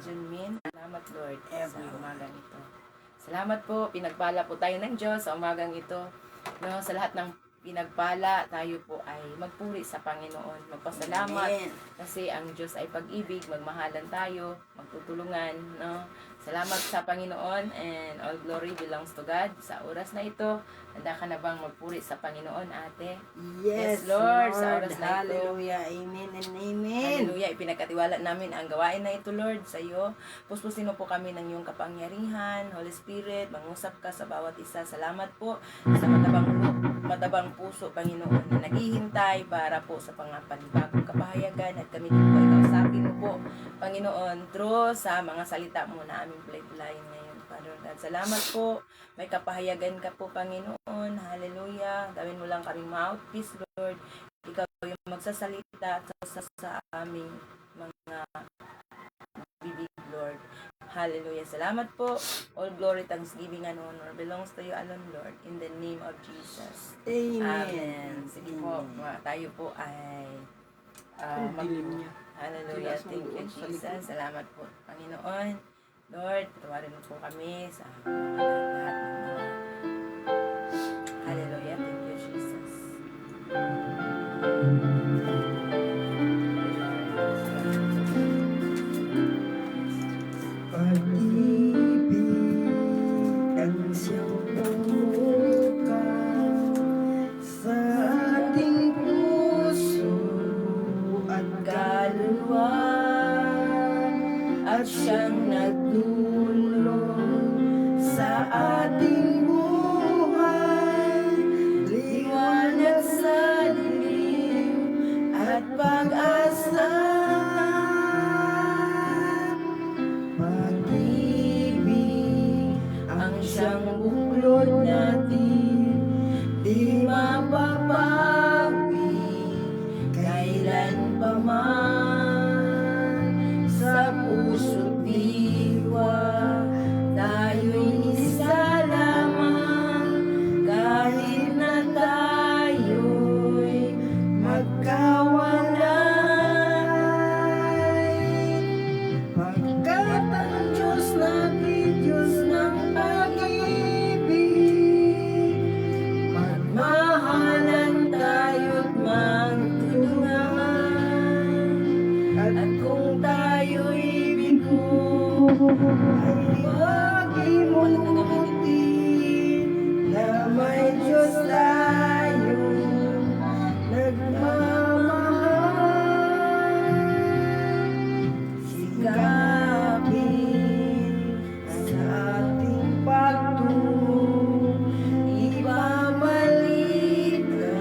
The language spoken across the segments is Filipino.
Junmin. Salamat Lord sa umagang ito. Salamat po, pinagpala po tayo ng Diyos sa umagang ito. No, sa lahat ng pinagpala, tayo po ay magpuri sa Panginoon. Magpasalamat. Amen. Kasi ang Diyos ay pag-ibig, magmahalan tayo, magtutulungan. No? Salamat sa Panginoon and all glory belongs to God. Sa oras na ito, handa ka na bang magpuri sa Panginoon, ate? Yes, Lord, Lord. sa oras na ito. Hallelujah. Amen and amen. Hallelujah. Ipinagkatiwala namin ang gawain na ito, Lord, sa iyo. Puspusin mo po kami ng iyong kapangyarihan. Holy Spirit, mangusap ka sa bawat isa. Salamat po sa matabang puso, Panginoon, na naghihintay para po sa panibagong kapahayagan at kami din po ay kausapin mo po, Panginoon, through sa mga salita mo na aming play-playin ngayon, Father God. Salamat po. May kapahayagan ka po, Panginoon. Hallelujah. Gawin mo lang kaming mouthpiece, Lord. Ikaw yung magsasalita sa aming mga bibig, Lord. Hallelujah. Salamat po. All glory, thanksgiving, and honor belongs to you alone, Lord. In the name of Jesus. Amen. Amen. Sige po, tayo po ay Hallelujah. Thank you, Jesus. Salamat po, Panginoon. Lord, patawarin mo po kami sa lahat ng mga Hallelujah. Thank you, Jesus. Pag-ibig ang siyang bumukan sa ating puso at kaluluwa, at siyang nagdulong sa ating buhay, liwanag sa dilim at pag-asa. Pag-ibig ang siyang buklod natin, di mapapawi kailan pa man. Sa puso't diwa tayo'y isa lamang, kahit na tayo'y magkawalay. Pagkat ang Diyos natin, Diyos ng pag-ibig, magmahalan tayo't magtulungan. At kung tayo'y bigo, ay huwag imutin na may Diyos tayong nagmamahal. Sikapin sa ating pagtungo, ibabalik ka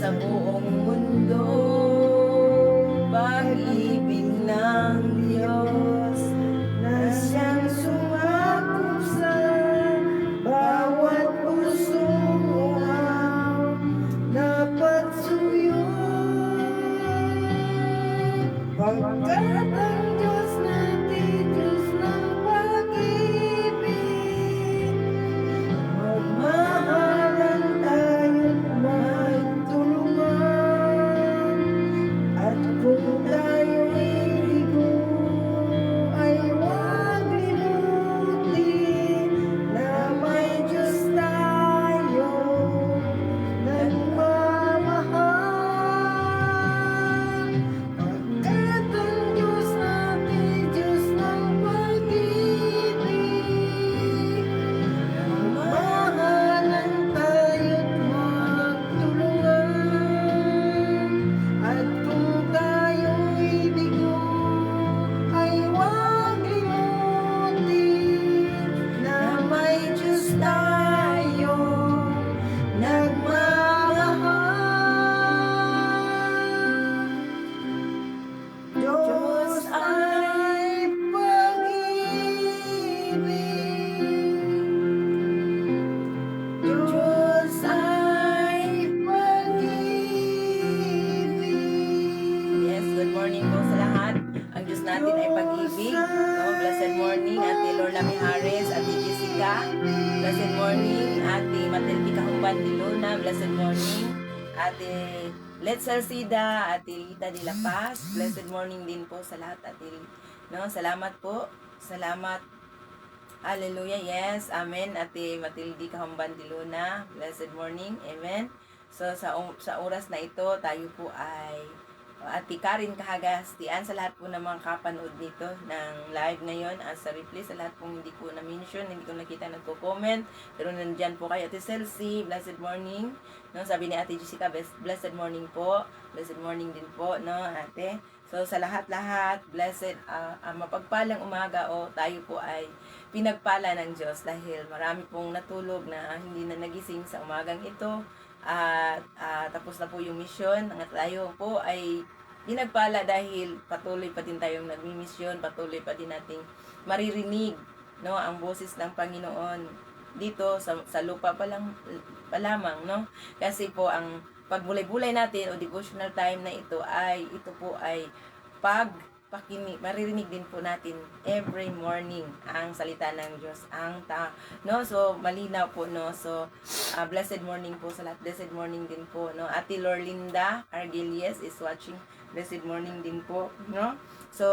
sa buong mundo. Pag-ibig ng Diyos na siyang sumakop sa bawat pusong uhaw na pagsuyo. Pagkat ang Diyos natin, Diyos ng pag-ibig, magmahalan tayo't magtulungan. At kung tayo'y ligo, ay huwag limutin na may Diyos tayong nagmamahal. Pagkat ang Diyos natin, Diyos ng pag-ibig, magmahalan tayo't magtulungan. At kung tayo'y bigo, ay huwag limutin na may Diyos tayong nagmamahal. Diyos ay pag-ibig. Diyos ay pag-ibig. Yes, good morning po sa lahat. Ang Diyos natin ay pag-ibig. No? Blessed morning, Ate Lorna Mijares, Ate Jessica. Blessed morning, Ate Matilde Kahumban de Luna. Blessed morning, Ate Let's Salcida, Ate Rita de La Paz. Blessed morning din po sa lahat, Ate No, salamat po. Salamat. Hallelujah. Yes. Amen. Ate Matilde Kahamban de Luna. Blessed morning. Amen. So sa oras na ito, tayo po ay Ate Karen Kahagastian sa lahat po ng mga kapanood nito ng live ngayon at sa replay sa lahat pong hindi ko na-mention, hindi ko nakita nagko-comment, pero nandyan po kay Ate Celsi, blessed morning, no? Sabi ni Ate Jessica, blessed morning po, blessed morning din po, no ate? So sa lahat-lahat, blessed, mapagpalang umaga o tayo po ay pinagpala ng Diyos dahil marami pong natulog na hindi na nagising sa umagang ito. At tapos na po yung mission. Ang tayo po ay pinagpala dahil patuloy pa din tayong nagmi-mission, patuloy pa din nating maririnig, no, ang boses ng Panginoon dito sa lupa pa lamang, no? Kasi po ang pagbulay-bulay natin o devotional time na ito po ay maririnig din po natin every morning ang salita ng Diyos, no? So malinaw po, no? So blessed morning po sa lahat, blessed morning din po, no? Ate Lorlinda Argelies is watching, blessed morning din po, no? So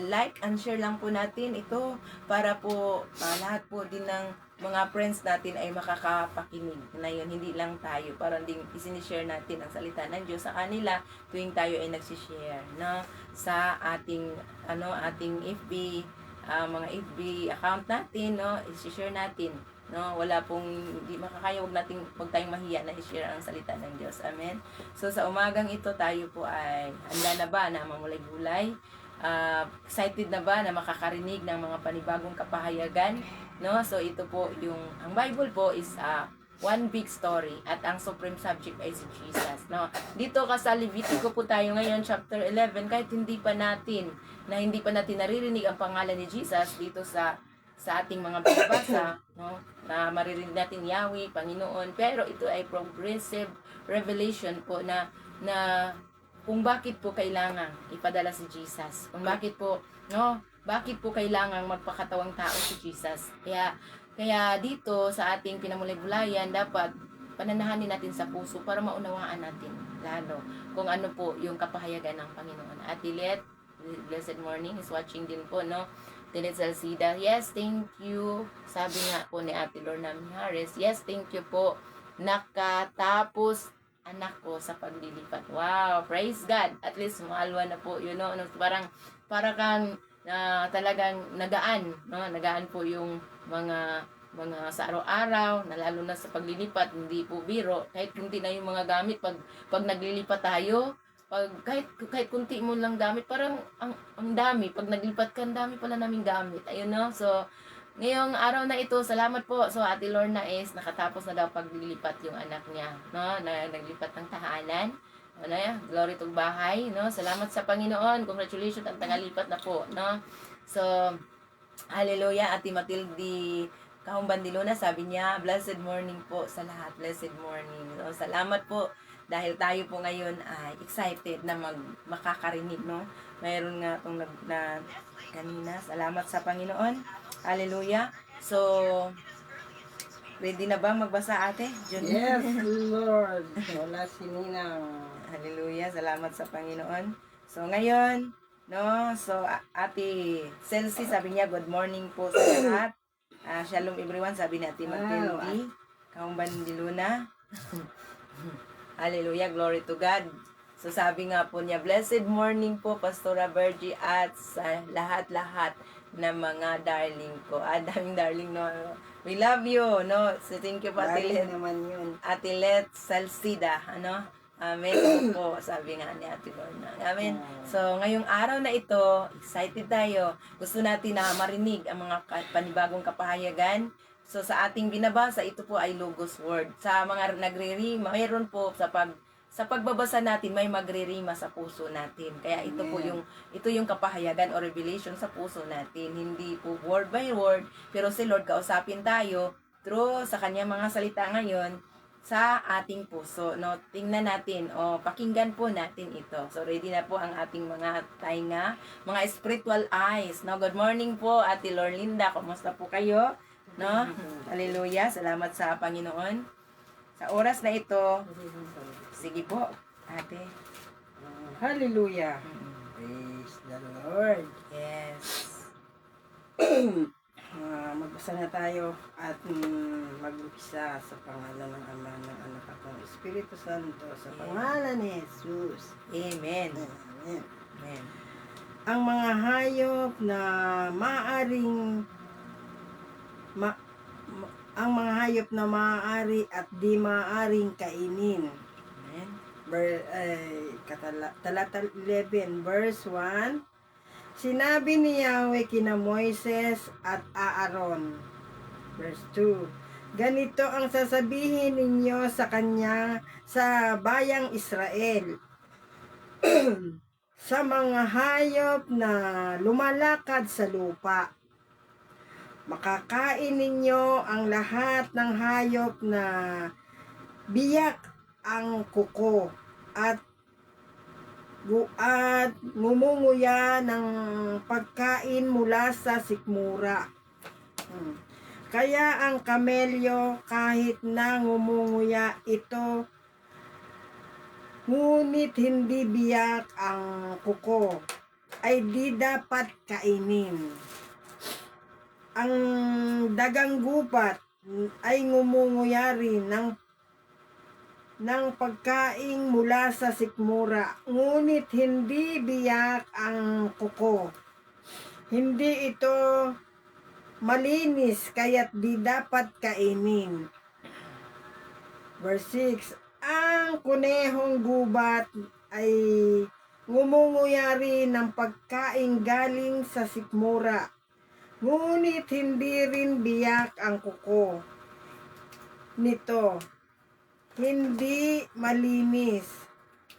like and share lang po natin ito para po lahat po din ng mga friends natin ay makakapakinig na yun, hindi lang tayo, para ding isinishare natin ang salita ng Diyos sa kanila tuwing tayo ay nagsishare, no? Sa ating ating FB, mga FB account natin, no? I-share natin, no? Wala pong hindi makakaya, wag tayong mahiya na i-share ang salita ng Diyos. Amen. So sa umagang ito tayo po ay handa na ba na mamulay-bulay? Excited na ba na makakarinig ng mga panibagong kapahayagan, no? So ito po ang Bible po is one big story at ang supreme subject ay si Jesus, no? Dito sa Levitico po tayo ngayon, chapter 11, kahit hindi pa natin naririnig ang pangalan ni Jesus dito sa ating mga binabasa, no? Na maririnig natin Yahweh, Panginoon, pero ito ay progressive revelation po na kung bakit po kailangan ipadala si Jesus. Kung bakit po kailangan magpakatawang tao si Jesus. Kaya dito sa ating pinamulay-bulayan, dapat pananahanin natin sa puso para maunawaan natin lalo kung ano po yung kapahayagan ng Panginoon. At Let, blessed morning, is watching din po, no? Tilet Salcida, yes, thank you. Sabi nga po ni Ate Lorna Mijares, yes, thank you po. Nakatapos anak ko sa paglilipat. Wow, praise God. At least maalwa na po, para kang talagang nagaan, no? Nagaan po yung mga sa araw-araw, na lalo na sa paglilipat, hindi po biro. Kahit kunti na yung mga gamit pag naglilipat tayo, kahit kunti mo lang gamit, parang ang dami. Pag naglipat ka, ang dami pala naming gamit. Ayun, no? So ngayong araw na ito, salamat po. So Ate Lorna is nakatapos na daw paglilipat yung anak niya, no? Naglipat ng tahanan. Glory to bahay, no? Salamat sa Panginoon. Congratulations ang tagalipat na po, no? So hallelujah. Ate Matilde Kahumban de Luna, sabi niya, blessed morning po sa lahat. Blessed morning. So, salamat po dahil tayo po ngayon ay excited na makakarinig, no? Mayroon nga itong kanina. Salamat sa Panginoon. Hallelujah. So, ready na ba magbasa, ate? Yes, Lord. Wala si Ninang. Hallelujah. Salamat sa Panginoon. So, ngayon, no? So, Ate Celsi, sabi niya, good morning po sa lahat. Shalom everyone, sabi ni Ate Matilde Kahumban de Luna. Hallelujah. Glory to God. So, sabi nga po niya, blessed morning po, Pastora Virgie, at sa lahat-lahat na mga darling ko. Daming darling, no? We love you, no? So, thank you po, Ate Let. naman yun. Ate Let Salcida, ano? Amen po, sabi nga ni Ate Lorna. Amen. So, ngayong araw na ito, excited tayo. Gusto natin na marinig ang mga panibagong kapahayagan. So, sa ating binabasa, ito po ay Logos Word. Sa mga nagre-rima, mayroon po sa pagbabasa natin, may magre-rima sa puso natin. Kaya ito po yung kapahayagan o revelation sa puso natin. Hindi po word by word, pero si Lord kausapin tayo through sa kanyang mga salita ngayon sa ating puso, no? Tingnan natin, pakinggan po natin ito. So, ready na po ang ating mga tainga, mga spiritual eyes, no? Good morning po, Ate Lorlinda. Kumusta po kayo? No? Hallelujah. Salamat sa Panginoon. Sa oras na ito, sige po, ate. Hallelujah. Praise the Lord. Yes. Magbasa na tayo at mag-umpisa sa pangalan ng Ama, ng Anak at ng Espiritu Santo, sa pangalan ni Jesus. Amen. Amen. Amen. Ang mga hayop na maaring ang mga hayop na maaari at di maaring kainin. Amen. Talata 11 verse 1. Sinabi ni Yahweh kina Moises at Aaron. Verse 2. Ganito ang sasabihin ninyo sa kanya sa bayang Israel. Sa mga hayop na lumalakad sa lupa. Makakain ninyo ang lahat ng hayop na biyak ang kuko at ngumunguya ng pagkain mula sa sikmura. Kaya ang kamelyo kahit na ngumunguya ito, ngunit hindi biyak ang kuko, ay di dapat kainin. Ang dagang gubat ay ngumunguya rin ng pagkain mula sa sikmura, ngunit hindi biyak ang kuko. Hindi ito malinis kaya't di dapat kainin. Verse 6. Ang kunehong gubat ay ngumunguya rin ng pagkain galing sa sikmura, ngunit hindi rin biyak ang kuko nito. Hindi malinis.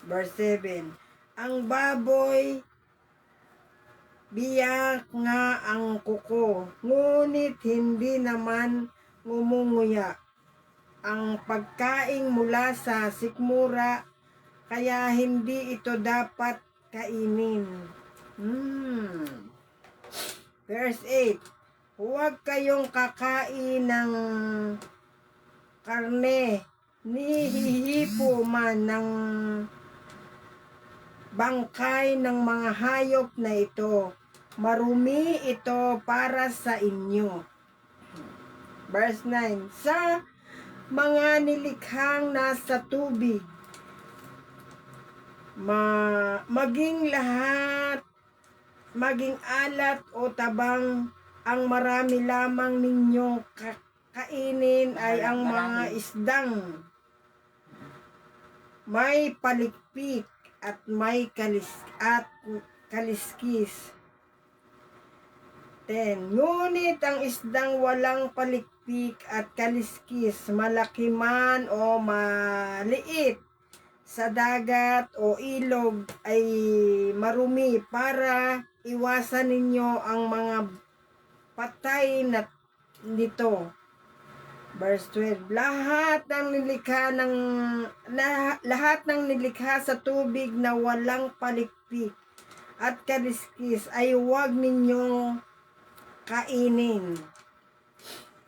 Verse 7. Ang baboy, biyak nga ang kuko, ngunit hindi naman ngumunguya ang pagkain mula sa sikmura, kaya hindi ito dapat kainin. Verse 8. Huwag kayong kakain ng karne ni hihipo man ng bangkay ng mga hayop na ito. Marumi ito para sa inyo. Verse 9. Sa mga nilikhang nasa tubig, maging alat o tabang, ang marami lamang ninyong kainin ay ang mga isdang may palikpik at may kaliskis. 10. Ngunit ang isdang walang palikpik at kaliskis, malaki man o maliit, sa dagat o ilog ay marumi, para iwasan ninyo ang mga patay na nito. Verse 12. Lahat ng nilikha sa tubig na walang palikpik at kaliskis ay huwag ninyong kainin.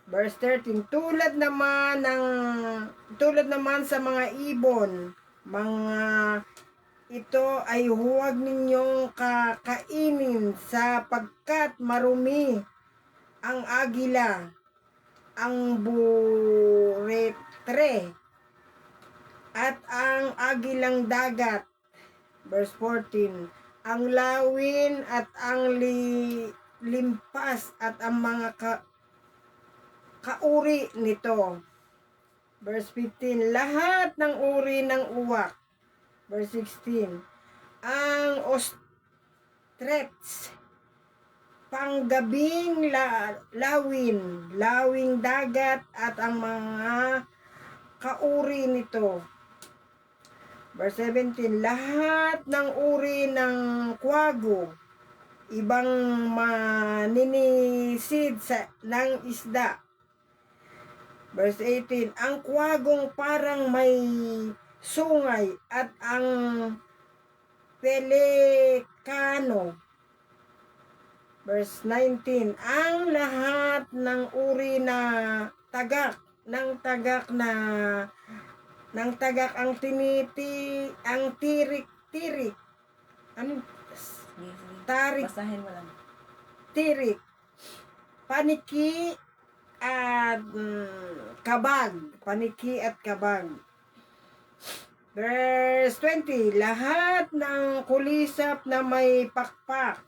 Verse 13. Tulad naman sa mga ibon, mga ito ay huwag ninyong kakainin, sapagkat marumi ang agila, ang buretre, at ang agilang dagat. Verse 14. Ang lawin at ang limpas at ang mga kauri nito. Verse 15. Lahat ng uri ng uwak. Verse 16. Ang ostrich, panggabing lawing dagat at ang mga kauri nito. Verse 17. Lahat ng uri ng kwago, ibang maninisid ng isda. Verse 18. Ang kwagong parang may sungay at ang pelikano. Verse 19. Ang lahat ng uri na tagak, ang tirik-tirik. Ano? tarik, Basahin mo lang. tirik, paniki at kabag. Paniki at kabag. Verse 20, lahat ng kulisap na may pakpak,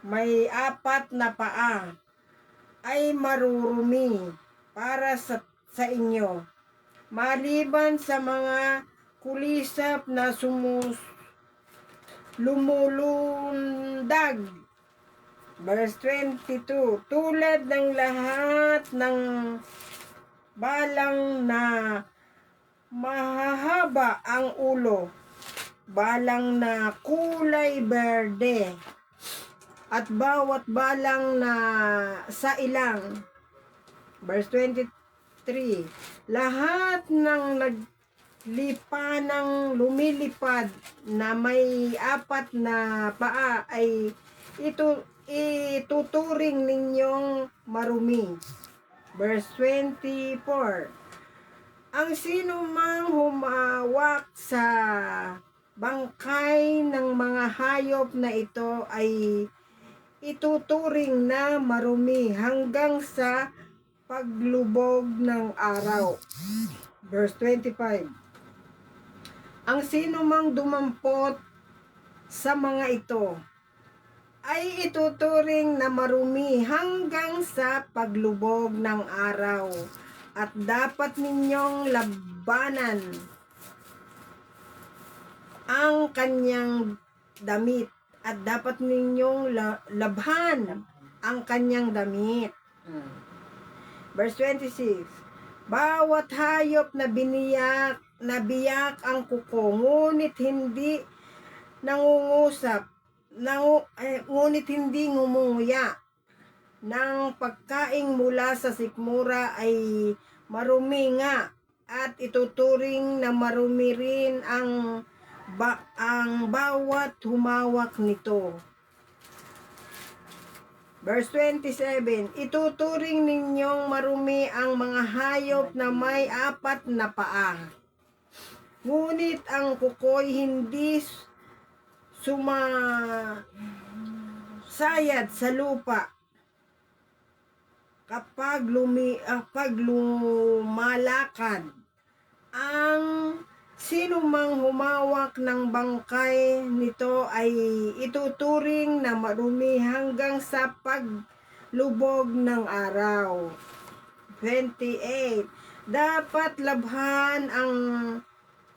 may apat na paa, ay marurumi para sa inyo. Maliban sa mga kulisap na lumulundag. Verse 22, tulad ng lahat ng balang na mahahaba ang ulo, balang na kulay berde, at bawat balang na sa ilang. Verse 23, lahat ng lumilipad na may apat na paa ay ituturing ninyong marumi. Verse 24, ang sino mang humawak sa bangkay ng mga hayop na ito ay ituturing na marumi hanggang sa paglubog ng araw. Verse 25, ang sino mang dumampot sa mga ito ay ituturing na marumi hanggang sa paglubog ng araw. At dapat ninyong labanan ang kanyang damit. At dapat ninyong labhan ang kanyang damit. Verse 26, bawat hayop na biyak ang kuko, ngunit hindi nangungusap, ngunit hindi ngumunguya ng pagkaing mula sa sikmura ay marumi nga, at ituturing na marumi rin ang bawat humawak nito. Verse 27, ituturing ninyong marumi ang mga hayop na may apat na paa, ngunit ang kuko'y hindi sumasayad sa lupa kapag lumalakad. Ang sino mang humawak ng bangkay nito ay ituturing na marumi hanggang sa paglubog ng araw. 28, dapat labhan ang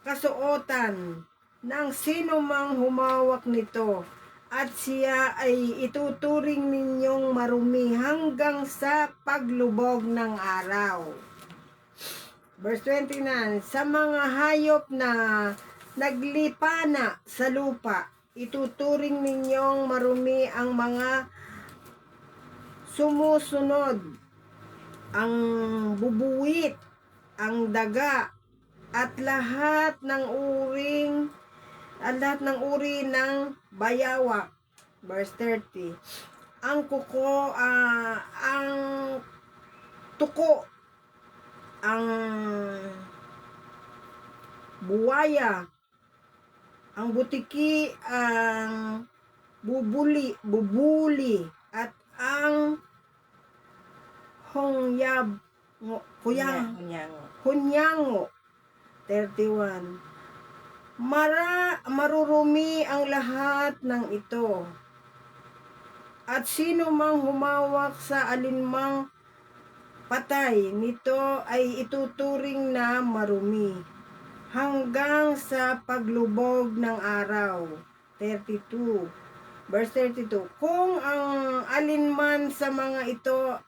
kasuotan ng sino mang humawak nito, at siya ay ituturing ninyong marumi hanggang sa paglubog ng araw. Verse 29, sa mga hayop na naglipana sa lupa, ituturing ninyong marumi ang mga sumusunod, ang bubuwit, ang daga, at lahat ng uri ng bayawak. Verse 30, ang kuko, ang tuko, ang buwaya, ang butiki, ang bubuli, at ang hunyango. 31, marurumi ang lahat ng ito, at sino mang humawak sa alinmang patay nito ay ituturing na marumi hanggang sa paglubog ng araw. 32, verse 32, kung ang alinman sa mga ito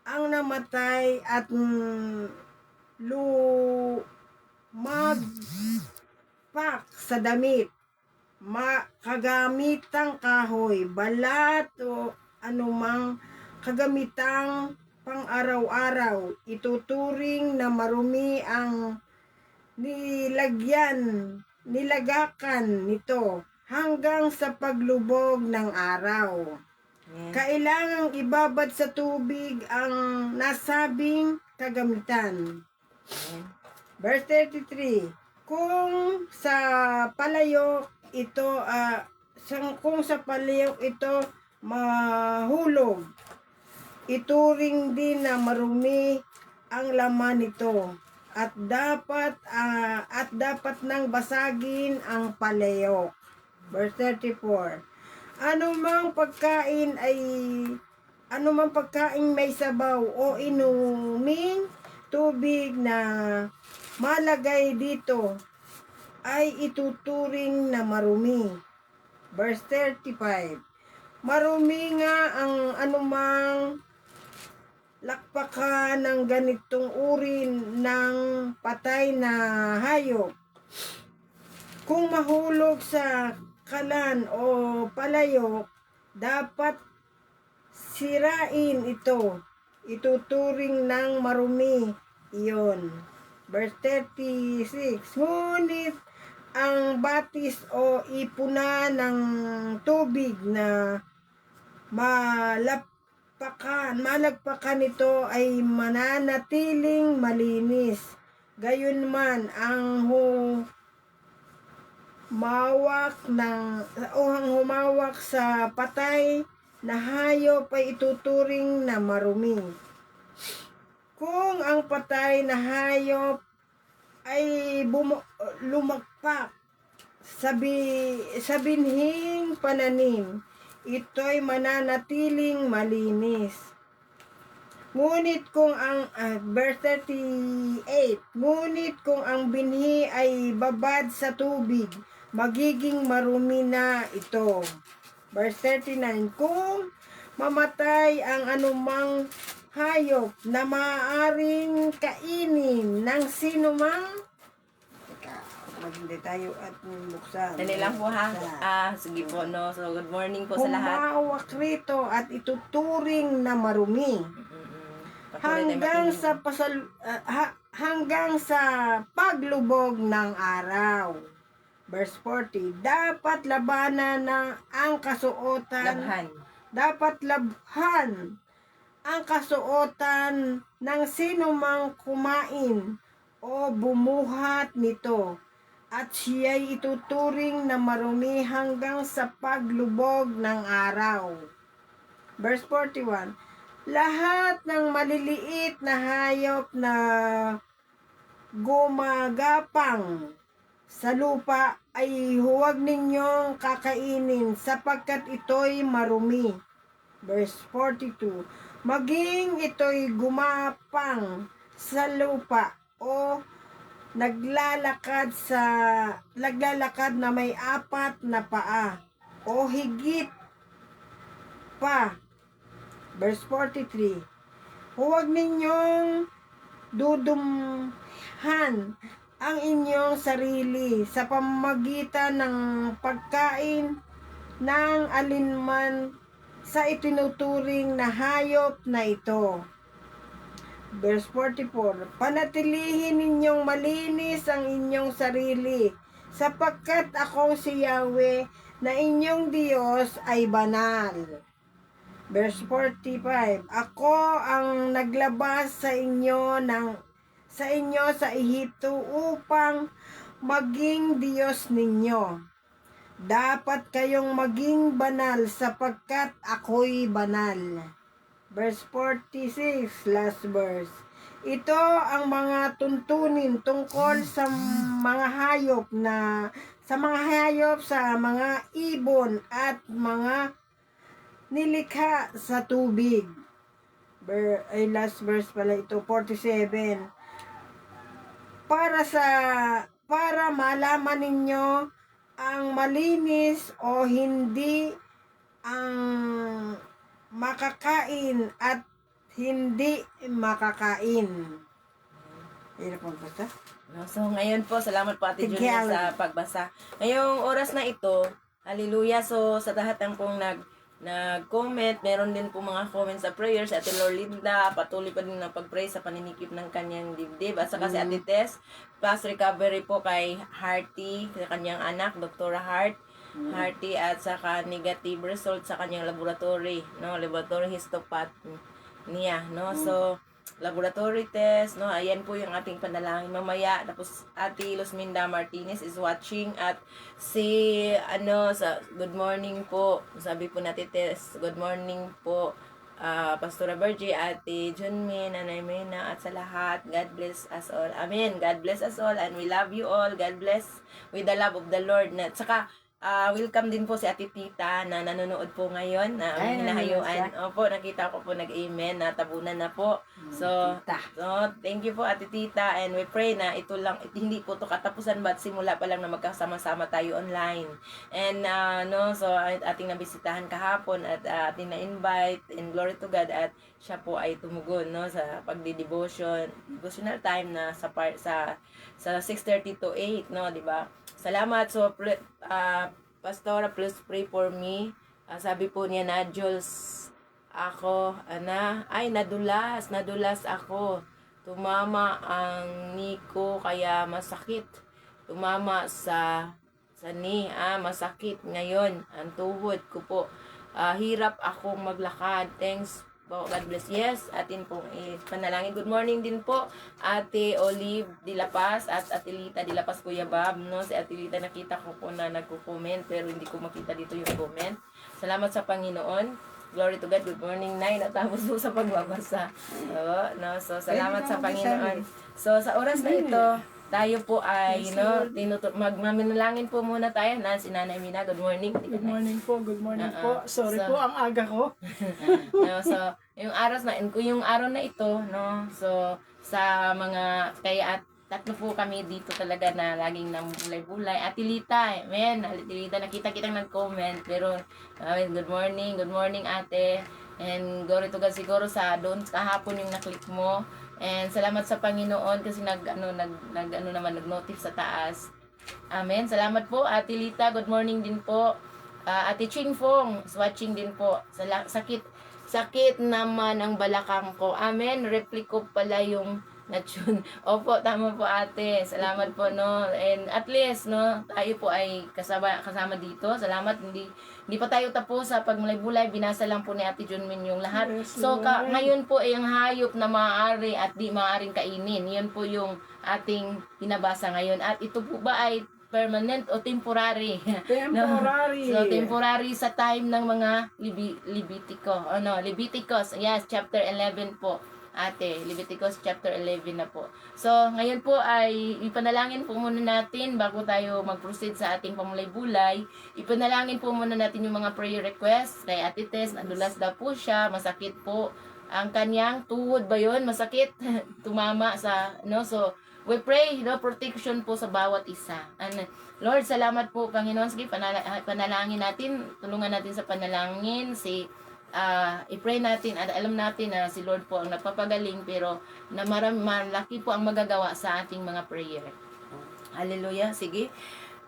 ang namatay at lumagpak sa damit, kagamitang kahoy, balat o anumang kagamitang pang-araw-araw, ituturing na marumi ang nilagakan nito hanggang sa paglubog ng araw. Amen. Kailangang ibabad sa tubig ang nasabing kagamitan. Amen. Verse 33, kung sa palayok ito kung sa palihok ito mahulog, ituring din na marumi ang laman nito at dapat nang basagin ang palihok. Verse 34. Anumang pagkain may sabaw o inuming tubig na malagay dito ay ituturing na marumi. Verse 35. Marumi nga ang anumang lakpakan ng ganitong uri ng patay na hayop. Kung mahulog sa kalan o palayok, dapat sirain ito. Ituturing ng marumi iyon. Verse 36. Ngunit ang batis o ipuna ng tubig na malagpakan nito ay mananatiling malinis. Gayunman ang humawak sa patay na hayop ay ituturing na marumi. Kung ang patay na hayop ay lumagpak sa binhing pananim, ito'y mananatiling malinis. Ngunit kung ang verse 38, ngunit kung ang binhi ay babad sa tubig, magiging marumi na ito. Verse 39, kung mamatay ang anumang hayop na maaaring kainin ng sinumang, hindi tayo at buksan. Dali lang po ha. Sige po, no. So, good morning po sa lahat. Humawak rito at ituturing na marumi. Patuloy tayo makinig. Hanggang sa paglubog ng araw. Verse 40, dapat labanan ang kasuotan. Dapat labhan ang kasuotan ng sinumang kumain o bumuhat nito, at siya'y ituturing na marumi hanggang sa paglubog ng araw. Verse 41, lahat ng maliliit na hayop na gumagapang sa lupa ay huwag ninyong kakainin sapagkat ito'y marumi. Verse 42, maging ito'y gumapang sa lupa o naglalakad na may 4 na paa o higit pa. Verse 43, huwag ninyong dudumhan ang inyong sarili sa pamamagitan ng pagkain ng alinman sa itinuturing na hayop na ito. Verse 44, panatilihin ninyong malinis ang inyong sarili, sapagkat akong si Yahweh na inyong Diyos ay banal. Verse 45, ako ang naglabas sa inyo sa Ehipto upang maging Diyos ninyo. Dapat kayong maging banal sapagkat ako'y banal. Verse 46, last verse. Ito ang mga tuntunin tungkol sa mga hayop, sa mga ibon at mga nilikha sa tubig. Last verse pala ito, 47. Para malaman ninyo ang malinis o hindi ang makakain at hindi makakain. Hirap magbasa. So, ngayon po, salamat po Ate Julia sa pagbasa. Ngayong oras na ito, hallelujah. So, sa lahat ng pong nag-comment, meron din po mga comments sa prayers. Ate Lorlinda, patuloy pa din ng pag-pray sa paninikip ng kanyang dibdib. At saka si Ate Tess, fast recovery po kay Hearty, sa kanyang anak, Dr. Hearty, at saka negative result sa kanyang laboratory, no? Laboratory histopath niya, no? So, laboratory test, no? Ayan po yung ating panalangin mamaya. Tapos Ate Luzminda Martinez is watching at si sa good morning po. Sabi po natin test, good morning po. Pastora Bergie, Ate Junmin, Nanay Mena, at sa lahat, God bless us all. Amen. God bless us all and we love you all. God bless with the love of the Lord. Na, tsaka, welcome din po si Ate Tita na nanonood po ngayon na Ay, hinahayuan. Opo, nakita ko po nag-amen na tabunan na po. So, thank you po Ate Tita and we pray na ito lang, hindi po to katapusan but simula pa lang na magkasama-sama tayo online. And so ating nabisitahan kahapon at ating na-invite in glory to God at siya po ay tumugon sa devotional time na sa 6:30 to 8, di ba? Salamat. So Pastora, please pray for me. Sabi po niya na Jules ako, nadulas ako. Tumama ang niko kaya masakit. Tumama sa masakit ngayon ang tuhod ko po. Hirap akong maglakad. Thanks po. God bless. Yes, atin pong panalangin. Good morning din po Ate Olive de la Paz at Ate Lita de la Paz, Kuya Bob, Si Ate Lita nakita ko po na nagko-comment pero hindi ko makita dito yung comment. Salamat sa Panginoon. Glory to God. Good morning, Nay. Natapos po sa pagbabasa. So, salamat sa Panginoon. So, sa oras na ito, tayo po ay, magmamanalangin po muna tayo. Si Nanay Mina, good morning. Good morning po, po. Sorry po, ang aga ko. So, yung araw na ito, so, sa mga, kaya tatlo po kami dito talaga na laging namulay-bulay. Ate Lita, amen. Ate Lita, nakita kitang nag-comment. Pero, good morning ate. And glory to God, siguro sa doon kahapon yung naklik mo. And salamat sa Panginoon kasi nag-notif sa taas. Amen. Salamat po, Ate Lita. Good morning din po. Ate Ching Fong is watching din po. Sakit naman ang balakang ko. Amen. Repliko pala yung natune. Opo, tama po ate. Salamat po, And at least, tayo po ay kasama dito. Salamat. Hindi pa tayo tapos sa pagmulay-bulay. Binasa lang po ni Ate Junmin yung lahat. Yes, So, ngayon po ay ang hayop na maaari at di maaaring kainin. Yan po yung ating binabasa ngayon. At ito po ba ay permanent o temporary? Temporary. So, temporary sa time ng mga Leviticus. Yes, chapter 11 po. Ate, Leviticus chapter 11 na po. So, ngayon po ay ipanalangin po muna natin bago tayo mag-proceed sa ating pamulay-bulay. Ipanalangin po muna natin yung mga prayer requests kay Ate Tess. Nadulas daw po siya, masakit po ang kanyang tuhod ba yun? Masakit, tumama sa, So, we pray, protection po sa bawat isa. And, Lord, salamat po, Panginoon. Sige, panalangin natin, tulungan natin sa panalangin i-pray natin at alam natin na si Lord po ang nagpapagaling pero na malaki po ang magagawa sa ating mga prayer. Hallelujah. Sige.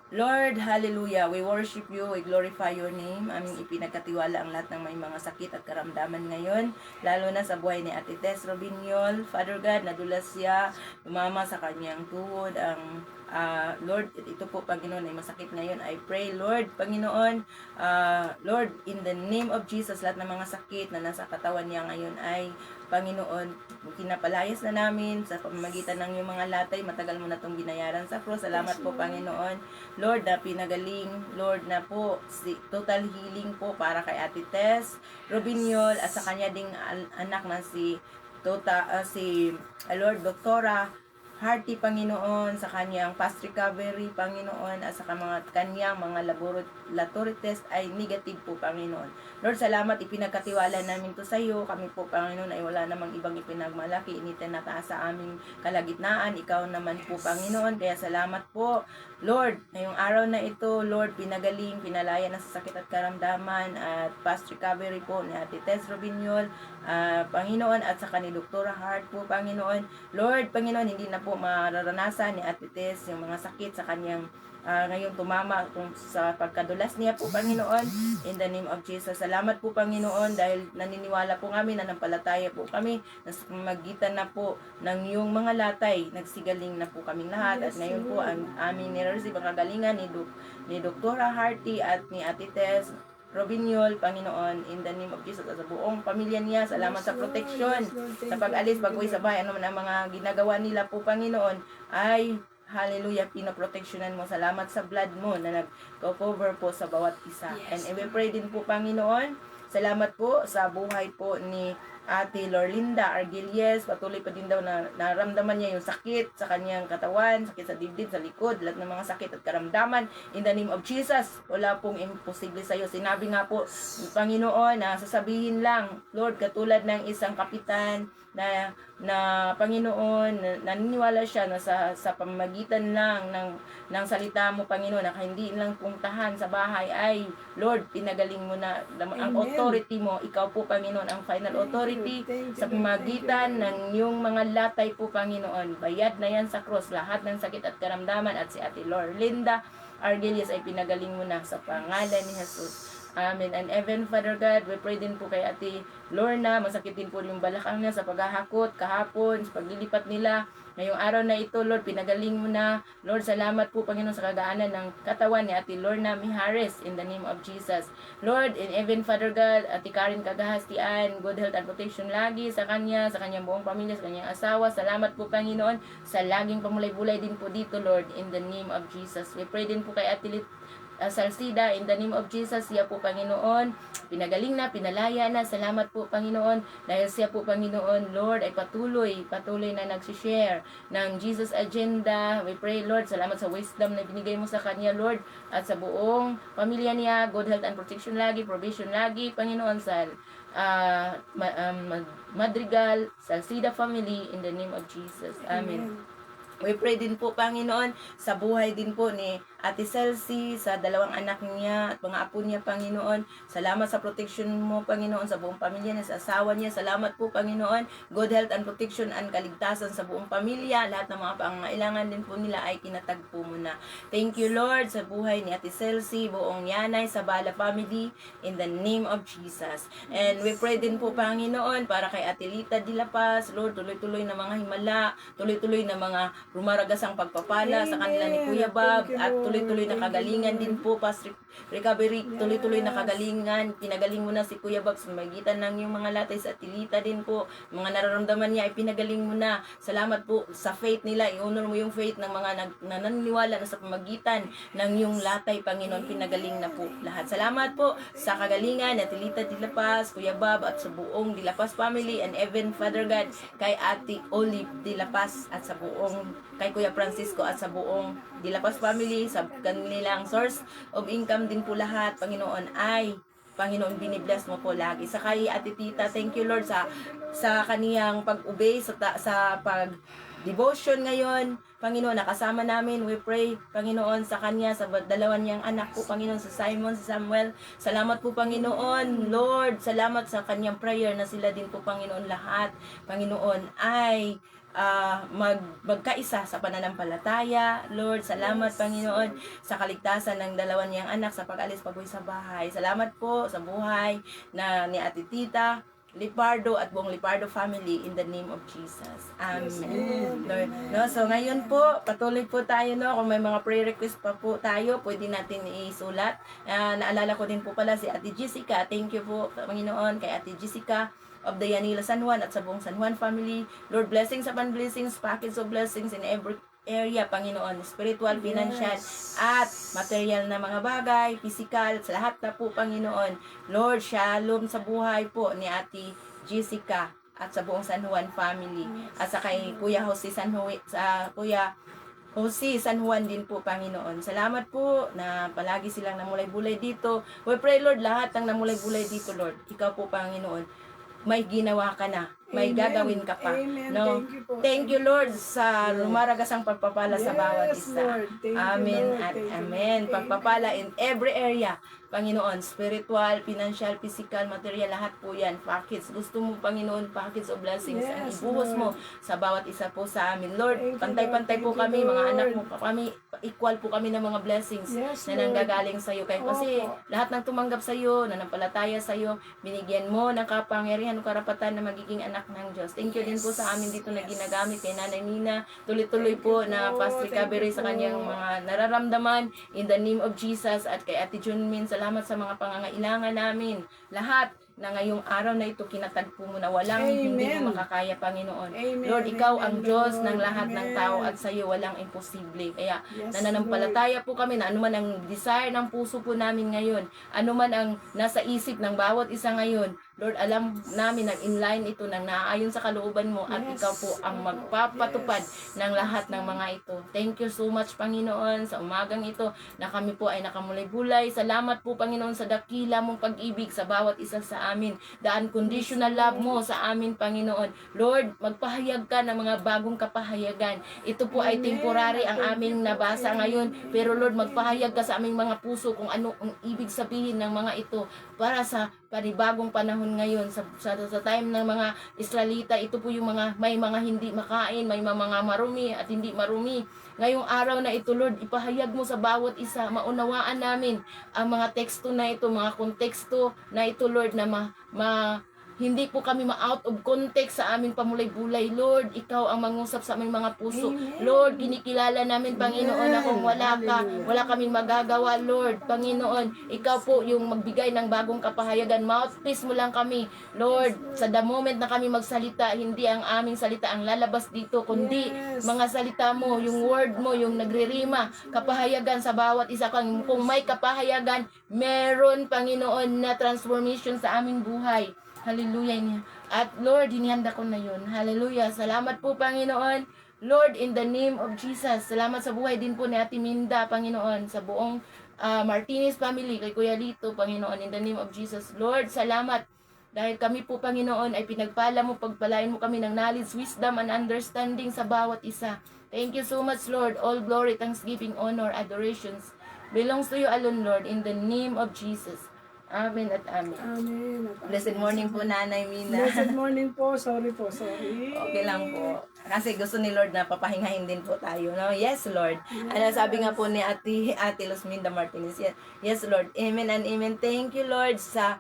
Lord, hallelujah. We worship you. We glorify your name. Aming ipinagkatiwala ang lahat ng may mga sakit at karamdaman ngayon. Lalo na sa buhay ni Ate Tess Robiniol. Father God, nadulas siya. Umama sa kanyang tuhod. Lord, ito po, Panginoon, ay masakit ngayon. I pray, Lord, Panginoon, Lord, in the name of Jesus, lahat ng mga sakit na nasa katawan niya ngayon ay, Panginoon, kinapalayas na namin sa pamamagitan ng iyong mga latay. Matagal mo na itong binayaran sa cross. Salamat po, Panginoon. Lord, na pinagaling. Lord, na po, total healing po para kay Ate Tess Robiniol at sa kanya ding anak na si Lord, Doktora Hearty, Panginoon, sa kanyang fast recovery, Panginoon, at sa kanyang mga laboratory test ay negative po, Panginoon. Lord, salamat, ipinagkatiwala namin to sa iyo. Kami po, Panginoon, ay wala namang ibang ipinagmalaki, initinataas sa aming kalagitnaan. Ikaw naman po, Panginoon, kaya salamat po. Lord, ngayong araw na ito, Lord, pinagaling, pinalaya na sa sakit at karamdaman at fast recovery po ni Ate Tess Robiniol, Panginoon, at sa ni Doktora Hart po, Panginoon. Lord, Panginoon, hindi na po mararanasan ni Ate Tess yung mga sakit sa kanyang ngayon tumama kung sa pagkadulas niya po, Panginoon, in the name of Jesus. Salamat po, Panginoon, dahil naniniwala po kami, nanampalataya po kami, na sa magitan na po ng iyong mga latay, nagsigaling na po kaming lahat. At ngayon po, ang aming nireceive ang kagalingan ni Doktora Hearty at ni Ate Tess Robiniol, Panginoon, in the name of Jesus, at sa buong pamilya niya. Salamat sa protection, sa pag-alis, pag-uwi sa bahay, ano man ang mga ginagawa nila po, Panginoon, ay hallelujah, pinoproteksyonan mo. Salamat sa blood mo na nag-cover po sa bawat isa. And we pray din po, Panginoon, salamat po sa buhay po ni Ate Lorlinda Argelies. Patuloy pa din daw na naramdaman niya yung sakit sa kanyang katawan, sakit sa dibdib, sa likod, lahat ng mga sakit at karamdaman. In the name of Jesus, wala pong imposible sa iyo. Sinabi nga po, Panginoon, na sasabihin lang, Lord, katulad ng isang kapitan na Panginoon, naniniwala siya na sa pamamagitan lang ng salita mo, Panginoon, na hindi lang puntahan sa bahay, ay Lord, pinagaling mo na ang authority mo. Ikaw po, Panginoon, ang final authority sa pamamagitan ng iyong mga latay po, Panginoon. Bayad na yan sa cross, lahat ng sakit at karamdaman, at si Ate Lorlinda Argelies ay pinagaling mo na sa pangalan ni Jesus. Amen. And even, Father God, we pray din po kay Ate Lorna, masakit din po yung balakang niya sa paghahakot kahapon, sa paglilipat nila. Ngayong araw na ito, Lord, pinagaling mo na. Lord, salamat po, Panginoon, sa kagaanan ng katawan ni Ate Lorna Mijares, in the name of Jesus. Lord, and even, Father God, Ate Karen Kagahastian, good health and protection lagi sa kanya, sa kanyang buong pamilya, sa kanyang asawa. Salamat po, Panginoon, sa laging pamulay-bulay din po dito, Lord, in the name of Jesus. We pray din po kay Ate Salsida, in the name of Jesus, siya po, Panginoon, pinagaling na, pinalaya na. Salamat po, Panginoon, dahil siya po, Panginoon, Lord, ay patuloy na nagsishare ng Jesus agenda. We pray, Lord, salamat sa wisdom na binigay mo sa kanya, Lord, at sa buong pamilya niya, good health and protection lagi, provision lagi, Panginoon, sa Madrigal, Salsida family, in the name of Jesus. Amen. We pray din po, Panginoon, sa buhay din po ni Ate Celsi, sa dalawang anak niya at mga apo niya, Panginoon. Salamat sa protection mo, Panginoon, sa buong pamilya niya, sa asawa niya. Salamat po, Panginoon. Good health and protection and kaligtasan sa buong pamilya. Lahat ng mga pangangailangan din po nila ay kinatagpo mo na. Thank you, Lord, sa buhay ni Ate Celsi, buong yanay, sa Bala family, in the name of Jesus. And we pray din po, Panginoon, para kay Ate Lita de la Paz, Lord, tuloy-tuloy na mga himala, tuloy-tuloy na mga rumaragasang pagpapala sa kanila ni Kuya Bob, at tuloy-tuloy na kagalingan din po, past recovery, tuloy-tuloy na kagalingan. Pinagaling mo na si Kuya Bob sa magitan ng yung mga latay sa Tilita din po. Mga nararamdaman niya ay pinagaling mo na. Salamat po sa faith nila. I-honor mo yung faith ng mga naniniwala na sa pamagitan ng yung latay, Panginoon. Pinagaling na po lahat. Salamat po sa kagalingan na Tilita de la Paz, Kuya Bob, at sa buong de la Paz family, and even, Father God, kay Ate Olive de la Paz, at sa buong kay Kuya Francisco, at sa buong de la Paz family, sa kanilang source of income din po lahat, Panginoon, ay Panginoon, binibless mo po lagi. Sa kay Ate Tita, thank you, Lord, sa kaniyang pag-obey, sa pag-devotion ngayon. Panginoon, nakasama namin, we pray, Panginoon, sa kanya, sa dalawa niyang anak po, Panginoon, sa Simon, sa Samuel. Salamat po, Panginoon, Lord, salamat sa kanyang prayer na sila din po, Panginoon, lahat, Panginoon, ay magkaisa sa pananampalataya. Lord, salamat, Panginoon, sa kaligtasan ng dalawa niyang anak sa pag-alis pag-uwi sa bahay. Salamat po sa buhay ni Ate Tita Lipardo at buong Lipardo family, in the name of Jesus. Amen. Lord, no, so ngayon po, patuloy po tayo, no, kung may mga prayer request pa po tayo, pwede natin isulat. Naalala ko din po pala si Ate Jessica. Thank you po, Panginoon, kay Ate Jessica of the Yanila San Juan at sa buong San Juan family. Lord, blessings upon blessings, packets of blessings in every area, Panginoon, spiritual, financial, at material na mga bagay, physical, sa lahat na po, Panginoon. Lord, shalom sa buhay po ni Ate Jessica at sa buong San Juan family, at sa kay Kuya Jose San Juan din po, Panginoon. Salamat po na palagi silang namulay-bulay dito. We pray, Lord, lahat ng namulay-bulay dito, Lord, ikaw po, Panginoon, may ginawa ka na, may gagawin ka pa. Amen. No? Thank you, Lord, sa lumaragasang pagpapala sa bawat isa. Lord. Thank you, Amen Lord. at Thank you, amen. Lord. Pagpapala in every area, Panginoon, spiritual, financial, physical, material, lahat po yan. Packets. Gusto mo, Panginoon, packets of blessings ang Yes, ibuhos mo Lord. sa bawat isa po sa amin. Lord, Thank you, pantay-pantay Lord. po Thank kami, you, mga Lord. anak mo po kami, equal po kami ng mga blessings Yes, na Lord. nanggagaling sa iyo. Kasi Opo. lahat ng tumanggap sa iyo, nanampalataya sa iyo, binigyan mo ng kapangyarihan, ng karapatan na magiging anak anak ng Diyos. Thank you din po sa amin dito na ginagamit kay Nanay Nina. Tuloy-tuloy po na fast recovery sa kanyang mga nararamdaman in the name of Jesus. At kay Ate Junmin, salamat sa mga pangangailangan namin. Lahat na ngayong araw na ito kinatagpo mo na walang hindi mo makakaya, Panginoon. Amen. Lord, ikaw ang Amen, Diyos Lord. ng lahat ng Amen. tao at sa iyo walang imposible. Kaya Yes, nananampalataya po kami na anuman ang desire ng puso po namin ngayon, anuman ang nasa isip ng bawat isa ngayon, Lord, alam namin na inline ito nang naaayon sa kalooban mo at Yes. ikaw po ang magpapatupad ng lahat ng mga ito. Thank you so much, Panginoon, sa umagang ito na kami po ay nakamulay-bulay. Salamat po, Panginoon, sa dakila mong pag-ibig sa bawat isa sa amin. The unconditional love mo sa amin, Panginoon. Lord, magpahayag ka ng mga bagong kapahayagan. Ito po ay temporary ang aming nabasa ngayon. Pero Lord, magpahayag ka sa aming mga puso kung ano ang ibig sabihin ng mga ito para sa panibagong panahon ngayon sa time ng mga Israelita. Ito po yung mga may mga hindi makain, may mga marumi at hindi marumi. Ngayong araw na ito, Lord, ipahayag mo sa bawat isa, maunawaan namin ang mga teksto na ito, mga konteksto na ito, Lord, na hindi po kami ma-out of context sa aming pamulay-bulay. Lord, ikaw ang mangusap sa aming mga puso. Lord, kinikilala namin, Panginoon, na kung wala ka, wala kaming magagawa, Lord. Panginoon, ikaw po yung magbigay ng bagong kapahayagan. Mouthpiece mo lang kami. Lord, sa the moment na kami magsalita, hindi ang aming salita ang lalabas dito, kundi mga salita mo, yung word mo, yung nagririma, kapahayagan sa bawat isa. Kung may kapahayagan, meron, Panginoon, na transformation sa aming buhay. Hallelujah. At Lord, hinihanda ko na yun. Hallelujah. Salamat po, Panginoon. Lord, in the name of Jesus. Salamat sa buhay din po ni Ate Minda, Panginoon. Sa buong Martinez family, kay Kuya Lito, Panginoon. In the name of Jesus. Lord, salamat. Dahil kami po, Panginoon, ay pinagpala mo, pagpalain mo kami ng knowledge, wisdom, and understanding sa bawat isa. Thank you so much, Lord. All glory, thanksgiving, honor, adorations belongs to you alone, Lord. In the name of Jesus. Amen at amen. Amen. Blessed morning po, Nanay Mina. Blessed morning po. Sorry po, sorry. Okay lang po. Kasi gusto ni Lord na papahingahin din po tayo. No? Yes, Lord. Ano sabi nga po ni Ate Luzminda Martinez. Yes, Lord. Amen and amen. Thank you, Lord, sa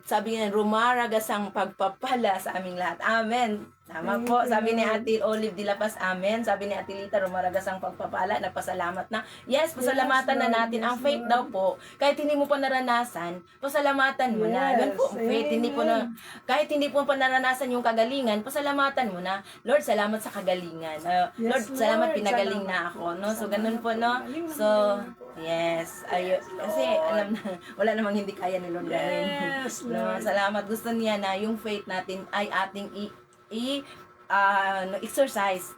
sabi niya, rumaragas ang pagpapala sa aming lahat. Amen. Tama po. Sabi ni Ate Olive de la Paz, amen. Sabi ni Ate Lita, rumaragas ang pagpapala. Nagpasalamat na. Yes, pasalamatan na natin. Ang faith daw po, kahit hindi mo pa naranasan, pasalamatan mo na. Yun po, ang faith. Hindi po na, kahit hindi po pa naranasan yung kagalingan, pasalamatan mo na. Lord, salamat sa kagalingan. Lord, salamat, pinagaling na ako. No? So, ganun po, no? So, yes. Kasi, alam na, wala namang hindi kaya ni Lord gawin. Yes, No? Lord. Salamat. Gusto niya na yung faith natin ay ating exercise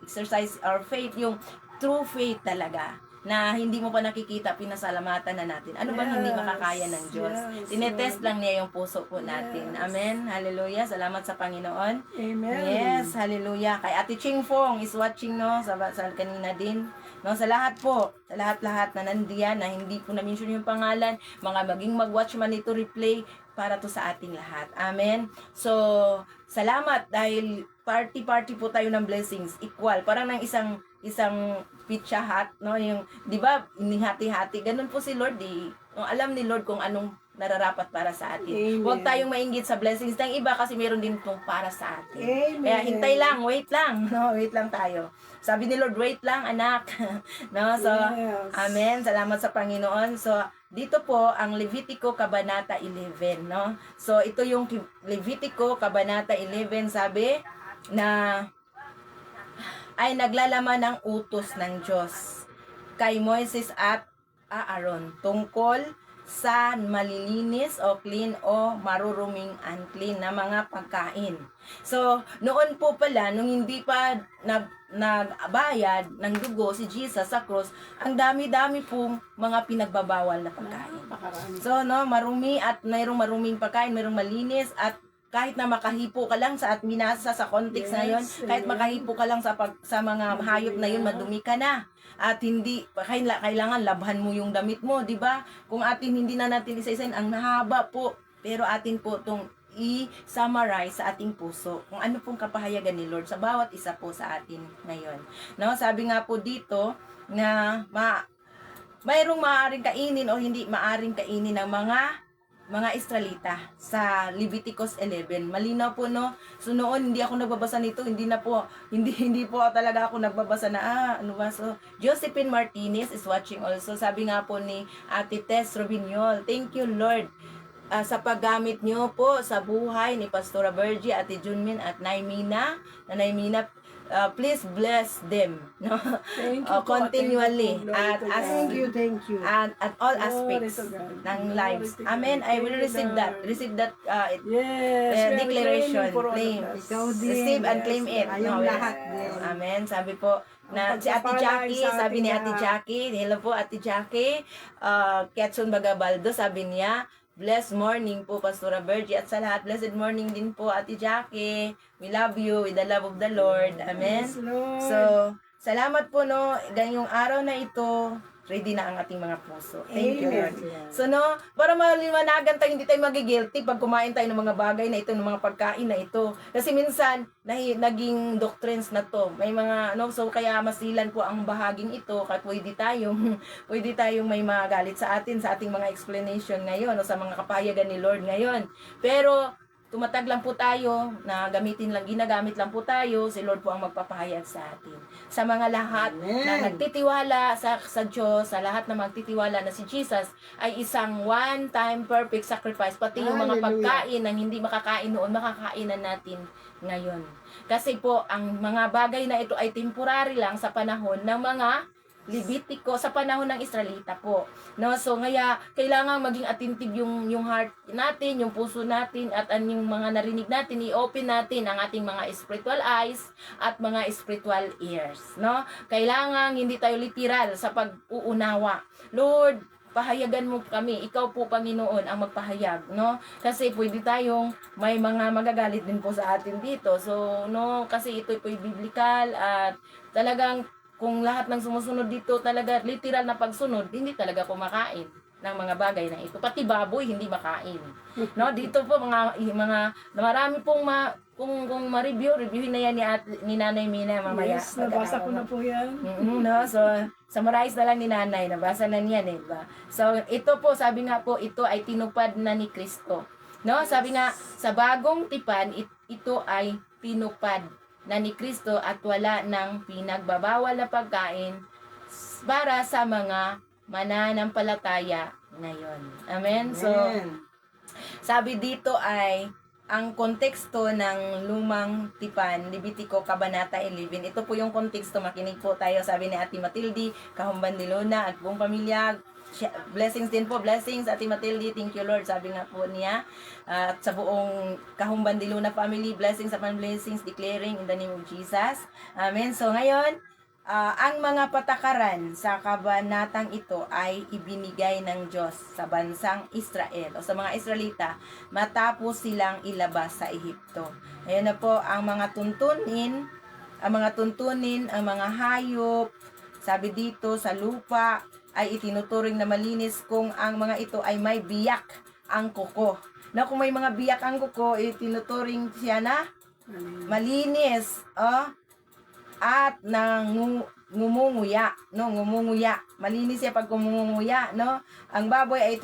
our faith, yung true faith talaga na hindi mo pa nakikita, pinasalamatan na natin. Ano bang hindi makakaya ng Diyos? Yes, Tinetest lang niya yung puso po natin. Amen. Hallelujah. Salamat sa Panginoon. Amen. Yes, hallelujah. Kay Ate Ching Fong is watching, no? Sa kanina din. No, sa lahat po, sa lahat-lahat na nandiyan, na hindi po na-mention yung pangalan, mga maging mag-watch man ito replay, para to sa ating lahat. Amen. So, salamat dahil party po tayo ng blessings. Equal. Parang ng isang pizza hut, no? Yung, di ba, inihati-hati. Ganun po si Lord, eh. No, alam ni Lord kung anong nararapat para sa atin. Amen. Huwag tayong mainggit sa blessings ng iba kasi meron din itong para sa atin. Amen. Kaya hintay lang, wait lang. No, wait lang tayo. Sabi ni Lord, wait lang, anak. No, so, Yes. amen. Salamat sa Panginoon. So, dito po ang Levitico Kabanata 11, no? So, ito yung Levitico Kabanata 11, sabi na ay naglalaman ng utos ng Diyos kay Moises at Aaron tungkol sa malilinis o clean o maruruming unclean na mga pagkain. So, noon po pala, nung hindi pa nagbayad ng dugo si Jesus sa cross, ang dami-dami pong mga pinagbabawal na pagkain. Napakarami. So, no, marumi at mayroong maruming pagkain, mayroong malinis at kahit na makahipo ka lang sa at minasa sa context na yun, Yes, kahit makahipo ka lang sa mga hayop na yun, madumi ka na. At hindi, kailangan labhan mo yung damit mo, di ba? Kung atin hindi na natin isa-isain, ang nahaba po. Pero atin po itong i-summarize sa ating puso kung ano pong kapahayagan ni Lord sa bawat isa po sa atin ngayon. No, sabi nga po dito na mayroong maaaring kainin o hindi maaaring kainin ng mga mga Israelita sa Leviticus 11. Malinaw po, no? So noon hindi ako nagbabasa nito, hindi po talaga ako nagbabasa na ano ba. So Josephine Martinez is watching also. Sabi nga po ni Ate Tess Robinyol, thank you Lord sa paggamit niyo po sa buhay ni Pastora Virgie, Ate Junmin at Naimina. Please bless them, no? Thank you po, Continually thank you po. at Glory to as Thank you, thank you. at all Glory aspects to God. ng Glory lives. to God. Amen. I will Thank you, receive Lord. that Yes, we are declaration. claiming for all of Claim. us. Ikaw din. Receive and Yes, claim it. Tayong No, lahat din. Amen. Sabi po na Ang si Ate pagpapala Jackie, sa sabi ni ating Ate lahat. Jackie, hello po Ate Jackie, Ketson Bagabaldo, sabi niya, blessed morning po Pastora Virgie at sa lahat, blessed morning din po Ate Jackie. We love you with the love of the Lord. Amen. Yes, Lord. So, salamat po, no, ganyong araw na ito, ready na ang ating mga puso. Thank you, Amen. Lord. So, no, para maliwanagan tayo, hindi tayo magigilty pag kumain tayo ng mga bagay na ito, ng mga pagkain na ito. Kasi minsan, naging doctrines na to. May mga, no, so kaya masilan po ang bahaging ito, kaya pwede tayong may magalit sa atin, sa ating mga explanation ngayon, o sa mga kapayagan ni Lord ngayon. Pero, tumatag lang po tayo, na ginagamit lang po tayo, si Lord po ang magpapahayag sa atin. Sa mga lahat Amen. na nagtitiwala sa Diyos, sa lahat na magtitiwala na si Jesus ay isang one-time perfect sacrifice, pati yung mga Hallelujah. pagkain ng hindi makakain noon, makakainan natin ngayon. Kasi po, ang mga bagay na ito ay temporary lang sa panahon ng mga Levitico, sa panahon ng Israelita po. No, so kaya kailangan maging attentive yung heart natin, yung puso natin at yung mga narinig natin, i-open natin ang ating mga spiritual eyes at mga spiritual ears, no? Kailangan hindi tayo literal sa pag-uunawa. Lord, pahayagan mo kami, ikaw po Panginoon ang magpahayag, no? Kasi pwede tayong may mga magagalit din po sa atin dito. So, no, kasi ito po biblical at talagang kung lahat ng sumusunod dito talaga literal na pagsunod, hindi talaga kumakain ng mga bagay na ito. Pati baboy hindi makain. No, dito po mga marami pong kung reviewin na yan ni Nanay Mina mamaya. Yes, nabasa ko na po yan. No, so summarize na lang ni Nanay, nabasa na niyan eh, ba? So ito po, sabi nga po, ito ay tinupad na ni Kristo. No, sabi nga sa bagong tipan, ito ay tinupad na ni Kristo at wala ng pinagbabawal na pagkain para sa mga mananampalataya ngayon. Amen? So, Amen. sabi dito ay ang konteksto ng lumang tipan, Levitico Kabanata 11. Ito po yung konteksto, makinig po tayo. Sabi ni Ate Matilde, Kahumban de Luna at buong pamilya, blessings din po, blessings Ate Matilde, thank you Lord, sabi nga po niya, at sa buong Kahumban de Luna family, blessings upon blessings, declaring in the name of Jesus. Amen. So ngayon, ang mga patakaran sa kabanatang ito ay ibinigay ng Diyos sa bansang Israel o sa mga Israelita matapos silang ilabas sa Ehipto. Ayan na po ang mga tuntunin, ang mga hayop, sabi dito sa lupa ay itinuturing na malinis kung ang mga ito ay may biyak ang kuko. Na kung may mga biyak ang kuko, itinuturing siya na malinis, at ngumunguya, no, ngumunguya. Malinis siya pag ngumunguya, no. Ang baboy ay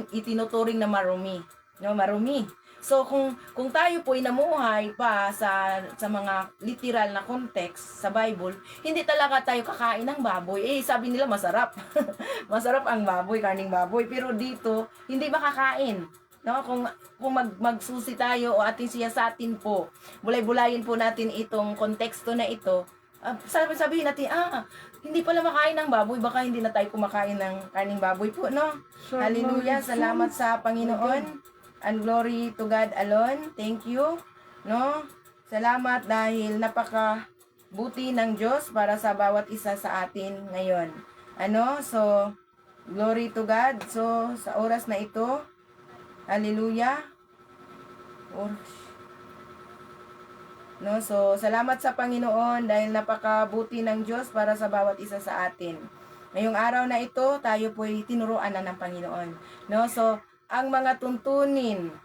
itinuturing na marumi, no, marumi. So kung tayo po ay namuhay pa sa mga literal na context sa Bible, hindi talaga tayo kakain ng baboy. Sabi nila masarap. Masarap ang baboy, karning baboy, pero dito hindi makakain. No, kung magsusi tayo o ating siyasatin po, bulay-bulayin po natin itong konteksto na ito. Sabihin natin, hindi pala makain ng baboy, baka hindi na tayo kumakain ng karning baboy po, no? Hallelujah, salamat sa Panginoon. And glory to God alone. Thank you. No? Salamat dahil napaka-buti ng Diyos para sa bawat isa sa atin ngayon. So, glory to God. So, sa oras na ito, hallelujah. No, so, salamat sa Panginoon dahil napaka-buti ng Diyos para sa bawat isa sa atin. Ngayong araw na ito, tayo po'y tinuruan na ng Panginoon. No, so, ang mga tuntunin,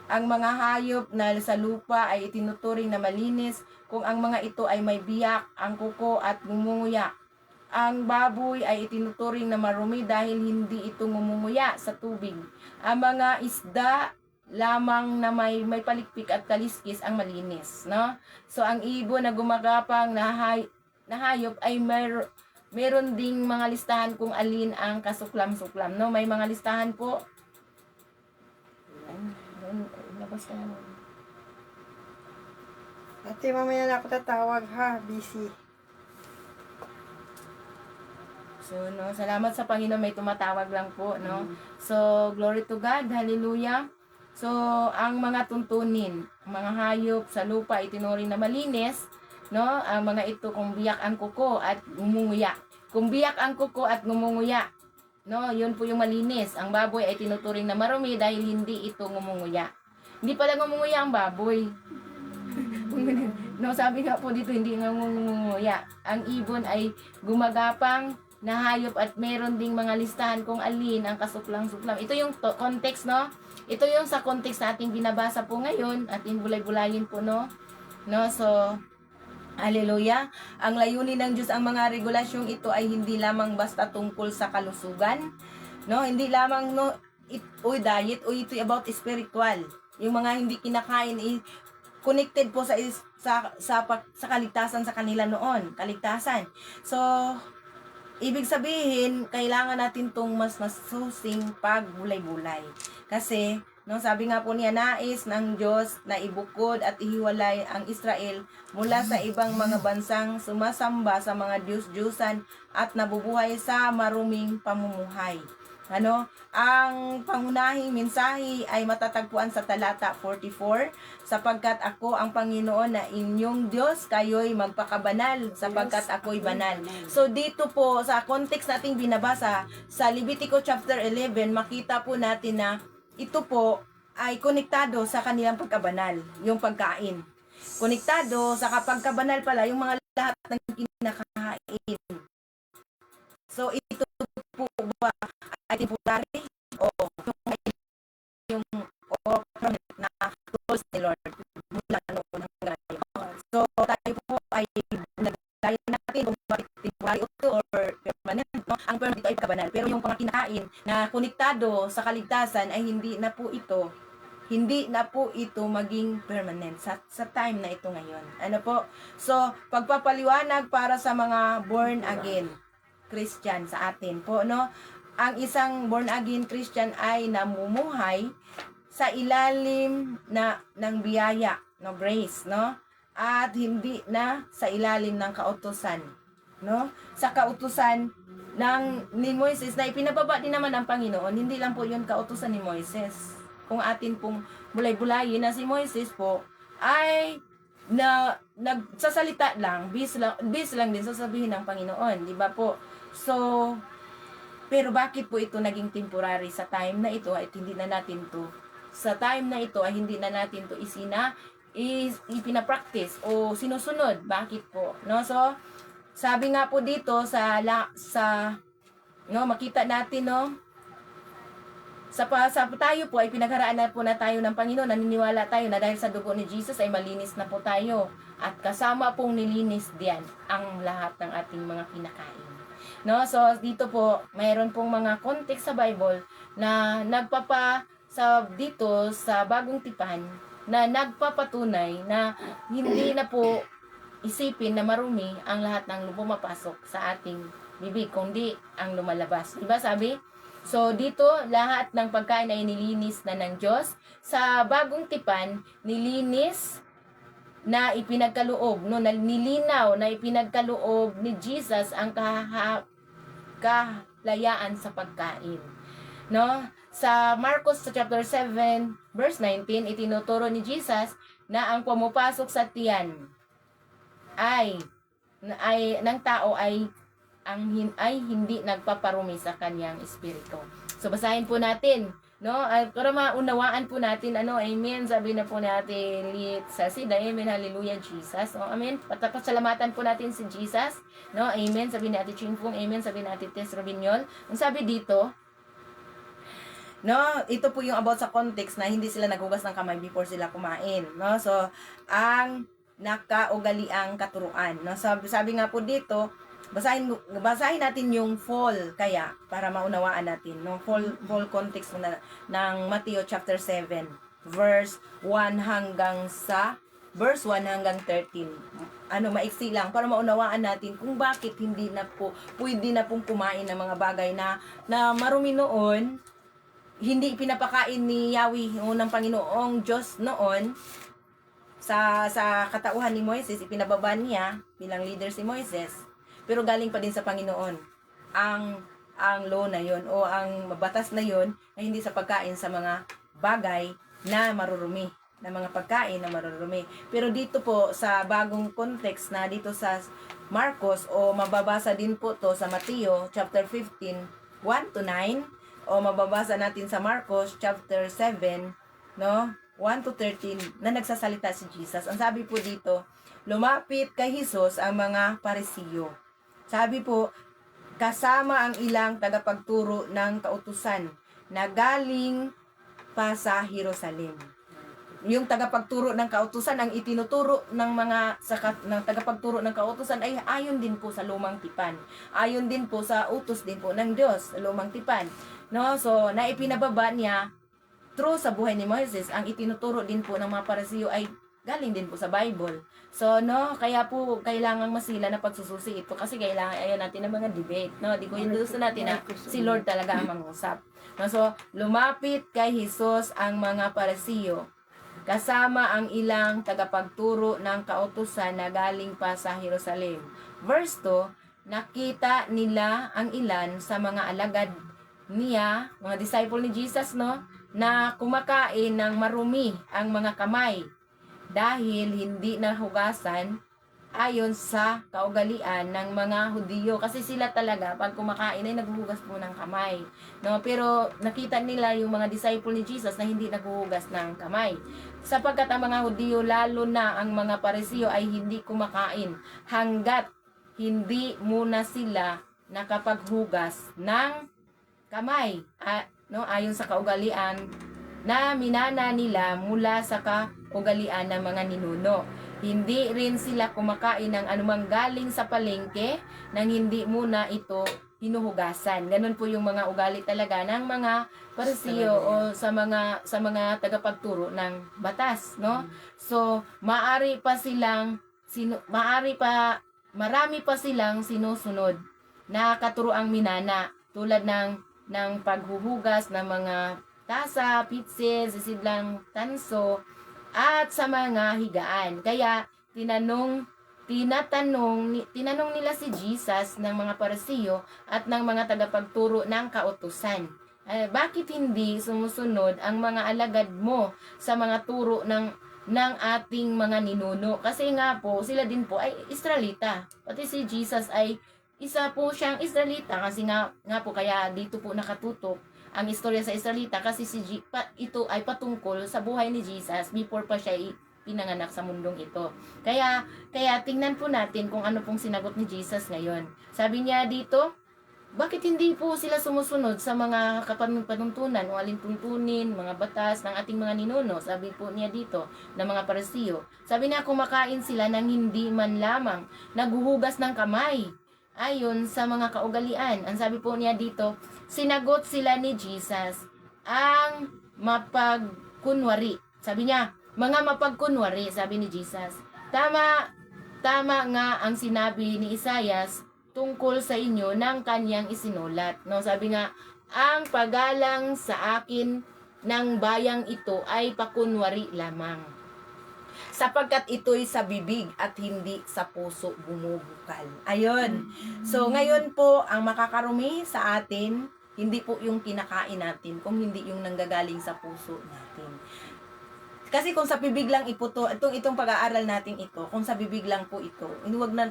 ang mga hayop na sa lupa ay itinuturing na malinis kung ang mga ito ay may biyak, ang kuko at ngumunguya. ang baboy ay itinuturing na marumi dahil hindi ito ngumunguya sa tubig. Ang mga isda lamang na may palikpik at kaliskis ang malinis, no? So ang ibon na gumagapang na hayop ay meron ding mga listahan kung alin ang kasuklam-suklam, no? May mga listahan po. Labas ka na. Ate, mamaya na ako tatawag ha. Busy. So, no, salamat sa Panginoon, may tumatawag lang po, no? So, glory to God, hallelujah. So, ang mga tuntunin, ang mga hayop sa lupa itinuring na malinis, no? Ang mga ito kung biyak ang kuko at ngumunguya. Kung biyak ang kuko at ngumunguya, no, yun po yung malinis. Ang baboy ay tinuturing na marumi dahil hindi ito ngumunguya. Hindi pala ngumunguya ang baboy. No, sabi nga po dito, hindi nga ngumunguya. Ang ibon ay gumagapang na hayop at meron ding mga listahan kung alin ang kasuklang-suklam. Ito yung context, no? Ito yung sa context na ating binabasa po ngayon, ating bulay-bulayin po, no? No, so, hallelujah. Ang layunin ng Diyos, ang mga regulasyong ito ay hindi lamang basta tungkol sa kalusugan, no? Hindi lamang, no, diet, o ito about spiritual. Yung mga hindi kinakain, connected po sa kaligtasan sa kanila noon, kaligtasan. So, ibig sabihin, kailangan natin tong mas susing pagbulay-bulay. Kasi, no, sabi nga po niya, nais ng Diyos na ibukod at ihiwalay ang Israel mula sa ibang mga bansang sumasamba sa mga Diyos-Diyusan at nabubuhay sa maruming pamumuhay. Ano, ang pangunahing mensahe ay matatagpuan sa talata 44, sapagkat ako ang Panginoon na inyong Diyos, kayo'y magpakabanal sapagkat ako'y banal. So dito po sa context nating binabasa sa Levitico chapter 11, makita po natin na ito po ay konektado sa kanilang pagkabanal, yung pagkain. Konektado sa pagkabanal pala yung mga lahat ng kinakain. So ito po ba ay temporary o yung permanent na tools ni Lord mula noon hanggang ngayon. So tayo po ay naglayan natin kung bakit temporary or permanent, no? Ang permanent ito ay kabanal, pero yung mga kinakain na konektado sa kaligtasan ay hindi na po ito maging permanent sa time na ito ngayon. Ano po? So, pagpapaliwanag para sa mga born again Christian sa atin po, no? Ang isang born again Christian ay namumuhay sa ilalim ng biyaya, no, grace, no? At hindi na sa ilalim ng kautusan, no? Sa kautusan ni Moises na ipinababa din naman ng Panginoon, hindi lang po 'yun kautusan ni Moises. Kung atin pong bulay-bulayin na si Moises po ay nagsasalita lang, bis lang din sasabihin ng Panginoon, di ba po? So, pero bakit po ito naging temporary sa time na ito at hindi na natin to sa time na ito ay hindi na natin to ipinapractice o sinusunod? Bakit po? No? So, sabi nga po dito no, makita natin, no, sa tayo po ay pinagharaan na po na tayo ng Panginoon, naniniwala tayo na dahil sa dugo ni Jesus ay malinis na po tayo at kasama pong nilinis diyan ang lahat ng ating mga kinakain. No, so dito po mayroon pong mga context sa Bible na dito sa Bagong Tipan na nagpapatunay na hindi na po isipin na marumi ang lahat ng pumapasok sa ating bibig, kundi ang lumalabas. Diba sabi? So dito lahat ng pagkain ay nilinis na ng Diyos. Sa Bagong Tipan, nilinis na ipinagkaloob, no, nilinaw na ipinagkaloob ni Jesus ang kalayaan sa pagkain. No? Sa Marcos chapter 7 verse 19, itinuturo ni Jesus na ang pumapasok sa tiyan ng tao ay hindi nagpaparumi sa kanyang espiritu. So basahin po natin, no? Para maunawaan po natin, amen. Sabi na po natin sa sida, amen, hallelujah, Jesus. So, amen. Pasalamatan po natin si Jesus, no? Amen. Sabi natin Chingfung, amen. Sabi natin Tess Robinyol. Ang sabi dito, no, ito po yung about sa context na hindi sila naghugas ng kamay before sila kumain, no? So, ang nakaugaliang katuruan, no? Sabi nga po dito, basahin natin yung fall kaya para maunawaan natin no fall context ng Matthew chapter 7 verse 1 hanggang 13. Maiksi lang para maunawaan natin kung bakit hindi na po pwede na pong kumain ng mga bagay na marumi noon, hindi pinapakain ni Yahweh ng Panginoong Diyos noon sa katauhan ni Moises, ipinababa niya bilang leader si Moises. Pero galing pa din sa Panginoon ang law na yon o ang batas na yon na hindi sa pagkain sa mga bagay na marurumi, na mga pagkain na marurumi. Pero dito po sa bagong context na dito sa Marcos o mababasa din po to sa Mateo chapter 15 1 to 9 o mababasa natin sa Marcos chapter 7 no 1 to 13 na nagsasalita si Jesus. Ang sabi po dito, lumapit kay Jesus ang mga Parisiyo. Sabi po, kasama ang ilang tagapagturo ng kautusan na galing pa sa Jerusalem. Yung tagapagturo ng kautusan, ang itinuturo ng ng tagapagturo ng kautusan ay ayon din po sa lumang tipan. Ayon din po sa utos din po ng Diyos sa lumang tipan. No? So, naipinababa niya through sa buhay ni Moses, ang itinuturo din po ng mga Parisiyo ay galing din po sa Bible. So, no, kaya po kailangan masila na pagsususi ito kasi kailangan ayaw natin ng mga debate. No, di ko gusto natin na si Lord talaga ang mangusap. No, so, lumapit kay Jesus ang mga Parisiyo kasama ang ilang tagapagturo ng kautusan na galing pa sa Jerusalem. Verse 2, nakita nila ang ilan sa mga alagad niya, mga disciple ni Jesus, no, na kumakain ng marumi ang mga kamay dahil hindi nahugasan ayon sa kaugalian ng mga Hudyo, kasi sila talaga pag kumakain ay naghuhugas po ng kamay, no? Pero nakita nila yung mga disciple ni Jesus na hindi naghuhugas ng kamay, sapagkat ang mga Hudyo, lalo na ang mga Parisiyo, ay hindi kumakain hanggat hindi muna sila nakapaghugas ng kamay, no, ayon sa kaugalian na minana nila mula sa kaugalian ng mga ninuno. Hindi rin sila kumakain ng anumang galing sa palengke nang hindi muna ito hinuhugasan. Ganun po yung mga ugali talaga ng mga Parisiyo o sa mga tagapagturo ng batas, no? So, marami pa silang sinusunod na katuroang minana, tulad ng paghuhugas ng mga tasa, pitse, sisidlang tanso, at sa mga higaan. Kaya tinanong nila si Jesus ng mga Parisiyo at ng mga tagapagturo ng kautusan, bakit hindi sumusunod ang mga alagad mo sa mga turo ng ating mga ninuno? Kasi nga po, sila din po ay Israelita. Pati si Jesus ay isa po siyang Israelita, kasi nga po kaya dito po nakatutok ang istorya sa Israelita, kasi ito ay patungkol sa buhay ni Jesus before pa siya pinanganak sa mundong ito. Kaya tingnan po natin kung ano pong sinagot ni Jesus ngayon. Sabi niya dito, bakit hindi po sila sumusunod sa mga panuntunan o alintuntunin, mga batas ng ating mga ninuno? Sabi po niya dito ng mga Parisiyo. Sabi niya, kumakain sila ng hindi man lamang naghuhugas ng kamay ayon sa mga kaugalian. Ang sabi po niya dito, sinagot sila ni Jesus ang mapagkunwari. Sabi niya, mga mapagkunwari, sabi ni Jesus. Tama nga ang sinabi ni Isaias tungkol sa inyo ng kanyang isinulat. No, sabi nga, ang pagalang sa akin ng bayang ito ay pakunwari lamang, sapagkat ito'y sa bibig at hindi sa puso bumubukal. Ayun. So, ngayon po, ang makakarumi sa atin, hindi po yung kinakain natin, kung hindi yung nanggagaling sa puso natin. Kasi kung sa bibig lang itong pag-aaral natin ito, kung sa bibig lang po ito, wag na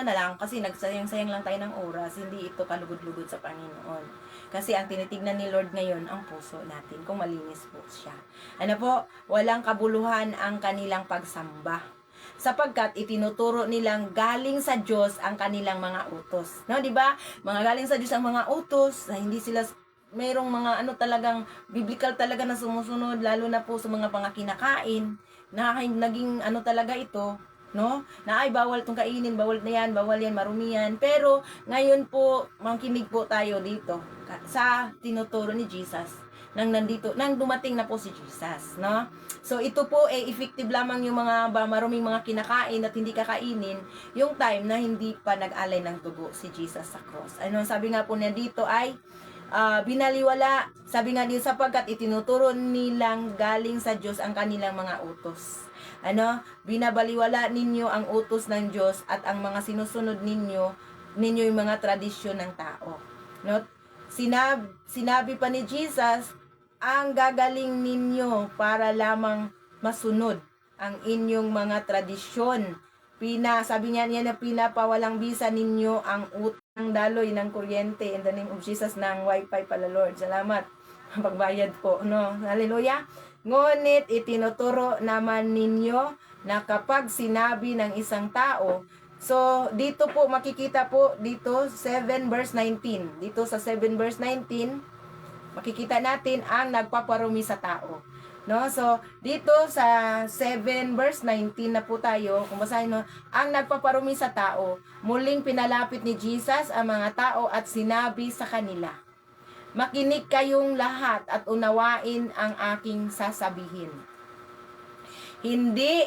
lang, kasi nagsayang-sayang lang tayo ng oras, hindi ito kalugod-lugod sa Panginoon. Kasi ang tinitignan ni Lord ngayon, ang puso natin, kung malinis po siya. Ano po, walang kabuluhan ang kanilang pagsamba, sapagkat itinuturo nilang galing sa Diyos ang kanilang mga utos. No, di ba? Mga galing sa Diyos ang mga utos, na hindi sila mayroong mga talagang biblical talaga na sumusunod, lalo na po sa mga kinakain, na naging talaga ito, no? Na ay bawal tong kainin, bawal na yan, bawal yan, marumi yan. Pero ngayon po, makinig po tayo dito sa tinuturo ni Jesus nang dumating na po si Jesus, no? So ito po effective lamang yung mga maruming mga kinakain at hindi kakainin yung time na hindi pa nag-alay ng dugo si Jesus sa cross. Ano sabi nga po niya dito ay binaliwala, sabi nga dito sapagkat itinuturo nilang galing sa Diyos ang kanilang mga utos. Ano, binabaliwala ninyo ang utos ng Diyos at ang mga sinusunod ninyo yung mga tradisyon ng tao. No? Sinabi pa ni Jesus, ang gagaling ninyo para lamang masunod ang inyong mga tradisyon. Sabi niya na pinapawalang bisa ninyo ang utang daloy ng kuryente in the name of Jesus ng wifi pala Lord. Salamat. Pagbayad po, no? Hallelujah. Ngunit itinuturo naman ninyo na kapag sinabi ng isang tao, so dito po makikita po dito 7 verse 19. Dito sa 7 verse 19 makikita natin ang nagpaparumi sa tao. No? So, dito sa 7 verse 19 na po tayo, kung basahin mo, ang nagpaparumi sa tao, muling pinalapit ni Jesus ang mga tao at sinabi sa kanila, makinig kayong lahat at unawain ang aking sasabihin. Hindi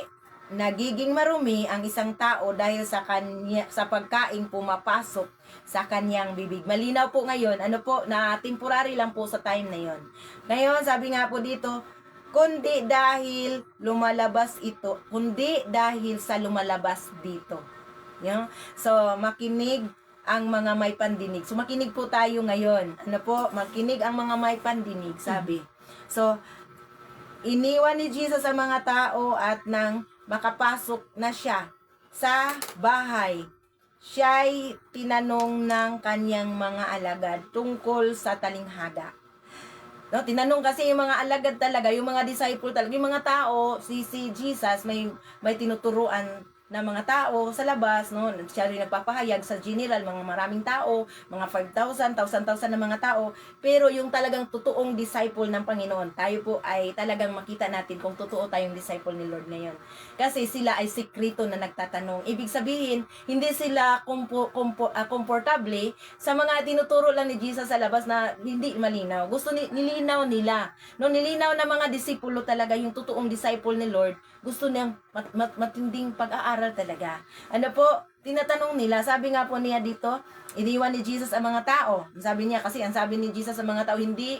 nagiging marumi ang isang tao dahil sa pagkaing pumapasok sa kanyang bibig. Malinaw po ngayon, ano po, na temporary lang po sa time na yon. Ngayon, sabi nga po dito, kundi dahil sa lumalabas dito. Yeah? So, makinig ang mga may pandinig. So, makinig po tayo ngayon. Ano po, makinig ang mga may pandinig, sabi. So, iniwan ni Jesus ang mga tao at nang makapasok na siya sa bahay, siya'y tinanong ng kanyang mga alagad tungkol sa talinghaga. No, tinanong kasi yung mga alagad talaga, yung mga disciple talaga, yung mga tao, si Jesus may tinuturuan na mga tao sa labas, no? Siya rin nagpapahayag sa general, mga maraming tao, mga 5,000, 1,000 na mga tao, pero yung talagang totoong disciple ng Panginoon, tayo po ay talagang makita natin kung totoo tayong disciple ni Lord ngayon. Kasi sila ay sekreto na nagtatanong. Ibig sabihin, hindi sila komportable sa mga tinuturo lang ni Jesus sa labas na hindi malinaw. Gusto nilinaw nila. No, nilinaw na mga disipulo talaga yung totoong disciple ni Lord. Gusto niyang matinding pag-aaral talaga. Ano po, tinatanong nila, sabi nga po niya dito, iniwan ni Jesus ang mga tao. Sabi niya, kasi ang sabi ni Jesus sa mga tao, hindi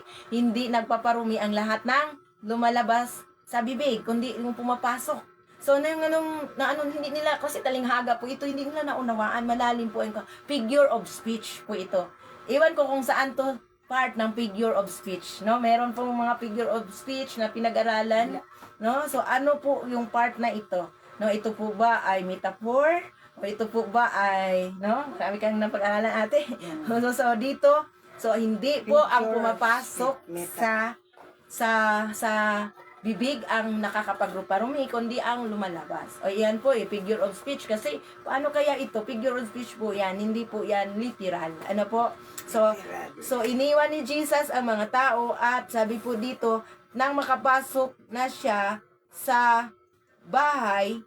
nagpaparumi ang lahat ng lumalabas sa bibig, kundi yung pumapasok. So, hindi nila, kasi talinghaga po ito, hindi nila naunawaan, malalim po yung figure of speech po ito. Iwan ko kung saan to part ng figure of speech, no? Meron pong mga figure of speech na pinag-aralan, no? So, ano po yung part na ito? No, ito po ba ay metaphor? O ito po ba ay, no? Sabi kang napag-aralan ate. So, dito, so, hindi po ang pumapasok sa bibig ang nakakapagruparumi, kundi ang lumalabas. O, yan po, figure of speech. Kasi, paano kaya ito? Figure of speech po yan. Hindi po yan literal. Ano po? So, iniwan ni Jesus ang mga tao at sabi po dito, nang makapasok na siya sa bahay,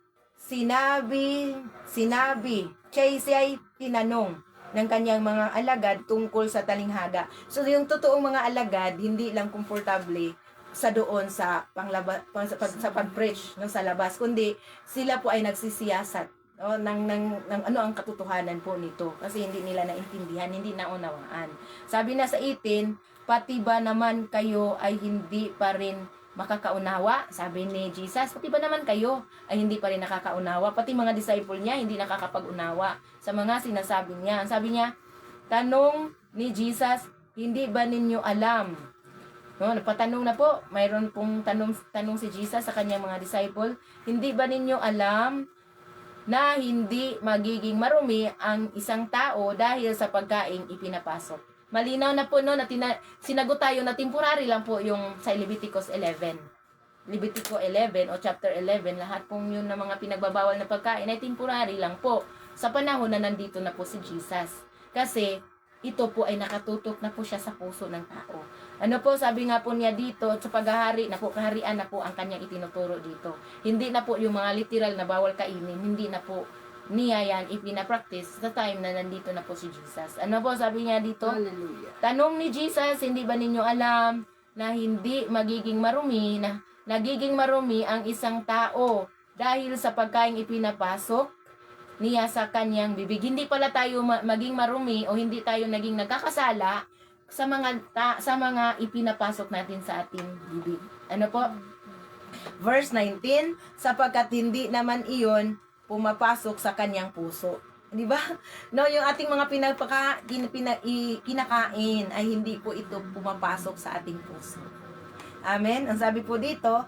sinabi, siya'y tinanong ng kanyang mga alagad tungkol sa talinghaga. So, yung totoong mga alagad, hindi lang komportable sa doon sa pag-preach no, sa labas, kundi sila po ay nagsisiyasat ng ano ang katotohanan po nito kasi hindi nila naintindihan, hindi naunawaan. Sabi na sa 18, pati ba naman kayo ay hindi pa rin makakaunawa? Sabi ni Jesus, pati ba naman kayo ay hindi pa rin nakakaunawa? Pati mga disciple niya hindi nakakapag-unawa sa mga sinasabi niya. Sabi niya, tanong ni Jesus, hindi ba ninyo alam? No, napatanong na po, mayroon pong tanong si Jesus sa kanyang mga disciple, hindi ba ninyo alam na hindi magiging marumi ang isang tao dahil sa pagkaing ipinapasok? Malinaw na po no, na sinagot tayo na temporary lang po yung sa Leviticus 11. Leviticus 11 o chapter 11, lahat pong yun na mga pinagbabawal na pagkain ay temporary lang po sa panahon na nandito na po si Jesus. Kasi ito po ay nakatutok na po siya sa puso ng tao. Ano po, sabi nga po niya dito, sa paghahari na po, kaharian na po ang kanyang itinuturo dito. Hindi na po yung mga literal na bawal kainin, hindi na po niya yan ipinapractice sa time na nandito na po si Jesus. Ano po, sabi niya dito? Hallelujah. Tanong ni Jesus, hindi ba ninyo alam na hindi magiging marumi, na nagiging marumi ang isang tao dahil sa pagkain ipinapasok niya sa kanyang bibig. Hindi pala tayo maging marumi o hindi tayo naging nagkakasala sa mga ipinapasok natin sa ating bibig. Ano po? Verse 19, sapagkat hindi naman iyon pumapasok sa kanyang puso. Di ba? No, yung ating mga kinakain ay hindi po ito pumapasok sa ating puso. Amen. Ang sabi po dito,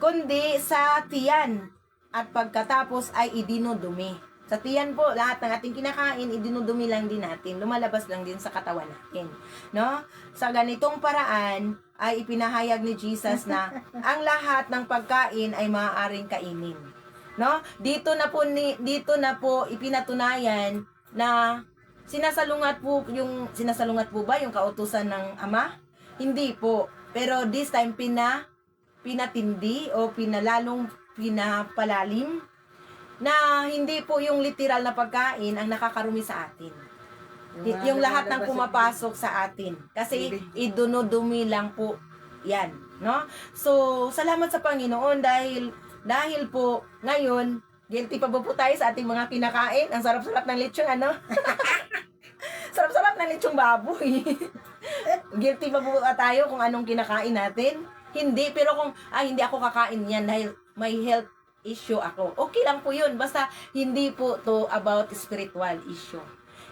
kundi sa tiyan at pagkatapos ay idinudumi. Sa tiyan po, lahat ng ating kinakain, idinudumi lang din natin. Lumalabas lang din sa katawan natin. No? Sa ganitong paraan, ay ipinahayag ni Jesus na ang lahat ng pagkain ay maaaring kainin. No? Dito na po ipinatunayan na sinasalungat po ba yung kautusan ng Ama? Hindi po. Pero this time pinatindi o pinalalong pinapalalim na hindi po yung literal na pagkain ang nakakarumi sa atin. Yung lahat ng pumapasok sa atin. Kasi idunudumi lang po yan. No? So, salamat sa Panginoon dahil po ngayon, guilty pa ba po tayo sa ating mga kinakain? Ang sarap-sarap ng lechon, ano? Sarap-sarap ng lechong baboy. Guilty pa po tayo kung anong kinakain natin? Hindi, pero kung hindi ako kakain yan dahil may health issue ako. Okay lang po yun. Basta hindi po to about spiritual issue.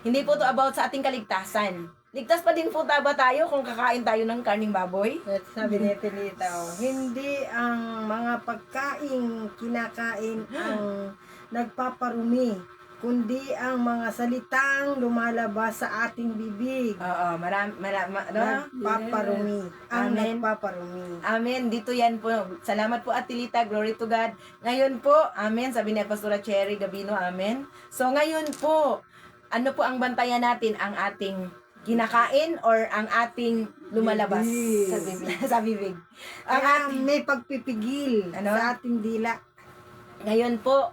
Hindi po to about sa ating kaligtasan. Ligtas pa din po ba tayo kung kakain tayo ng karning baboy? At sabi ni Tinitaw, hindi ang mga pagkain kinakain ang nagpaparumi, kundi ang mga salitang lumalabas sa ating bibig. Oo, Nagpaparumi. Ang Amen. nagpaparumi. Amen. Dito yan po. Salamat po, Atilita. Glory to God. Ngayon po, amen. Sabi ni Pastora Cherry Gabino, amen. So, ngayon po, ano po ang bantayan natin? Ang ating kinakain or ang ating lumalabas Bibig. sa bibig? Sa bibig. Ang Kaya ating, may pagpipigil sa ating dila. ngayon po,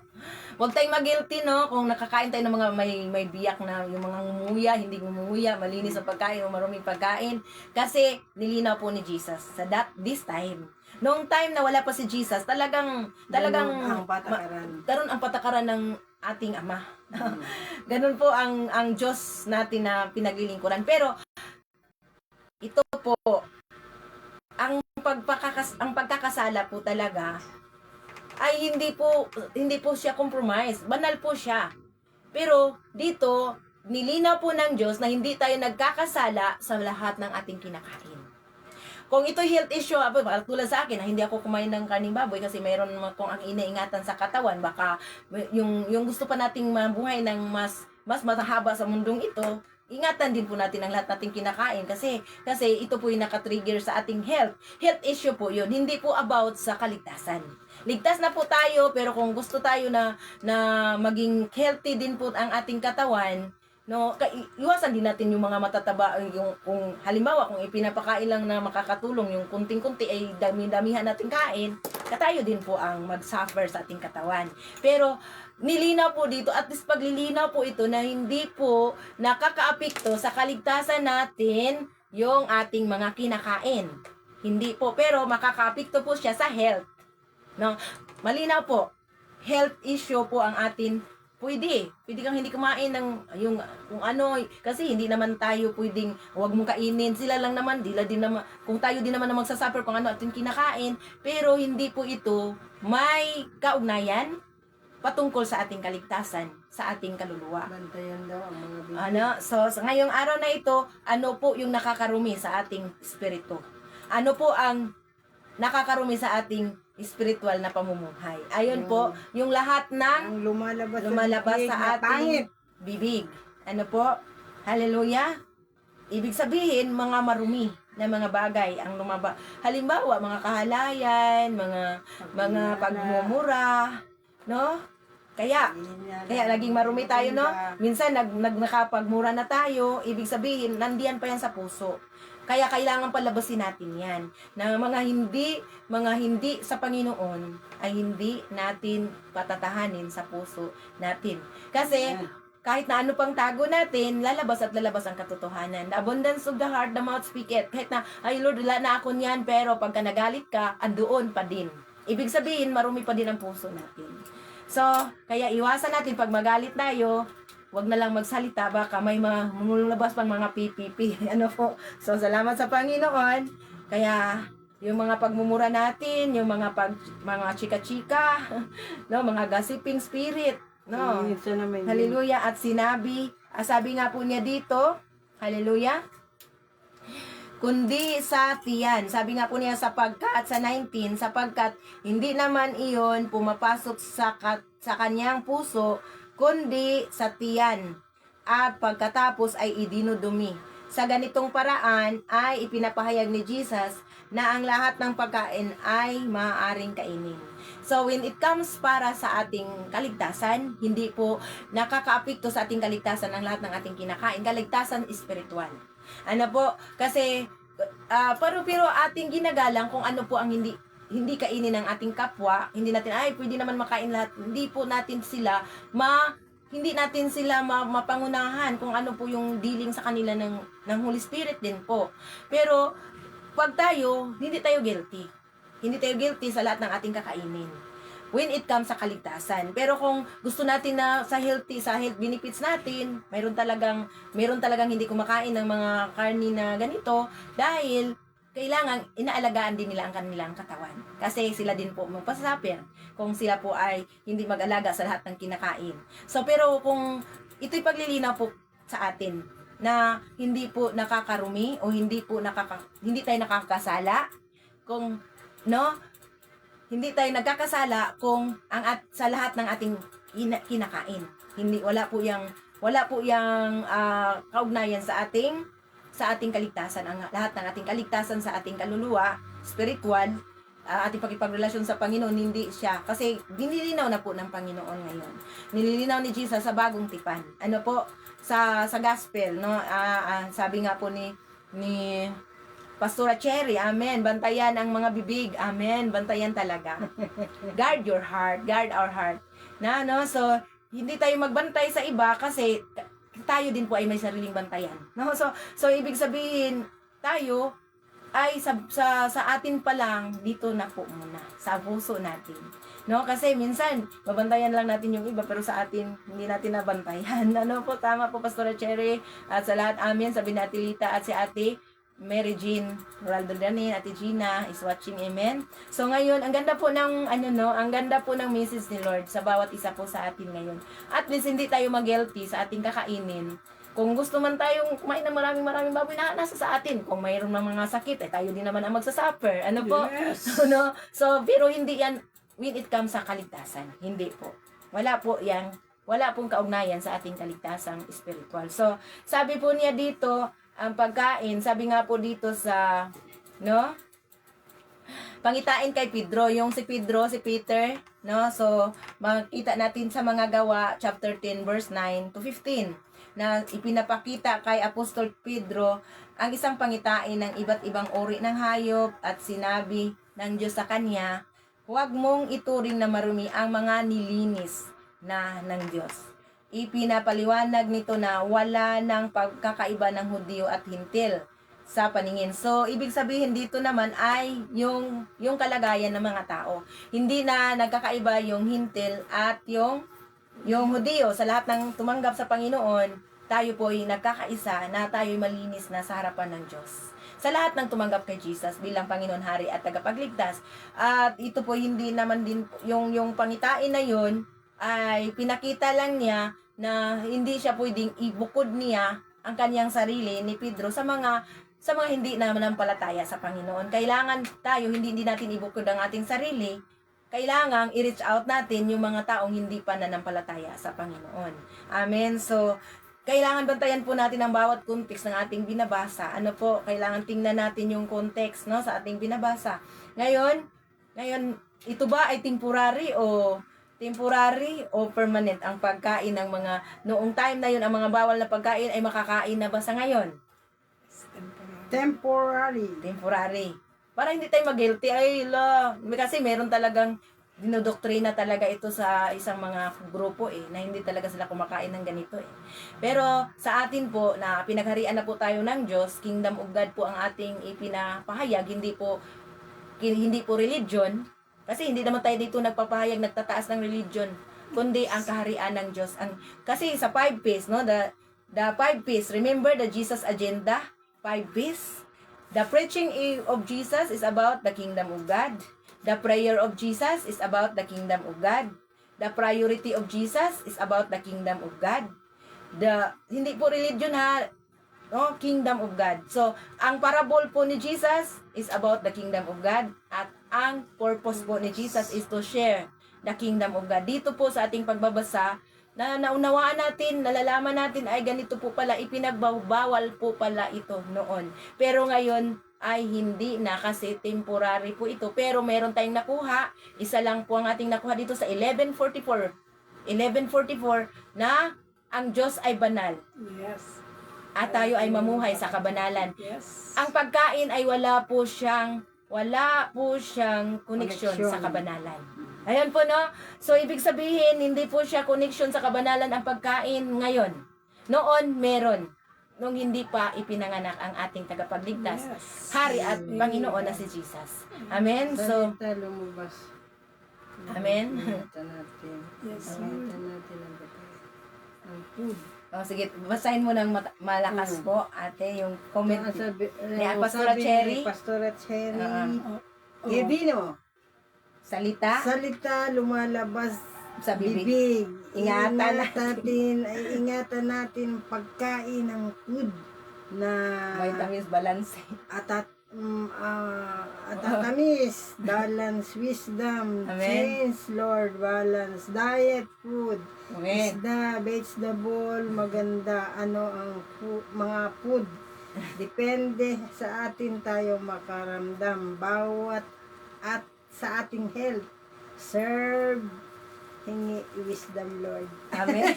huwag tayong mag-guilty, no? Kung nakakain tayo ng mga may biyak na yung mga ngumuya, hindi ngumuya, malinis ang pagkain o maruming pagkain. Kasi nilinaw po ni Jesus sa this time. Noong time na wala pa si Jesus, talagang Ganun ang patakaran. karon ang patakaran ng ating Ama. Ganun po ang Diyos natin na pinaglilingkuran. Pero ito po, ang pagkakasala po talaga ay hindi po siya compromise. Banal po siya. Pero dito, nilinaw po ng Diyos na hindi tayo nagkakasala sa lahat ng ating kinakain. Kung ito health issue, tulad sa akin, na hindi ako kumain ng karning baboy kasi mayroon kung ang iniingatan sa katawan, baka yung gusto pa nating mabuhay ng mas mahaba sa mundong ito, ingatan din po natin ang lahat nating kinakain kasi ito po yung nakatrigger sa ating health. Health issue po yun, hindi po about sa kaligtasan. Ligtas na po tayo, pero kung gusto tayo na maging healthy din po ang ating katawan, no, iwasan din natin yung mga matataba, yung kung halimbawa kung ipinapakain lang na makakatulong yung kunting-kunti ay dami-damihan natin kain, tayo din po ang mag-suffer sa ating katawan. Pero nilinaw po dito, at least paglilinaw po ito na hindi po nakakaapekto sa kaligtasan natin yung ating mga kinakain. Hindi po, pero makakaapekto po siya sa health. No? Malinaw po, health issue po ang atin. Pwede kang hindi kumain ng yung kung ano, kasi hindi naman tayo pwedeng huwag mong kainin. Sila lang naman, din naman, kung tayo din naman na magsasuffer kung ano ating kinakain, pero hindi po ito may kaugnayan patungkol sa ating kaligtasan, sa ating kaluluwa. Bantayan daw ang mga bibig. So sa ngayong araw na ito, ano po yung nakakarumi sa ating espiritu? Ano po ang nakakarumi sa ating spiritual na pamumuhay? Ayun po, yung lahat ng Ang lumalabas lumalabas bibig sa na ating pangit. bibig. Ano po? Hallelujah. Ibig sabihin, mga marumi na mga bagay ang halimbawa, mga kahalayan, mga pagmumura, no? Kaya naging marumi tayo, no? Minsan nakapagmura na tayo, ibig sabihin nandiyan pa yan sa puso. Kaya kailangan palabasin natin yan. Na mga hindi sa Panginoon ay hindi natin patatahanin sa puso natin. Kasi, kahit na ano pang tago natin, lalabas at lalabas ang katotohanan. The abundance of the heart, the mouth speaketh. Kahit na, ay Lord, wala na ako niyan, pero pagka nagalit ka, andoon pa din. Ibig sabihin, marumi pa din ang puso natin. So, kaya iwasan natin pag magalit tayo, wag na lang magsalita, baka may lumabas pang mga pipipi. Ano po? So, salamat sa Panginoon. Kaya, yung mga pagmumura natin, yung mga chika-chika, no, mga gossiping spirit, no. Hallelujah. At sabi nga po niya dito, hallelujah, kundi sa tiyan. Sabi nga po niya sa 19, sapagkat hindi naman iyon pumapasok sa kanyang puso, kundi sa tiyan. At pagkatapos ay idinudumi. Sa ganitong paraan ay ipinapahayag ni Jesus na ang lahat ng pagkain ay maaaring kainin. So, when it comes para sa ating kaligtasan, hindi po nakakaapekto sa ating kaligtasan ang lahat ng ating kinakain. Kaligtasan espiritual. Ano po? Kasi, pero ating ginagalang kung ano po ang hindi kainin ng ating kapwa. Hindi natin, pwede naman makain lahat. Hindi natin sila mapangunahan kung ano po yung dealing sa kanila ng Holy Spirit din po. Pero, pag tayo, hindi tayo guilty. Hindi tayo guilty sa lahat ng ating kakainin. When it comes sa kaligtasan. Pero kung gusto natin na sa health benefits natin, mayroon talagang hindi kumakain ng mga karni na ganito dahil kailangan inaalagaan din nila ang kanilang katawan. Kasi sila din po magpasasuffer kung sila po ay hindi mag-alaga sa lahat ng kinakain. So pero kung ito'y paglilinaw po sa atin na hindi po nakakarumi o hindi tayo nakakasala kung hindi tayo nagkakasala kung sa lahat ng ating kinakain. Wala po yang kaugnayan sa ating kaligtasan. Ang lahat ng ating kaligtasan sa ating kaluluwa, spiritual, ating pakipagrelasyon sa Panginoon, hindi siya. Kasi dinilinaw na po ng Panginoon ngayon. Nililinaw ni Jesus sa bagong tipan. Ano po? Sa gospel, no? Sabi nga po ni Pastora Cherry, amen. Bantayan ang mga bibig, amen. Bantayan talaga. Guard your heart, guard our heart. So, hindi tayo magbantay sa iba kasi tayo din po ay may sariling bantayan. No? So ibig sabihin, tayo ay sa atin pa lang, dito na po muna, sa puso natin. No? Kasi minsan, mabantayan lang natin yung iba, pero sa atin, hindi natin nabantayan. Ano po, tama po, Pastora Cherry, at sa lahat, amin, sabi ni Ate Lita at si Ate Mary Jean Rolando Danin, Ate Gina is watching, amen. So ngayon, ang ganda po ng ang ganda po ng message ni Lord sa bawat isa po sa atin ngayon. At least hindi tayo mag-guilty sa ating kakainin. Kung gusto man tayong kumain ng maraming baboy na nasa sa atin. Kung mayroon ng mga sakit, tayo din naman ang magsasuffer. Ano po? Yes. So, pero hindi yan when it comes sa kaligtasan. Hindi po. Wala pong kaugnayan sa ating kaligtasang spiritual. So, sabi po niya dito, ang pagkain, sabi nga po dito sa, pangitain kay Pedro, yung si Peter, so, makikita natin sa mga gawa, chapter 10, verse 9 to 15, na ipinapakita kay Apostol Pedro ang isang pangitain ng iba't ibang uri ng hayop at sinabi ng Diyos sa kanya, huwag mong ituring na marumi ang mga nilinis na ng Diyos. Ipinapaliwanag nito na wala ng pagkakaiba ng Hudyo at Hintil sa paningin. So, ibig sabihin dito naman ay yung kalagayan ng mga tao. Hindi na nagkakaiba yung Hintil at yung Hudyo. Sa lahat ng tumanggap sa Panginoon, tayo po ay nagkakaisa na tayo malinis na sa harapan ng Diyos. Sa lahat ng tumanggap kay Jesus bilang Panginoon, Hari at Tagapagligtas. At ito po hindi naman din, yung pangitain na yun, ay pinakita lang niya na hindi siya pwedeng ibukod niya ang kanyang sarili ni Pedro sa mga hindi namanampalataya sa Panginoon. Kailangan tayo, hindi natin ibukod ang ating sarili. Kailangan i-reach out natin yung mga taong hindi pa nanampalataya sa Panginoon. Amen. So, kailangan bantayan po natin ang bawat context ng ating binabasa. Ano po, kailangan tingnan natin yung context sa ating binabasa. Ngayon, ito ba ay temporary o permanent ang pagkain ng noong time na yun, ang mga bawal na pagkain ay makakain na ba sa ngayon? temporary. Para hindi tayo mag-guilty. Ay, kasi meron talagang dinodoktrina talaga ito sa isang mga grupo na hindi talaga sila kumakain ng ganito Pero sa atin po na pinagharian na po tayo ng Diyos, Kingdom of God po ang ating ipinapahayag, hindi po religion. Kasi hindi naman tayo dito nagpapahayag, nagtataas ng religion, kundi ang kaharian ng Diyos. Kasi sa 5 P's, no? The 5 P's, remember the Jesus agenda? 5 P's. The preaching of Jesus is about the kingdom of God. The prayer of Jesus is about the kingdom of God. The priority of Jesus is about the kingdom of God. Hindi po religion no? Kingdom of God. So, ang parable po ni Jesus is about the kingdom of God. At ang purpose po ni Jesus is to share the kingdom of God. Dito po sa ating pagbabasa, na naunawaan natin, nalalaman natin ay ganito po pala, ipinagbawal po pala ito noon. Pero ngayon ay hindi na kasi temporary po ito. Pero meron tayong nakuha, isa lang po ang ating nakuha dito sa 11:44 na ang Diyos ay banal. Yes. At tayo ay mamuhay sa kabanalan. Yes. Ang pagkain ay wala po siyang connection sa kabanalan. Ayun po, no? So, ibig sabihin, hindi po siya connection sa kabanalan ang pagkain ngayon. Noon, meron. Nung hindi pa ipinanganak ang ating tagapagligtas, Yes. Hari at Panginoon na si Jesus. Amen? So, Salita lumabas. Amen? Ingatan natin. Yes, Ingatan natin ang food. sige, basahin mo ng malakas po, ate, yung comment. Ni Pastora sabi Cherry? ni Pastora Cherry. Oo. Edino, Salita salita lumalabas sa bibig. bibig. Ingatan ingatan natin pagkain ng food na Vitamins balance. atatamis, balance, wisdom, Amen. change, Lord, balance, diet, food, Amen. isda, vegetable, maganda, mga food. Depende sa atin tayo makaramdam bawat at sa ating health. Serve, hingi wisdom, Lord. Amen.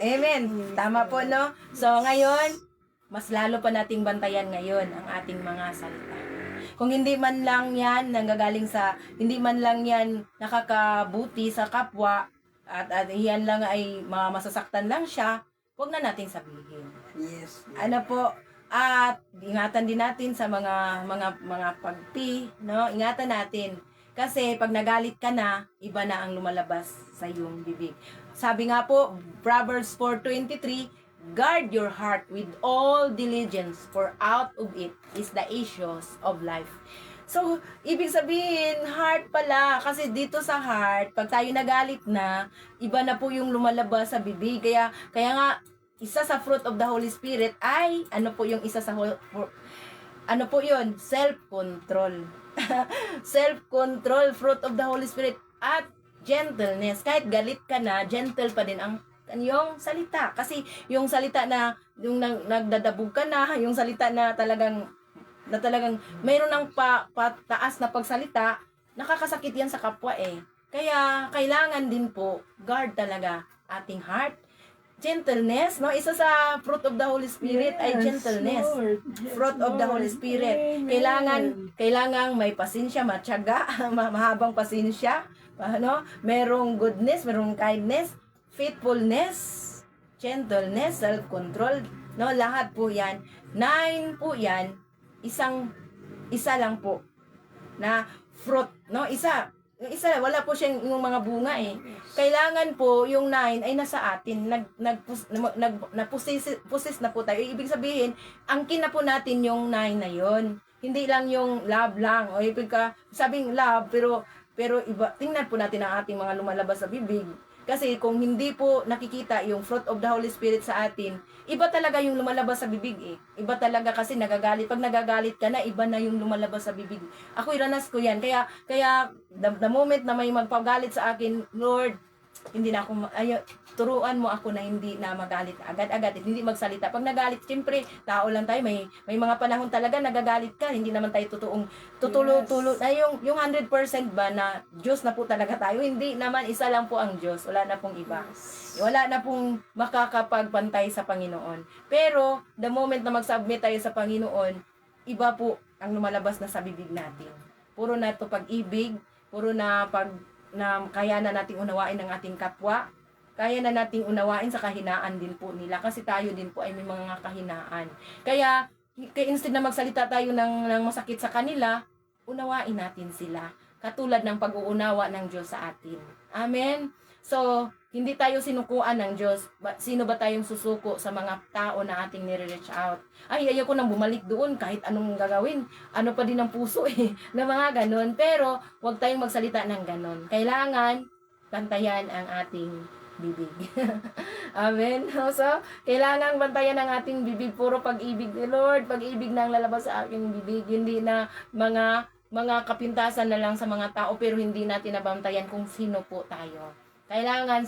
Amen. Tama po, no? So, ngayon, mas lalo pa nating bantayan ngayon ang ating mga salita. Kung hindi man lang yan hindi man lang yan nakakabuti sa kapwa, at yan lang ay masasaktan lang siya, huwag na nating sabihin. Yes. Ano po, at ingatan din natin sa mga pagpi, no? Ingatan natin. Kasi pag nagalit ka na, iba na ang lumalabas sa iyong bibig. Sabi nga po, Proverbs 4:23, guard your heart with all diligence, for out of it is the issues of life. So, ibig sabihin, heart pala. Kasi dito sa heart, pag tayo nagalit na, iba na po yung lumalabas sa bibig. Kaya nga, isa sa fruit of the Holy Spirit ay, self-control. Self-control, fruit of the Holy Spirit, at gentleness. Kahit galit ka na, gentle pa din ang yung salita. Kasi yung salita na, yung nagdadabog ka na, yung salita na talagang mayroon ng pataas na pagsalita, nakakasakit yan sa kapwa Kaya, kailangan din po, guard talaga ating heart. Gentleness, no? Isa sa fruit of the Holy Spirit ay gentleness. Lord. Yes, Fruit of the Lord. Holy Spirit. Amen. Kailangan may pasensya, matyaga, mahabang pasensya, merong goodness, merong kindness, faithfulness, gentleness, self-control, no? Lahat po 'yan. 9 po 'yan. Isa lang po na fruit, no? Yung isa, wala po siyang yung mga bunga Kailangan po yung 9 ay nasa atin. Nagpusis na po tayo. Ibig sabihin, angkin na po natin yung 9 na yon. Hindi lang yung love lang. O ibig sabing love, pero iba, tingnan po natin ang ating mga lumalabas sa bibig. Kasi kung hindi po nakikita yung fruit of the Holy Spirit sa atin, iba talaga yung lumalabas sa bibig Iba talaga kasi nagagalit. Pag nagagalit ka na, iba na yung lumalabas sa bibig. Ako iranas ko yan. Kaya the moment na may magpagalit sa akin, Lord, hindi na ako, turuan mo ako na hindi na magalit agad-agad, hindi magsalita. Pag nagalit, siyempre, tao lang tayo, may mga panahon talaga nagagalit ka, hindi naman tayo tutulo-tulo. Yung 100% ba na Diyos na po talaga tayo? Hindi naman, isa lang po ang Diyos, wala na pong iba. Wala na pong makakapagpantay sa Panginoon. Pero, the moment na mag-submit tayo sa Panginoon, iba po ang lumalabas na sa bibig natin. Puro na to pag-ibig, puro na kaya na nating unawain ng ating kapwa, kaya na nating unawain sa kahinaan din po nila kasi tayo din po ay may mga kahinaan. Kaya instead na magsalita tayo ng masakit sa kanila, unawain natin sila. Katulad ng pag-uunawa ng Diyos sa atin. Amen? So, hindi tayo sinukuan ng Diyos. Sino ba tayong susuko sa mga tao na ating nire-reach out? Ay, ayoko nang bumalik doon kahit anong gagawin. Ano pa din ang puso na mga ganon. Pero, huwag tayong magsalita ng ganon. Kailangan, bantayan ang ating bibig. Amen? So, kailangan bantayan ang ating bibig. Puro pag-ibig ni Lord. Pag-ibig na ang lalabas sa aking bibig. Hindi na mga kapintasan na lang sa mga tao pero hindi natin nabantayan kung sino po tayo. Kailangan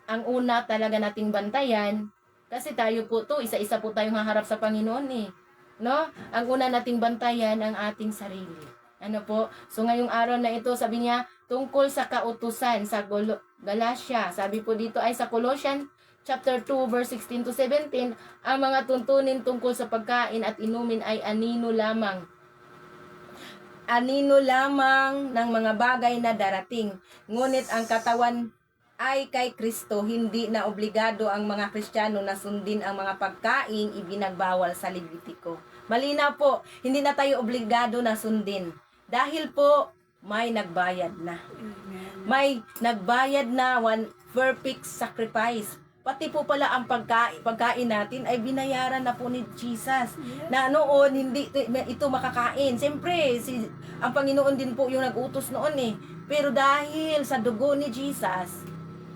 ang una talaga nating bantayan kasi tayo po to, isa-isa po tayong haharap sa Panginoon no? Ang una nating bantayan ang ating sarili. Ano po? So ngayong araw na ito, sabi niya, tungkol sa kautusan sa Galatia. Sabi po dito ay sa Colossians chapter 2 verse 16 to 17, ang mga tuntunin tungkol sa pagkain at inumin ay anino lamang ng mga bagay na darating. Ngunit ang katawan ay kay Kristo, hindi na obligado ang mga Kristiyano na sundin ang mga pagkaing ibinagbawal sa Levitiko. Malinaw po, hindi na tayo obligado na sundin. Dahil po, may nagbayad na. May nagbayad na one perfect sacrifice. Pati po pala ang pagkain natin ay binayaran na po ni Jesus. Na noon, hindi ito makakain. Siyempre, ang Panginoon din po yung nag-utos noon Pero dahil sa dugo ni Jesus,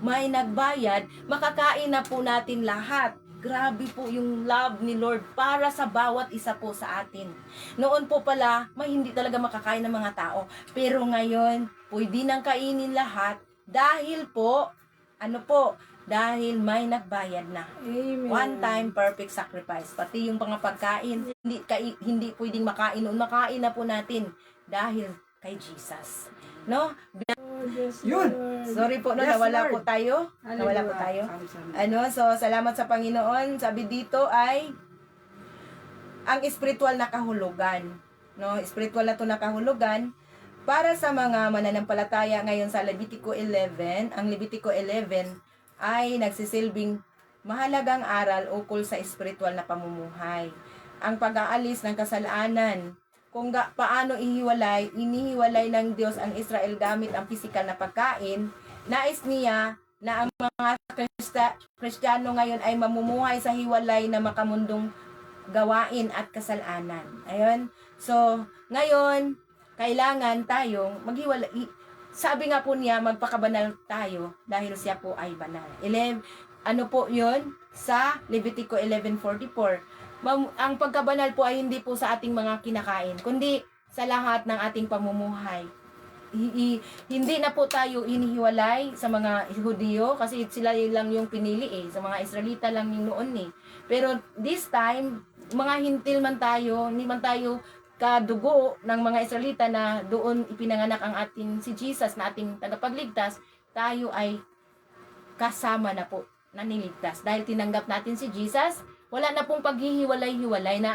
may nagbayad, makakain na po natin lahat. Grabe po yung love ni Lord para sa bawat isa po sa atin. Noon po pala, may hindi talaga makakain ng mga tao. Pero ngayon, pwede nang kainin lahat dahil po, dahil may nagbayad na. Amen. One time perfect sacrifice. Pati yung mga pagkain, hindi pwedeng makain noon. Makain na po natin dahil kay Jesus. No? Oh, yes, Yun. Lord. Sorry po, Yes, nawala Lord. po tayo. Nawala po tayo. So, salamat sa Panginoon. Sabi dito ay ang spiritual na kahulugan. No? Spiritual na to na kahulugan para sa mga mananampalataya ngayon sa Levitico 11. Ang Levitico 11 ay nagsisilbing mahalagang aral ukol sa spiritual na pamumuhay. Ang pag-aalis ng kasalanan, kung paano inihiwalay ng Diyos ang Israel gamit ang pisikal na pagkain, nais niya na ang mga Kristiyano ngayon ay mamumuhay sa hiwalay na makamundong gawain at kasalanan. Ayun. So, ngayon, kailangan tayong maghiwalay. Sabi nga po niya, magpakabanal tayo dahil siya po ay banal. Ano po yun? Sa Levitico 11:44. Ang pagkabanal po ay hindi po sa ating mga kinakain, kundi sa lahat ng ating pamumuhay. Hindi na po tayo inihiwalay sa mga Hudyo kasi sila lang yung pinili sa mga Israelita lang yung noon Pero this time, mga hintil man tayo, hindi man tayo kadugo ng mga Israelita na doon ipinanganak ang ating si Jesus na ating tagapagligtas, tayo ay kasama na po na niligtas. Dahil tinanggap natin si Jesus, wala na pong paghihiwalay-hiwalay na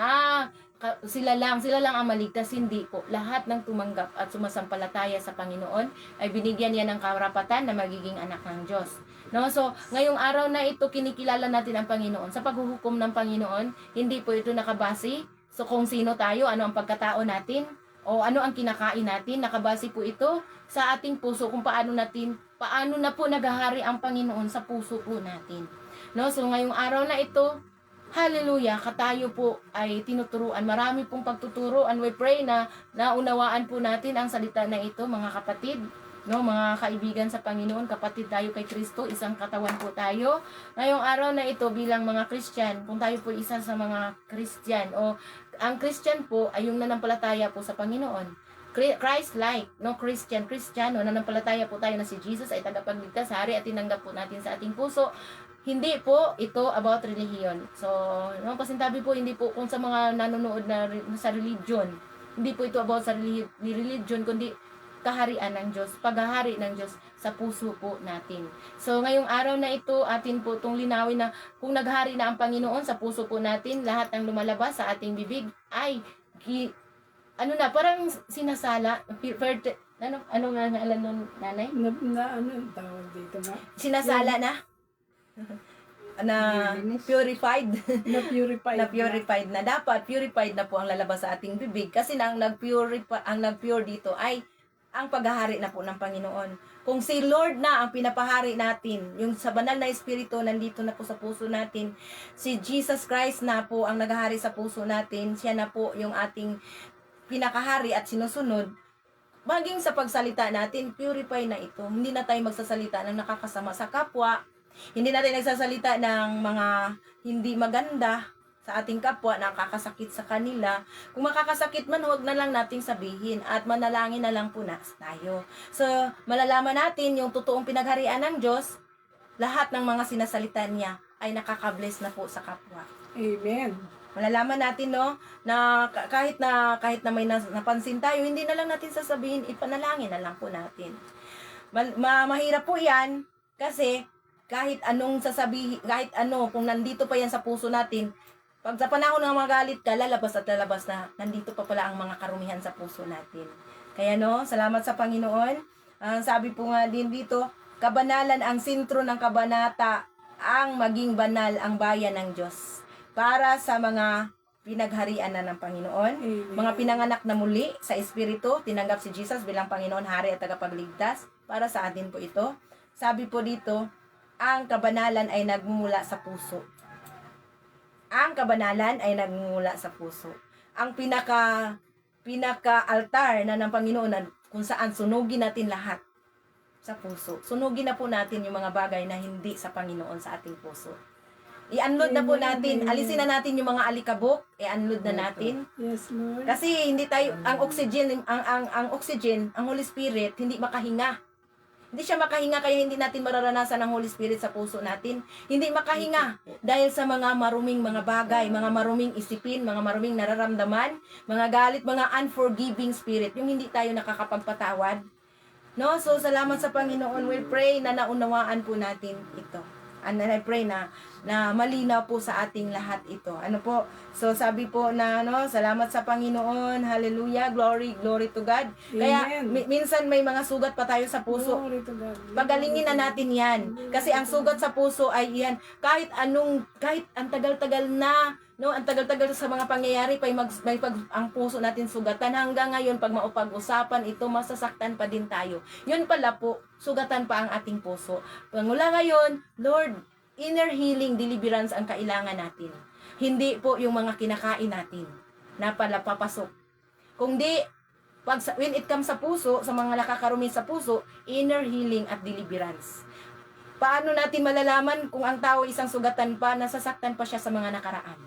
sila lang ang maligtas. Hindi po. Lahat ng tumanggap at sumasampalataya sa Panginoon ay binigyan niya ng karapatan na magiging anak ng Diyos. No? So, ngayong araw na ito, kinikilala natin ang Panginoon. Sa paghuhukom ng Panginoon, hindi po ito nakabase so kung sino tayo, ano ang pagkatao natin, o ano ang kinakain natin. Nakabase po ito sa ating puso kung paano na po naghahari ang Panginoon sa puso po natin. No? So, ngayong araw na ito, hallelujah, katayo po ay tinuturuan. Marami pong pagtuturo and we pray na naunawaan po natin ang salita na ito, mga kapatid. No, mga kaibigan sa Panginoon, kapatid tayo kay Kristo, isang katawan po tayo. Ngayong araw na ito bilang mga Christian, kung tayo po isa sa mga Christian o ang Christian po ay yung nanampalataya po sa Panginoon. Christ-like, no Christiano, nanampalataya po tayo na si Jesus ay tagapagligtas, hari at tinanggap po natin sa ating puso. Hindi po ito about religion. So, no, pasintabi po, hindi po kung sa mga nanonood na sa religion, hindi po ito about sa religion, kundi kaharian ng Diyos, paghahari ng Diyos sa puso po natin. So, ngayong araw na ito, atin po itong linawin na kung naghari na ang Panginoon sa puso po natin, lahat ng lumalabas sa ating bibig ay ano na, parang sinasala, ano nga alam nun, nanay? Ano ang tawag dito nga? Sinasala na? Na purified. Na-purified. Na purified na. Dapat purified na po ang lalabas sa ating bibig kasi na ang nag-pure dito ay ang paghahari na po ng Panginoon. Kung si Lord na ang pinapahari natin, yung sa banal na espiritu nandito na po sa puso natin, si Jesus Christ na po ang naghahari sa puso natin, siya na po yung ating pinakahari at sinusunod. Maging sa pagsalita natin, purify na ito. Hindi na tayo magsasalita ng nakakasama sa kapwa. Hindi natin nagsasalita ng mga hindi maganda sa ating kapwa, nakakasakit sa kanila. Kung makakasakit man, huwag na lang nating sabihin at manalangin na lang po na tayo. So, malalaman natin yung totoong pinagharian ng Diyos, lahat ng mga sinasalita niya ay nakakabless na po sa kapwa. Amen. Malalaman natin, no, na kahit na may napansin tayo, hindi na lang natin sasabihin, ipanalangin na lang po natin. Mahirap po yan kasi kahit anong sasabihin, kahit ano, kung nandito pa yan sa puso natin, pag sa panahon ng magalit ka, lalabas at lalabas na nandito pa pala ang mga karumihan sa puso natin. Kaya no, salamat sa Panginoon. Sabi po nga din dito, kabanalan ang sentro ng kabanata, ang maging banal ang bayan ng Diyos. Para sa mga pinagharian na ng Panginoon, Amen. mga pinanganak na muli sa Espiritu, tinanggap si Jesus bilang Panginoon, Hari at Tagapagligtas. Para sa atin po ito. Sabi po dito, ang kabanalan ay nagmumula sa puso. Ang kabanalan ay nagmumula sa puso. Ang pinaka-altar na ng Panginoon na kung saan sunugin natin lahat sa puso. Sunugin na po natin yung mga bagay na hindi sa Panginoon sa ating puso. I-unload na po natin, alisin na natin yung mga alikabok, i-unload na natin. Yes, Lord. Kasi hindi tayo, ang oxygen, ang Holy Spirit, hindi makahinga. Hindi siya makahinga kaya hindi natin mararanasan ang Holy Spirit sa puso natin. Hindi makahinga dahil sa mga maruming mga bagay, mga maruming isipin, mga maruming nararamdaman, mga galit, mga unforgiving spirit, yung hindi tayo nakakapagpatawad. No? So, salamat sa Panginoon. We pray na naunawaan po natin ito. And I pray na malinaw po sa ating lahat ito. Ano po? So sabi po na salamat sa Panginoon. Hallelujah. Glory to God. Kaya Amen. minsan may mga sugat pa tayo sa puso. Glory to God. Pagalingin na natin 'yan. Kasi ang sugat sa puso ay 'yan. Kahit ang tagal-tagal na, ang tagal-tagal sa mga pangyayari ang puso natin sugatan hanggang ngayon pag maupag-usapan ito, masasaktan pa din tayo. Yun pala po, sugatan pa ang ating puso. Mula ngayon, Lord, inner healing, deliverance ang kailangan natin. Hindi po yung mga kinakain natin na pala papasok. Kung di, when it comes sa puso, sa mga nakakarumi sa puso, inner healing at deliverance. Paano natin malalaman kung ang tao isang sugatan pa, nasasaktan pa siya sa mga nakaraan?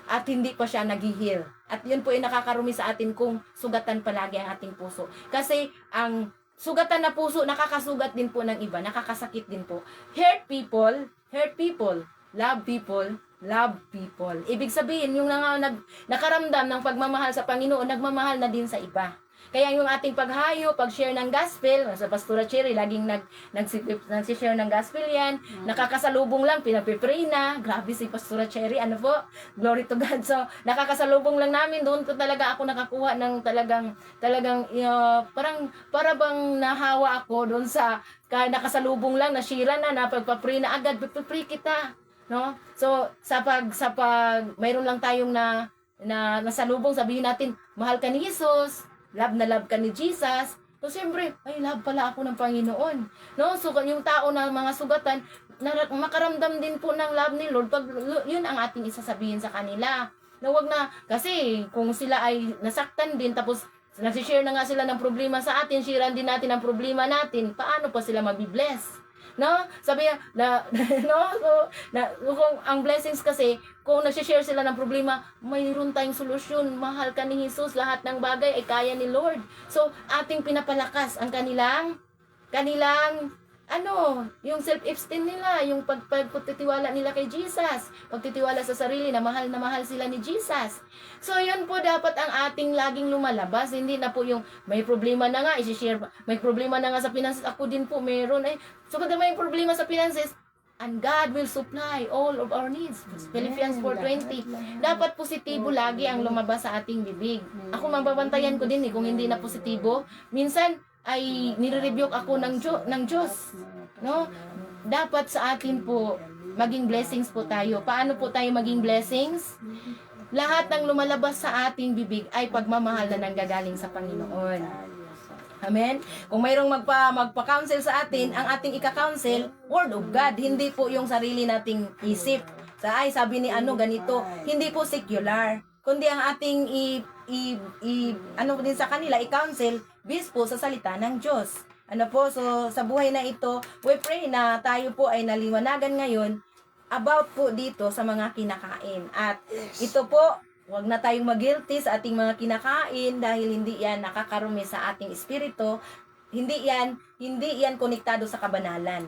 At hindi pa siya nag-heal. At yun po ay nakakarumi sa atin kung sugatan palagi ang ating puso. Kasi ang sugatan na puso, nakakasugat din po ng iba, nakakasakit din po. Hurt people, love people. Ibig sabihin, yung nakaramdam ng pagmamahal sa Panginoon, nagmamahal na din sa iba. Kaya yung ating paghayo, pag-share ng gospel, sa Pastora Cherry, laging nagsishare ng gospel yan, nakakasalubong lang, pinapipray na, grabe si Pastora Cherry, ano po, glory to God. So, nakakasalubong lang namin, doon ko talaga ako nakakuha ng talagang, para bang nahawa ako doon sa, kahit nakasalubong lang, nasira na, pagpapray na agad, pagpapray kita, no? So, sa pag mayroon lang tayong na nasalubong, sabihin natin, mahal ka ni Jesus, love na love ka ni Jesus. So, siyempre, ay, love pala ako ng Panginoon. No? So, yung tao na mga sugatan, makaramdam din po ng love ni Lord pag yun ang ating isasabihin sa kanila. Na wag na, kasi kung sila ay nasaktan din, tapos nagsishare na nga sila ng problema sa atin, sharean din natin ang problema natin, paano pa sila mabibless? No? Sabi niya, kung ang blessings kasi, kung nagsishare sila ng problema, mayroon tayong solusyon. Mahal ka ni Jesus, lahat ng bagay ay kaya ni Lord. So, ating pinapalakas ang kanilang, yung self-esteem nila, yung pagtitiwala nila kay Jesus, pagtitiwala sa sarili na mahal sila ni Jesus. So, yun po dapat ang ating laging lumalabas. Hindi na po yung may problema na nga, i-share, may problema na nga sa finances, ako din po meron. So, kung may problema sa finances, and God will supply all of our needs. Philippians 4:20. Dapat positibo lagi ang lumabas sa ating bibig. Ako mababantayan ko din kung hindi na positibo. Minsan ay nire-rebuke ako ng Diyos. No? Dapat sa atin po maging blessings po tayo. Paano po tayo maging blessings? Lahat ng lumalabas sa ating bibig ay pagmamahal na nanggagaling sa Panginoon. Amen? Kung mayroong magpa-counsel sa atin, ang ating ika-counsel, Word of God, hindi po yung sarili nating isip. Sabi ni ganito, hindi po secular, kundi ang ating din sa kanila, i-counsel, based po sa salita ng Diyos. So sa buhay na ito, we pray na tayo po ay naliwanagan ngayon about po dito sa mga kinakain. At ito po, huwag na tayong mag-guilty sa ating mga kinakain dahil hindi yan nakakarumi sa ating espiritu. Hindi yan konektado sa kabanalan.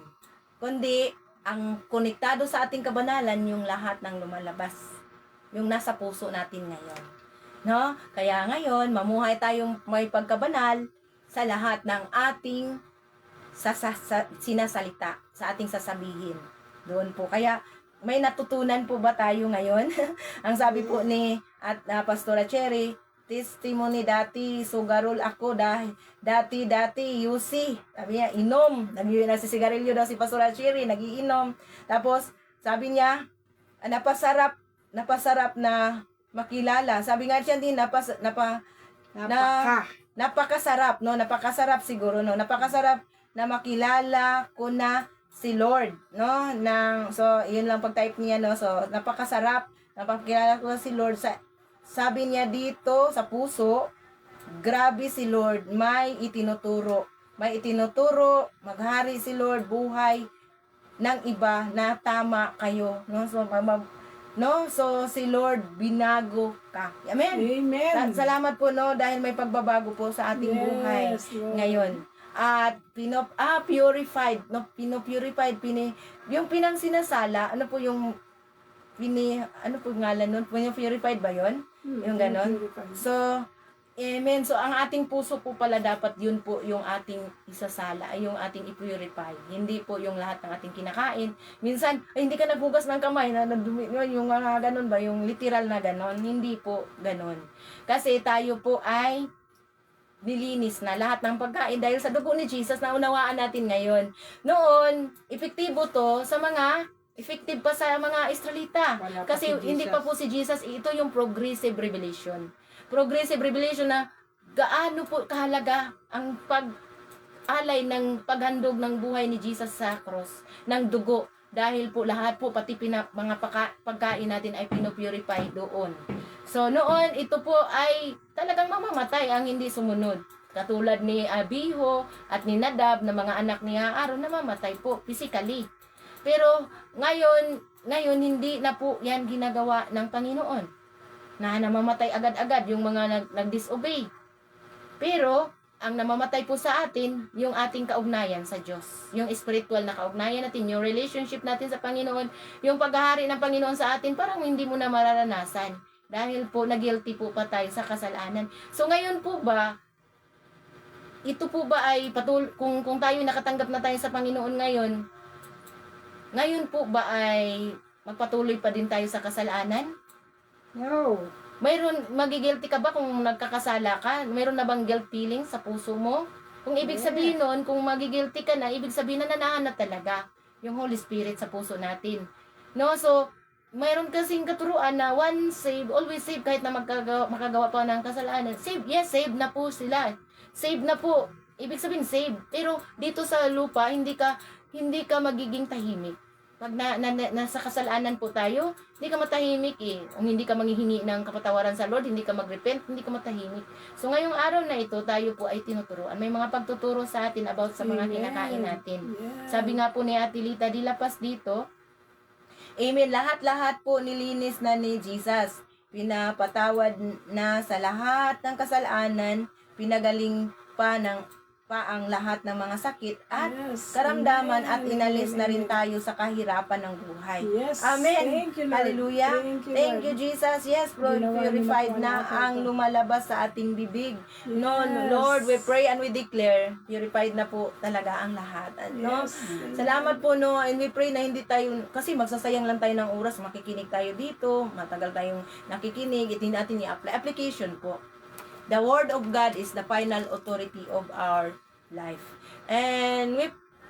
Kundi, ang konektado sa ating kabanalan, yung lahat ng lumalabas. Yung nasa puso natin ngayon. No? Kaya ngayon, mamuhay tayong may pagkabanal sa lahat ng ating sinasalita, sa ating sasabihin. Doon po. Kaya, may natutunan po ba tayo ngayon? Ang sabi po ni Pastora Cherry, testimony dati, sugarol ako dati, UC. Sabi niya, inom. Nagsisigarilyo daw si Pastora Cherry, nagiinom. Tapos, sabi niya, napasarap na makilala. Sabi nga siya din, napakasarap, no? Napakasarap siguro, no? Napakasarap na makilala ko na si Lord, no? So, yun lang pag-type niya, no? So, napakasarap, napakilala ko si Lord. Sabi niya dito sa puso, grabe si Lord, may itinuturo, maghari si Lord, buhay ng iba na tama kayo, no? So, si Lord, binago ka. Amen? Amen. Salamat po, no? Dahil may pagbabago po sa ating buhay Lord. ngayon. At purified, no? Yung pinang sinasala, ano po yung ngalan nun? Yung purified ba yun? Yung ganon? So, amen. So, ang ating puso po pala dapat yun po yung ating isasala, ay yung ating i-purify. Hindi po yung lahat ng ating kinakain. Minsan, hindi ka naghugas ng kamay, yung mga ganon ba? Yung literal na ganon. Hindi po ganon. Kasi tayo po ay nilinis na lahat ng pagkain dahil sa dugo ni Jesus na unawaan natin ngayon. Noon, epektibo to sa effective pa sa mga Israelita. Kasi hindi pa po si Jesus, ito yung progressive revelation. Progressive revelation na gaano po kahalaga ang pag-alay ng paghandog ng buhay ni Jesus sa cross, ng dugo. Dahil po lahat po, pati mga pagkain natin ay pinupurify doon. So noon, ito po ay talagang mamamatay ang hindi sumunod. Katulad ni Abiho at ni Nadab na mga anak ni Aaron, namamatay po physically. Pero ngayon hindi na po yan ginagawa ng Panginoon. Na namamatay agad-agad yung mga nag-disobey. Pero ang namamatay po sa atin, yung ating kaugnayan sa Diyos. Yung spiritual na kaugnayan natin, yung relationship natin sa Panginoon, yung paghahari ng Panginoon sa atin, parang hindi mo na mararanasan. Dahil po, na-guilty po pa tayo sa kasalanan. So ngayon po ba, ito po ba ay kung tayo nakatanggap na tayo sa Panginoon ngayon po ba ay magpatuloy pa din tayo sa kasalanan? No. Magigilty ka ba kung nagkakasala ka? Mayroon na bang guilt feeling sa puso mo? Kung ibig sabihin nun, kung magigilty ka na, ibig sabihin na nanahanap talaga yung Holy Spirit sa puso natin. No? So, mayroon kasing katuruan na once saved, always saved, kahit na makagawa pa ng kasalanan. Saved, yes, saved na po sila. Saved na po. Ibig sabihin, saved. Pero dito sa lupa, hindi ka magiging tahimik. Pag nasa kasalanan po tayo, hindi ka matahimik eh. Kung hindi ka manghihingi ng kapatawaran sa Lord, hindi ka magrepent, hindi ka matahimik. So ngayong araw na ito, tayo po ay tinuturuan. May mga pagtuturo sa atin about sa mga kinakain natin. Sabi nga po ni Ate Lita Dilapas dito, amen, lahat-lahat po nilinis na ni Jesus. Pinapatawad na sa lahat ng kasalanan, pinagaling pa ng pa ang lahat ng mga sakit at Yes. karamdaman at Amen. inalis na rin Amen. tayo sa kahirapan ng buhay. Yes. Amen. Thank you, Lord. Hallelujah. Thank You, you, Lord. Jesus. Yes, Lord, Ginawa niyo purified na po na ang ang ating- lumalabas sa ating bibig. No, Yes. Lord, we pray and we declare, purified na po talaga ang lahat. No? Yes. Salamat po, no, and we pray na hindi tayo, kasi magsasayang lang tayo ng oras, makikinig tayo dito, matagal tayong nakikinig, hindi natin i-apply. Application po. The Word of God is the final authority of our life. And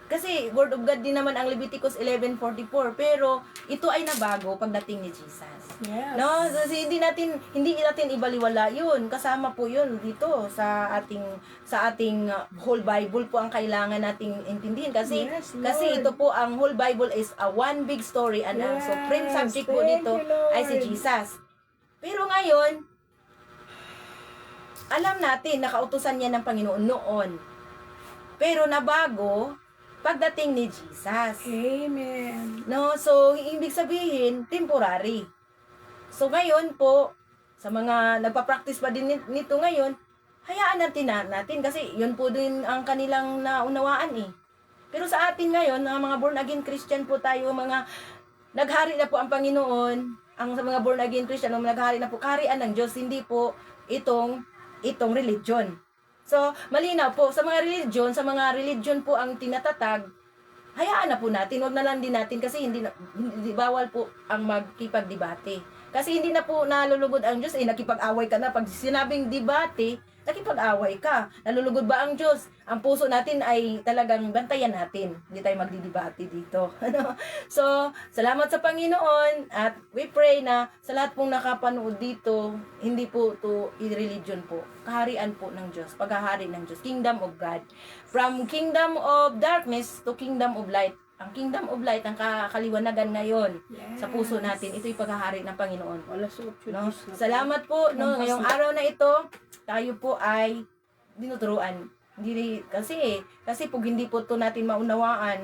kasi Word of God din naman ang Leviticus 11:44, pero ito ay nabago pagdating ni Jesus. Yes. No, kasi hindi natin ibaliwala 'yun. Kasama po 'yun dito sa ating whole Bible po ang kailangan nating intindihin kasi Yes, kasi Lord. ito po ang whole Bible is a one big story and ang Yes, supreme subject po thank dito you, Lord. ay si Jesus. Pero ngayon, alam natin nakautusan niya ng Panginoon noon. Pero nabago pagdating ni Jesus. Amen. No, so ibig sabihin temporary. So ngayon po sa mga nagpa-practice pa din nito ngayon, hayaan natin kasi yun po din ang kanilang naunawaan eh. Pero sa atin ngayon, mga born again Christian po tayo, mga naghari na po ang Panginoon, ang sa mga born again Christian, naghari na po kaharian ng Diyos, hindi po itong religion. So, malinaw po, sa mga religion po ang tinatatag, hayaan na po natin, wag na lang din natin kasi hindi bawal po ang magkipagdebate. Kasi hindi na po nalulugod ang Diyos, nakipag-away ka na. Pag sinabing debate, nakipag-away ka. Nalulugod ba ang Diyos? Ang puso natin ay talagang bantayan natin. Hindi tayo magdidebate dito. So, salamat sa Panginoon at we pray na sa lahat pong nakapanood dito, hindi po to religion po. Kaharian po ng Diyos. Paghahari ng Diyos. Kingdom of God. From kingdom of darkness to kingdom of light. Ang kingdom of light, ang kaliwanagan ngayon Yes. sa puso natin, ito'y paghahari ng Panginoon. Wala sa option. No? Salamat po, no, ngayong araw na ito, tayo po ay dinuturuan. Kasi pag hindi po to natin maunawaan,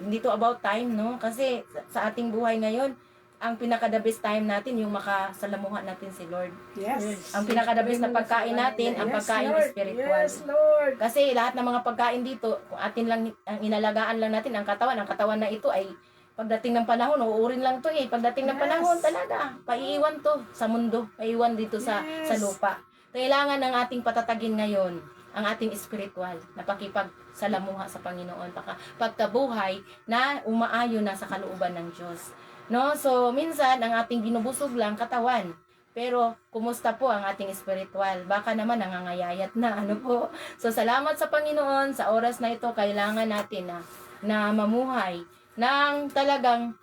hindi to about time, no? Kasi sa ating buhay ngayon, ang pinaka-the best time natin yung makasalamuhan natin si Lord. Yes. Ang pinaka-the best na pagkain natin, ang Yes, pagkain Lord. spiritual. Yes, Lord. Kasi lahat ng mga pagkain dito, kung atin lang ang inalagaan lang natin ang katawan na ito ay pagdating ng panahon, uurin lang to eh. Pagdating ng Yes. panahon talaga, paiiwan to sa mundo, paiiwan dito sa Yes. lupa. Kailangan ng ating patatagin ngayon ang ating spiritual na pakipagsalamuha sa Panginoon, pagkabuhay na umaayon na sa kalooban ng Diyos. No? So, minsan, ang ating binubusog lang katawan. Pero, kumusta po ang ating spiritual? Baka naman nangangayayat na, ano po. So, salamat sa Panginoon. Sa oras na ito, kailangan natin na mamuhay ng talagang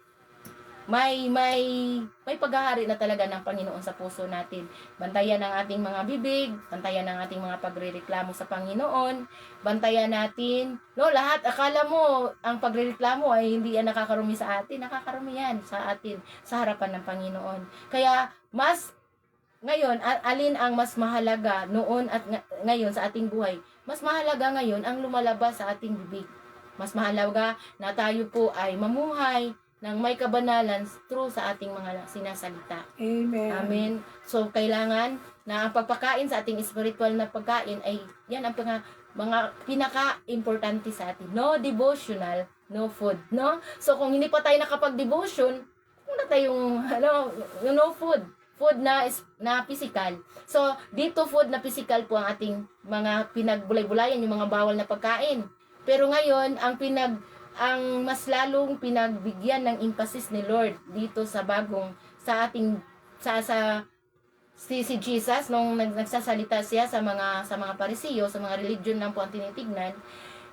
may paghahari na talaga ng Panginoon sa puso natin. Bantayan ang ating mga bibig, bantayan ang ating mga pagrereklamo sa Panginoon, bantayan natin. No, lahat akala mo ang pagrereklamo ay hindi yan nakakarumi sa atin, nakakarumi yan sa atin sa harapan ng Panginoon. Kaya ngayon, alin ang mas mahalaga noon at ngayon sa ating buhay? Mas mahalaga ngayon ang lumalabas sa ating bibig. Mas mahalaga na tayo po ay mamuhay ng may kabanalan through sa ating mga sinasalita. Amen. Amen. So, kailangan na ang pagpakain sa ating spiritual na pagkain ay yan ang mga pinaka-importante sa atin. No devotional, no food. No? So, kung hindi pa tayo nakapag-devotion, kung na tayong no food. Food na physical. So, dito food na physical po ang ating mga pinagbulay-bulayan, yung mga bawal na pagkain. Pero ngayon, ang mas lalong pinagbigyan ng emphasis ni Lord dito sa si Jesus nung nagsasalita siya sa mga Parisiyo, sa mga religion lang po ang tinitignan,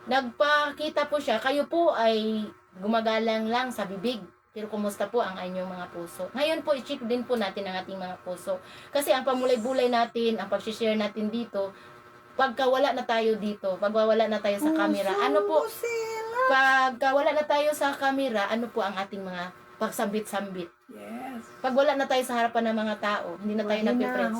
nagpakita po siya, kayo po ay gumagalang lang sa bibig. Pero kumusta po ang inyong mga puso? Ngayon po, i-check din po natin ang ating mga puso. Kasi ang pamulay-bulay natin, ang pag-share natin dito, pagkawala na tayo dito, pagwawala na tayo sa camera, pagkawala na tayo sa camera, ano po ang ating mga pagsambit-sambit? Yes. Pag wala na tayo sa harapan ng mga tao, hindi na tayo nagpe-press.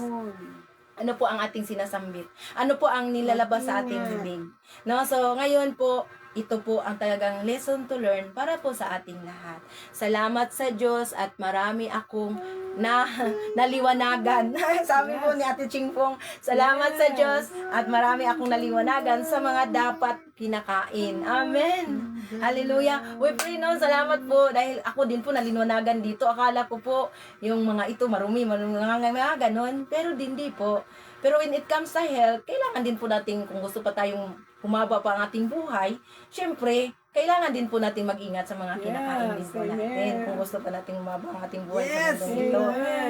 Ano po ang ating sinasambit? Ano po ang nilalabas sa ating bibig? No? So, ngayon po, ito po ang talagang lesson to learn para po sa ating lahat. Salamat sa Diyos at marami akong naliwanagan. Sabi po ni Ate Chingpong, salamat sa Diyos at marami akong naliwanagan sa mga dapat kinakain. Amen. Hallelujah. We pray no, salamat po dahil ako din po naliwanagan dito. Akala ko po yung mga ito marumi, mga ganon. Pero hindi po. Pero when it comes sa health, kailangan din po natin, kung gusto pa tayong humaba pa ang ating buhay, syempre, kailangan din po natin mag-ingat sa mga kinakain din po natin. Kung gusto pa natin humaba ang ating buhay sa mundong ito.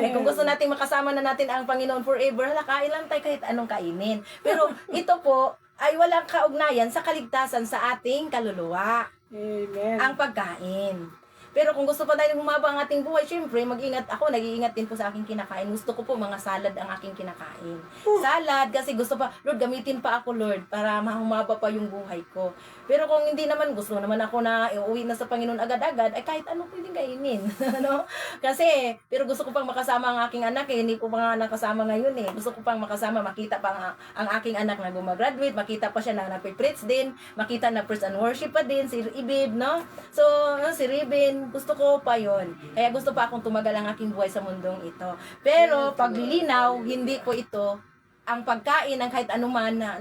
Eh, kung gusto natin makasama na natin ang Panginoon forever, hala, kain lang tayo kahit anong kainin. Pero ito po, ay walang kaugnayan sa kaligtasan sa ating kaluluwa. Amen. Ang pagkain. Pero kung gusto pa natin humaba ang ating buhay, syempre, mag-ingat ako, nag-iingat din po sa aking kinakain. Gusto ko po mga salad ang aking kinakain. Salad, kasi gusto pa, Lord, gamitin pa ako, Lord, para humaba pa yung buhay ko. Pero kung hindi naman, gusto naman ako na iuwi na sa Panginoon agad-agad, ay kahit ano pwedeng kainin. No? Kasi, pero gusto ko pang makasama ang aking anak, hindi ko pa nga nakasama ngayon eh. Gusto ko pang makasama, makita pa ang aking anak na gumagraduate, makita pa siya na nagpe-preach din, makita na praise and worship pa din, si Ibib, no? So, si Ribin, gusto ko pa yon. Kaya gusto pa akong tumagal ang aking buhay sa mundong ito. Pero paglilinaw, hindi ko ito ang pagkain ng kahit anuman na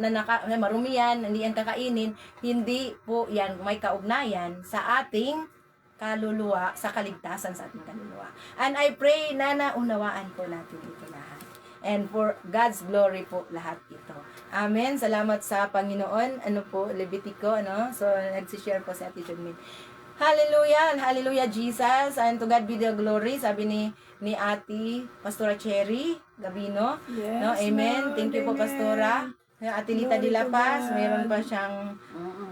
marumi yan, hindi yan kakainin, hindi po yan may kaugnayan sa ating kaluluwa, sa kaligtasan sa ating kaluluwa. And I pray na naunawaan po natin ito lahat. And for God's glory po lahat ito. Amen. Salamat sa Panginoon. Ano po, Levitico, ano? So, nagsishare po si Ate Judmin. Hallelujah! Hallelujah, Jesus! And to God be the glory, sabi ni Ate Pastora Cherry Gabino. Yes, No, amen. Lord, Thank you po, amen. Pastora. Ate Lita Glory de La to Paz, God. mayroon pa siyang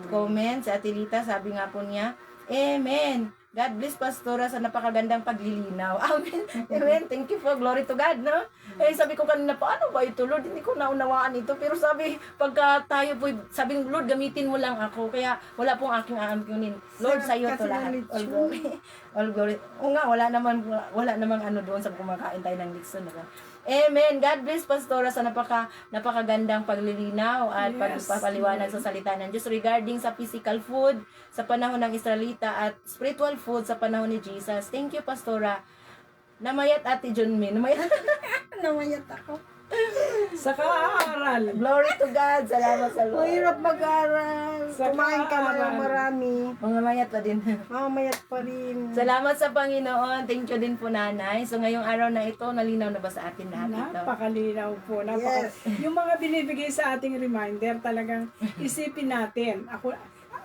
comment. Si Ate Lita, sabi nga po niya, amen. God bless, Pastora, sa napakagandang paglilinaw. Amen. Amen. Thank you po. Glory to God, no? Eh, sabi ko kanina, paano ba ito, Lord? Hindi ko naunawaan ito. Pero sabi, pagka tayo po, sabi ng Lord, gamitin mo lang ako. Kaya wala pong aking aampunin. Lord, sa iyo to lahat. All glory. All glory. O nga, wala namang ano doon sa kumakain tayo ng lixon. Diba? Amen. God bless, Pastora, sa napakagandang paglilinaw at pagpapaliwanag sa salita ng Diyos regarding sa physical food sa panahon ng Israelita at spiritual food sa panahon ni Jesus. Thank you, Pastora. Namayat, Ate Junmin. Namayat ako. Sa kaaral. Glory to God. Salamat sa Lord. Mahirap mag-aral. Sa Kumain ka na kaaral. ng marami. Mga mayat pa din. Mamayat pa rin. Salamat sa Panginoon. Thank you din po, Nanay. So, ngayong araw na ito, nalinaw na ba sa atin lahat ito? Napakalinaw po. Yung mga binibigay sa ating reminder, talagang isipin natin. Ako,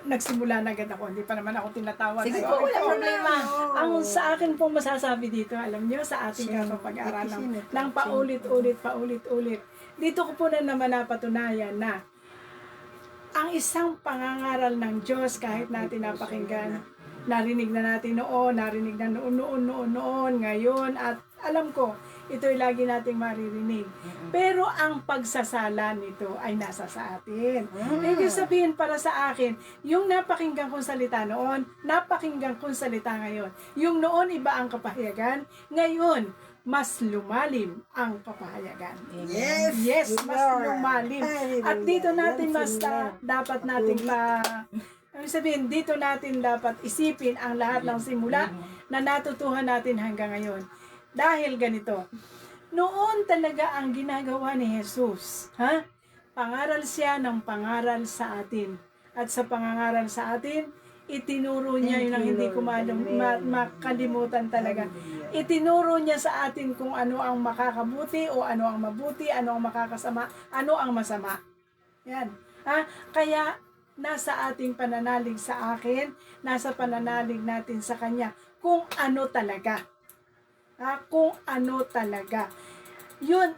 nagsimula na agad ako. Hindi pa naman ako tinatawag. Sige Ay, po, wala okay. problema. Ang sa akin po masasabi dito, alam niyo, sa ating kapag-aral ng paulit-ulit. Dito ko po na naman napatunayan na ang isang pangangaral ng Diyos, kahit natin napakinggan, narinig na natin noon, narinig na noon, ngayon, at alam ko, ito'y lagi nating maririnig. Pero ang pagsasala nito ay nasa sa atin. Ibig sabihin para sa akin, yung napakinggan kong salita noon, napakinggan kong salita ngayon. Yung noon iba ang kapahayagan, ngayon mas lumalim ang kapahayagan. Yes, mas lumalim. At dito natin dapat nating ibig sabihin, dito natin dapat isipin ang lahat ng simula na natutuhan natin hanggang ngayon. Dahil ganito, noon talaga ang ginagawa ni Jesus. Pangaral siya ng pangaral sa atin. At sa pangangaral sa atin, itinuro niya yun ang hindi ko makalimutan talaga. Itinuro niya sa atin kung ano ang makakabuti o ano ang mabuti, ano ang makakasama, ano ang masama. Yan. Kaya nasa ating pananalig sa akin, nasa pananalig natin sa Kanya, kung ano talaga. Kung ano talaga. Yun,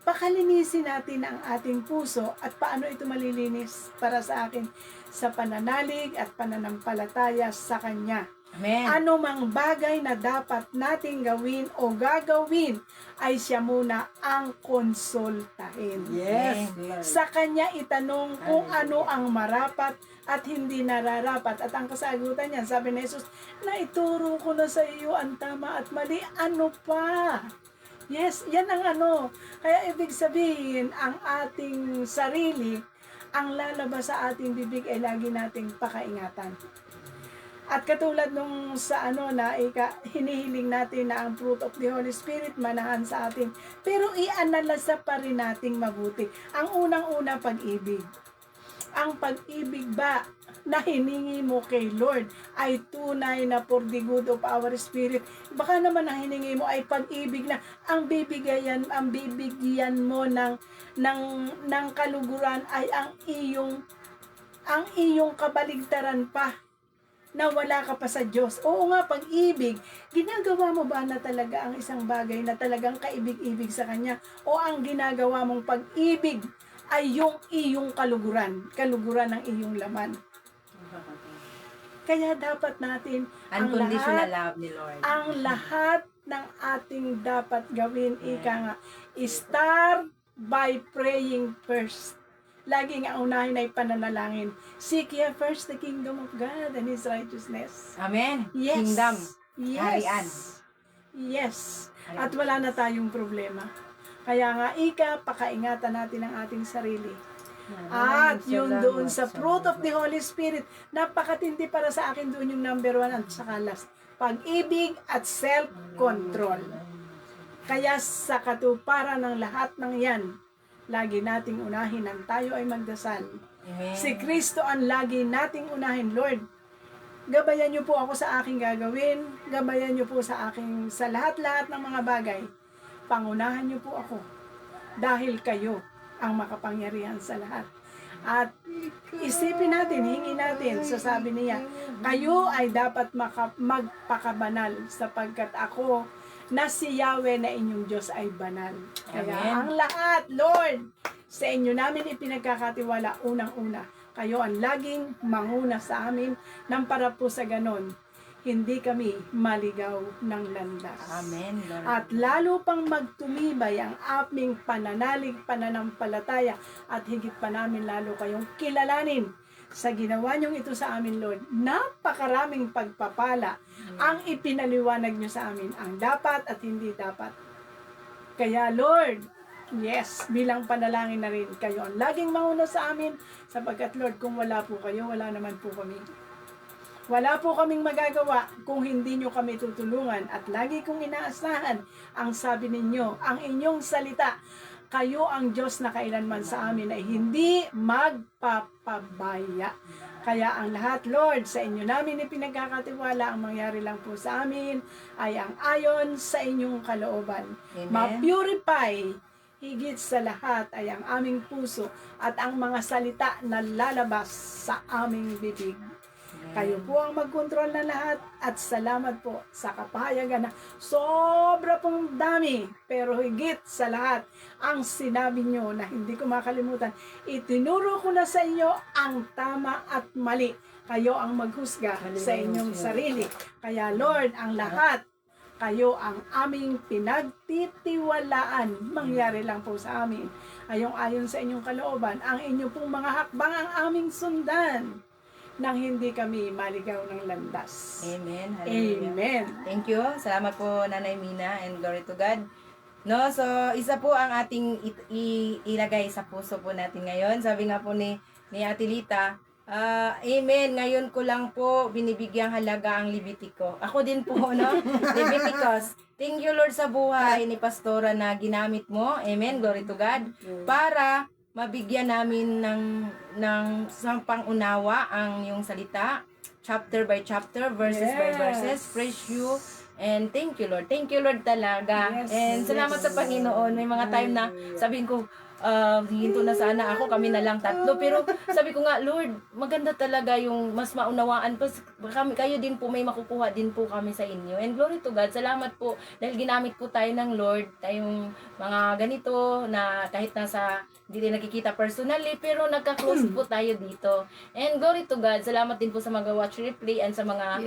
pakalinisin natin ang ating puso at paano ito malilinis para sa akin sa pananalig at pananampalataya sa Kanya. Amen. Ano mang bagay na dapat nating gawin o gagawin ay siya muna ang konsultahin. Yes. Sa Kanya itanong kung ano ang marapat at hindi nararapat. At ang kasagutan niyan, sabi ni Jesus, naituro ko na sa iyo ang tama at mali. Ano pa? Yes, yan ang ano. Kaya ibig sabihin, ang ating sarili ang lalabas sa ating bibig ay lagi nating pakaingatan. At katulad nung sa na hinihiling natin na ang fruit of the Holy Spirit manahan sa atin. Pero i-analasa pa rin nating mabuti. Ang unang-una, pag-ibig. Ang pag-ibig ba na hiningi mo kay Lord ay tunay na for the good of our spirit? Baka naman ang hiningi mo ay pag-ibig na ang bibigyan mo ng kaluguran ay ang iyong kabaligtaran pa, na wala ka pa sa Diyos. Oo nga, pag-ibig, ginagawa mo ba na talaga ang isang bagay na talagang kaibig-ibig sa Kanya? O ang ginagawa mong pag-ibig ay yung iyong kaluguran ng iyong laman? Kaya dapat natin Unconditional love ni Lord. ang lahat ng ating dapat gawin, ika nga, start by praying first. Lagi nga unahin ay pananalangin. Seek ye first the kingdom of God and His righteousness. Amen. Yes. Kingdom. Yes. Harian. Yes. At wala na tayong problema. Kaya nga, pakaingatan natin ang ating sarili. At yung doon sa fruit of the Holy Spirit, napakatindi para sa akin doon yung number 1 at saka last. Pag-ibig at self-control. Kaya sa katuparan ng lahat ng yan, lagi nating unahin ang tayo ay magdasal. Amen. Si Kristo ang lagi nating unahin. Lord, gabayan niyo po ako sa aking gagawin. Gabayan niyo po sa lahat-lahat ng mga bagay. Pangunahan niyo po ako. Dahil kayo ang makapangyarihan sa lahat. At isipin natin, hingin natin, sasabi niya, kayo ay dapat magpakabanal sapagkat ako na si Yahweh na inyong Diyos ay banal. Kaya Amen. ang lahat, Lord, sa inyo namin ipinagkakatiwala unang-una. Kayo ang laging manguna sa amin nang para po sa ganon, hindi kami maligaw ng landas. Amen, Lord. At lalo pang magtumibay ang aming pananalig, pananampalataya at higit pa namin lalo kayong kilalanin sa ginawa niyong ito sa amin, Lord. Napakaraming pagpapala ang ipinaliwanag niyo sa amin, ang dapat at hindi dapat. Kaya, Lord, yes, bilang panalangin na rin kayo ang laging mauna sa amin, sapagkat, Lord, kung wala po kayo, wala naman po kami. Wala po kaming magagawa kung hindi nyo kami tutulungan. At lagi kong inaasahan ang sabi ninyo, ang inyong salita, kayo ang Diyos na kailanman sa amin ay hindi magpapabaya. Kaya ang lahat, Lord, sa inyo namin ipinagkakatiwala, ang mangyari lang po sa amin ay ang ayon sa inyong kalooban. Amen. Ma-purify higit sa lahat ay ang aming puso at ang mga salita na lalabas sa aming bibig. Kayo po ang magkontrol na lahat at salamat po sa kapahayagan na sobra pong dami, pero higit sa lahat ang sinabi nyo na hindi ko makalimutan. Itinuro ko na sa inyo ang tama at mali. Kayo ang maghusga sa inyong sarili. Kaya Lord, ang lahat, kayo ang aming pinagtitiwalaan. Mangyari lang po sa amin. Ayon sa inyong kalooban, ang inyong pong mga hakbang ang aming sundan nang hindi kami maligaw ng landas. Amen. Hallelujah. Amen. Thank you. Salamat po, Nanay Mina, and glory to God. No, so isa po ang ating ilagay sa puso po natin ngayon. Sabi nga po ni Ate Lita, amen. Ngayon ko lang po binibigyang halaga ang Levitico. Ako din po, no? Leviticus. Thank you, Lord, sa buhay ni Pastora na ginamit mo. Amen. Glory to God. Para mabigyan namin ng pang-unawa ang yung salita, chapter by chapter, verses by verses. Praise you. And thank you, Lord. Thank you, Lord, talaga. Yes, And salamat sa Panginoon. May mga time na sabihin ko, hinto na sana ako, kami na lang tatlo. Pero sabi ko nga, Lord, maganda talaga yung mas maunawaan pa. Kayo din po, may makukuha din po kami sa inyo. And glory to God, salamat po. Dahil ginamit po tayo ng Lord, tayong mga ganito na kahit nasa, hindi din nakikita personally, pero nagka-close po tayo dito. And glory to God, salamat din po sa mga watch replay and sa mga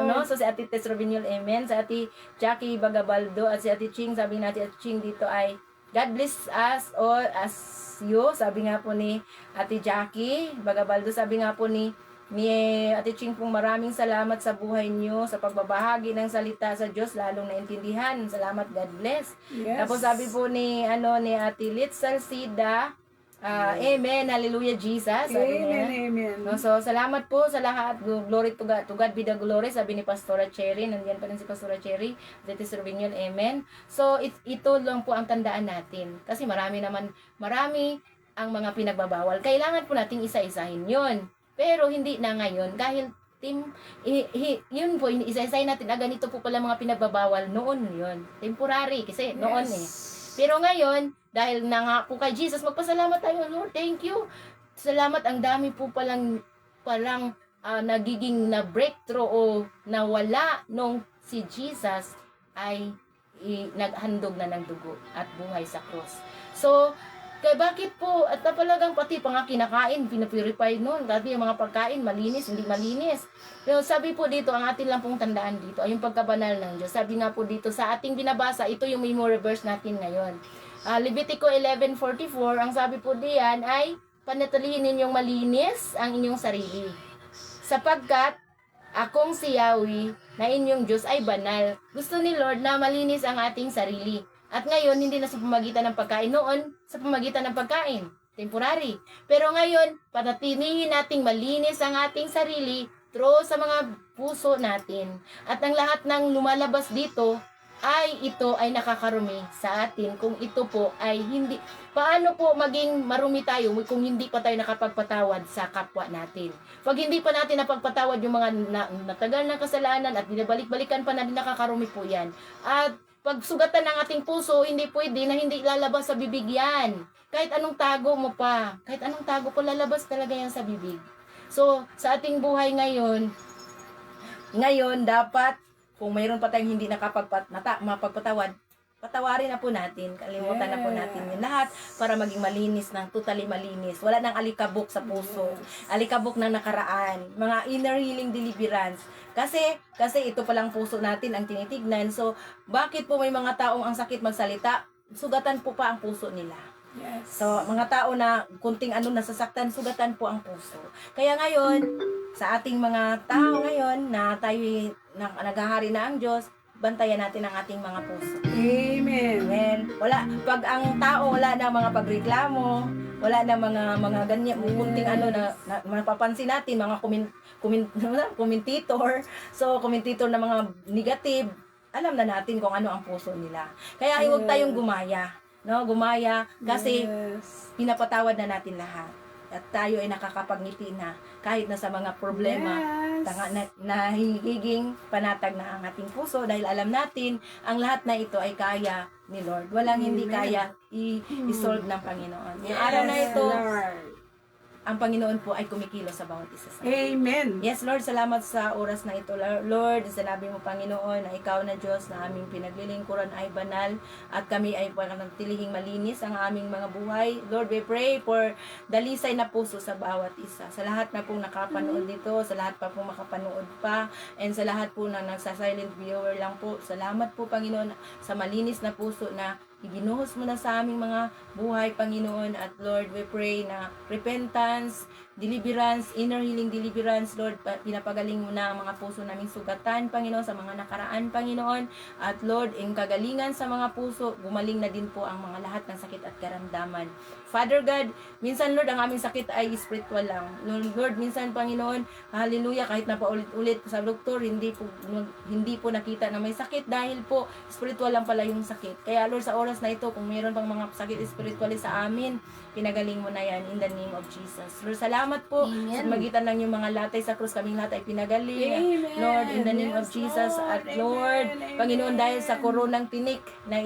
Lord. so si Ate Tess Robinul, amen. Sa Ate Jackie Bagabaldo at si Ate Ching, sabi natin Ate Ching dito ay God bless us all as you. Sabi nga po ni Ate Jackie Bagabaldo, sabi nga po ni Ate Ching pong maraming salamat sa buhay niyo, sa pagbabahagi ng salita sa Diyos, lalong naintindihan. Salamat, God bless. Yes. Tapos sabi po ni Ate Litz Salcida, Amen. Hallelujah, Jesus. Sabi niya. Amen. No, so, salamat po sa lahat. Glory to God. To God be the glory. Sabi ni Pastora Cherry. Nandiyan pa rin si Pastora Cherry. That is Rubinyol. Amen. So, ito lang po ang tandaan natin. Kasi marami ang mga pinagbabawal. Kailangan po nating isa-isahin yun. Pero hindi na ngayon. Dahil yun po, isa-isahin natin. Ganito po pala mga pinagbabawal noon yun. Temporary. Kasi noon Pero ngayon, dahil nangako kay Jesus, magpasalamat tayo, Lord. Thank you. Salamat, ang dami po palang nagiging na breakthrough o nawala nung si Jesus ay naghandog na ng dugo at buhay sa cross. So, kaya bakit po, at talagang pati pa nga kinakain, pinapurify noon, dati yung mga pagkain, malinis, hindi malinis. Pero sabi po dito, ang atin lang pong tandaan dito, ay yung pagkabanal ng Diyos. Sabi nga po dito, sa ating binabasa, ito yung memory verse natin ngayon. Levitico 11:44, ang sabi po diyan ay, panatilihin ninyong malinis ang inyong sarili. Sapagkat, akong si Yahweh, na inyong Diyos ay banal. Gusto ni Lord na malinis ang ating sarili. At ngayon, hindi na sa pamagitan ng pagkain. Noon, sa pamagitan ng pagkain. Temporary. Pero ngayon, panatilihin nating malinis ang ating sarili through sa mga puso natin. At ang lahat ng lumalabas dito, ito ay nakakarumi sa atin kung ito po ay hindi. Paano po maging marumi tayo kung hindi pa tayo nakapagpatawad sa kapwa natin? Pag hindi pa natin napagpatawad yung mga natagal na kasalanan at binabalik-balikan pa natin, nakakarumi po yan. At pagsugatan ng ating puso, hindi pwede na hindi lalabas sa bibig yan. Kahit anong tago mo pa, lalabas talaga yan sa bibig. So, sa ating buhay ngayon dapat, kung mayroon pa tayong hindi mapagpatawad, patawarin na po natin, kalimutan na po natin yun lahat para maging malinis, totally malinis. Wala nang alikabok sa puso, alikabok ng nakaraan, mga inner healing deliverance. Kasi ito palang puso natin ang tinitignan. So, bakit po may mga taong ang sakit magsalita? Sugatan po pa ang puso nila. Yes. So, mga tao na kunting nasasaktan, sugatan po ang puso. Kaya ngayon, sa ating mga tao ngayon na tayo naghahari na ang Diyos, bantayan natin ang ating mga puso. Amen. Amen. Pag ang tao wala na mga pagreklamo, wala na mga ganyan, kunting na mapapansin natin, mga commentator, so commentator na mga negative, alam na natin kung ano ang puso nila. Kaya huwag tayong gumaya, kasi pinapatawad na natin lahat. At tayo ay nakakapagngiti na kahit na sa mga problema, nahigiging panatag na ang ating puso dahil alam natin ang lahat na ito ay kaya ni Lord. Walang hindi kaya i-solve ng Panginoon. Yung araw na ito, ang Panginoon po ay kumikilos sa bawat isa sa atin. Amen. Yes, Lord, salamat sa oras na ito, Lord. Sinabi mo, Panginoon, na ikaw na Diyos na aming pinaglilingkuran ay banal at kami ay panantilihing malinis ang aming mga buhay. Lord, we pray for dalisay na puso sa bawat isa. Sa lahat na pong nakapanood dito, sa lahat pa pong makapanood pa, and sa lahat po na nagsa-silent viewer lang po. Salamat po, Panginoon, sa malinis na puso na ibinuhos mo na sa aming mga buhay, Panginoon. At Lord, we pray na repentance, deliverance, inner healing deliverance, Lord, pinapagaling mo na ang mga puso naming sugatan, Panginoon, sa mga nakaraan, Panginoon. At Lord, ang kagalingan sa mga puso, gumaling na din po ang mga lahat ng sakit at karamdaman. Father God, minsan, Lord, ang aming sakit ay spiritual lang. Lord, minsan, Panginoon, hallelujah, kahit na paulit-ulit sa doktor, hindi po nakita na may sakit dahil po spiritual lang pala yung sakit. Kaya, Lord, sa oras na ito, kung mayroon pang mga sakit spiritual sa amin, pinagaling mo na yan in the name of Jesus. Lord, salamat po. Sa magitan ng yung mga latay sa krus, kaming lahat ay pinagaling. Amen. Lord, in the name of Yes, Jesus. Lord. At Lord, Amen. Panginoon, dahil sa koronang tinik na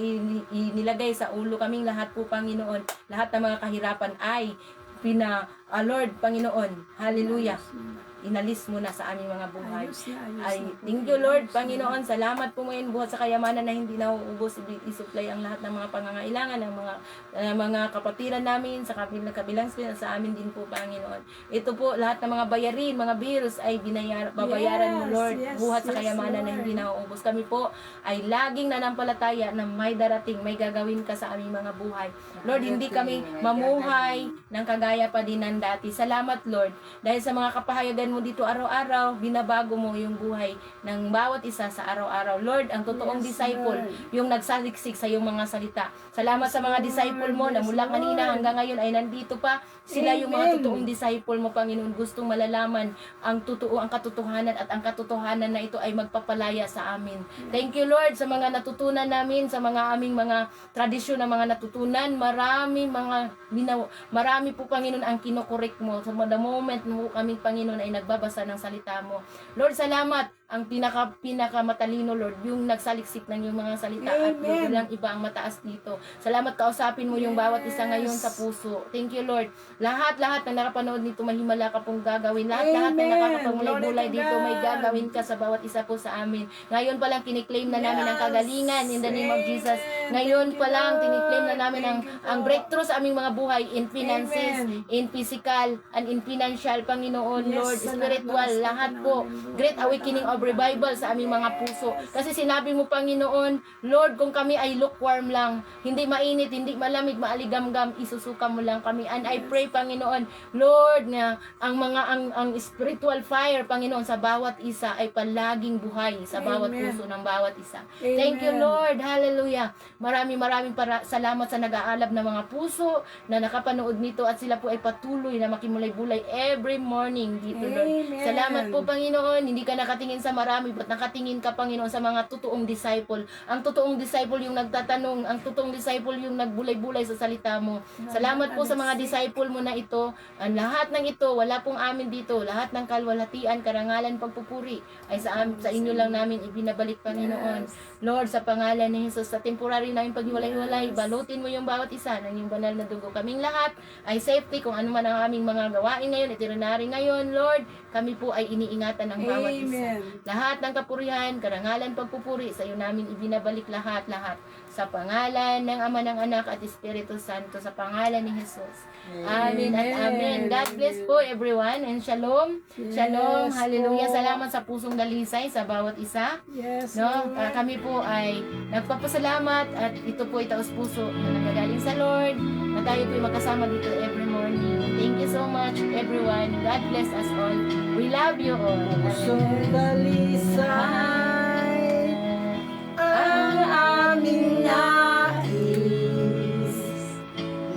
inilagay sa ulo kaming lahat po, Panginoon, lahat ng mga kahirapan ay Lord, Panginoon, hallelujah, inalis mo na sa aming mga buhay. Ay, thank you, Lord, Panginoon, salamat po ngayon buhat sa kayamanan na hindi nauubos, i-supply ang lahat ng mga pangangailangan ng mga kapatiran namin sa kabilang sa amin din po, Panginoon. Ito po, lahat ng mga bayarin, mga bills ay babayaran mo, Lord, buhat sa kayamanan na hindi nauubos. Kami po ay laging nanampalataya na may darating, may gagawin ka sa aming mga buhay. Lord, hindi kami mamuhay ng kagaya pa din ng dati. Salamat, Lord, dahil sa mga kapahayagan nandyan mo dito araw-araw, binabago mo yung buhay ng bawat isa sa araw-araw. Lord, ang totoong Yes, disciple, Lord. yung nagsaliksik sa iyong mga salita. Salamat sa mga disciple mo na mula kanina hanggang ngayon ay nandito pa. Sila yung mga Amen. totoong disciple mo, Panginoon. Gustong malalaman ang totoo, ang katotohanan, at ang katotohanan na ito ay magpapalaya sa amin. Thank you, Lord, sa mga natutunan namin, sa mga aming mga tradisyon na mga natutunan. Marami po, Panginoon, ang kinokorek mo. Sa the moment mo kami, Panginoon, ay nagbabasa ng salita mo. Lord, salamat. Ang pinaka matalino, Lord, yung nagsaliksik ng yung mga salita at Amen. yung ilang iba ang mataas dito. Salamat, kausapin mo yung bawat isa ngayon sa puso. Thank you, Lord. Lahat na nakapanood nito, mahimala ka pong gagawin. Lahat na Amen. nakakapagmulay-bulay Glory to dito, may God. gagawin ka sa bawat isa po sa amin. Ngayon pa lang kiniklaim na namin ang kagalingan in the name of Jesus. Ngayon pa lang tiniklaim na namin ang breakthrough sa aming mga buhay in finances, Amen. in physical, and in financial, Panginoon, Yes, Lord, sa spiritual, lahat po. Great awakening of revival sa aming mga puso. Kasi sinabi mo, Panginoon, Lord, kung kami ay lukewarm lang, hindi mainit, hindi malamig, maaligamgam, isusuka mo lang kami. And I pray, Panginoon, Lord, na ang spiritual fire, Panginoon, sa bawat isa ay palaging buhay sa bawat Amen. puso ng bawat isa. Amen. Thank you, Lord. Hallelujah. Maraming salamat sa nag-aalab na mga puso na nakapanood nito at sila po ay patuloy na makimulay-bulay every morning dito, Lord. Amen. Salamat po, Panginoon. Hindi ka nakatingin sa marami, but nakatingin ka, Panginoon, sa mga totoong disciple. Ang totoong disciple yung nagtatanong, ang totoong disciple yung nagbulay-bulay sa salita mo. Salamat po sa mga disciple mo na ito. Ang lahat ng ito, wala pong amin dito. Lahat ng kalwalhatian, karangalan, pagpupuri ay sa inyo lang namin ibinabalik, Panginoon. Lord, sa pangalan ni Jesus, sa temporary namin paghiwalay-hiwalay, balutin mo yung bawat isa ng yung banal na dugo. Kaming lahat ay safety kung ano man ang aming mga gawain ngayon, itinerary ngayon, Lord. Kami po ay iniingatan ng bawat isa. Amen. Lahat ng kapurihan, karangalan, pagpupuri, sa iyo namin ibinabalik lahat. Sa pangalan ng Ama, ng Anak at Espiritu Santo, sa pangalan ni Jesus. Amen at amen. God bless po everyone and shalom. Shalom. Yes Hallelujah. po. Salamat sa pusong dalisay sa bawat isa. Yes, No, Lord. kami po ay nagpapasalamat at ito po ay taos-puso na nagagaling sa Lord na tayo po ay magkasama dito every morning. Thank you so much everyone. God bless us all. We love you all. Pusong dalisay ang aming nais.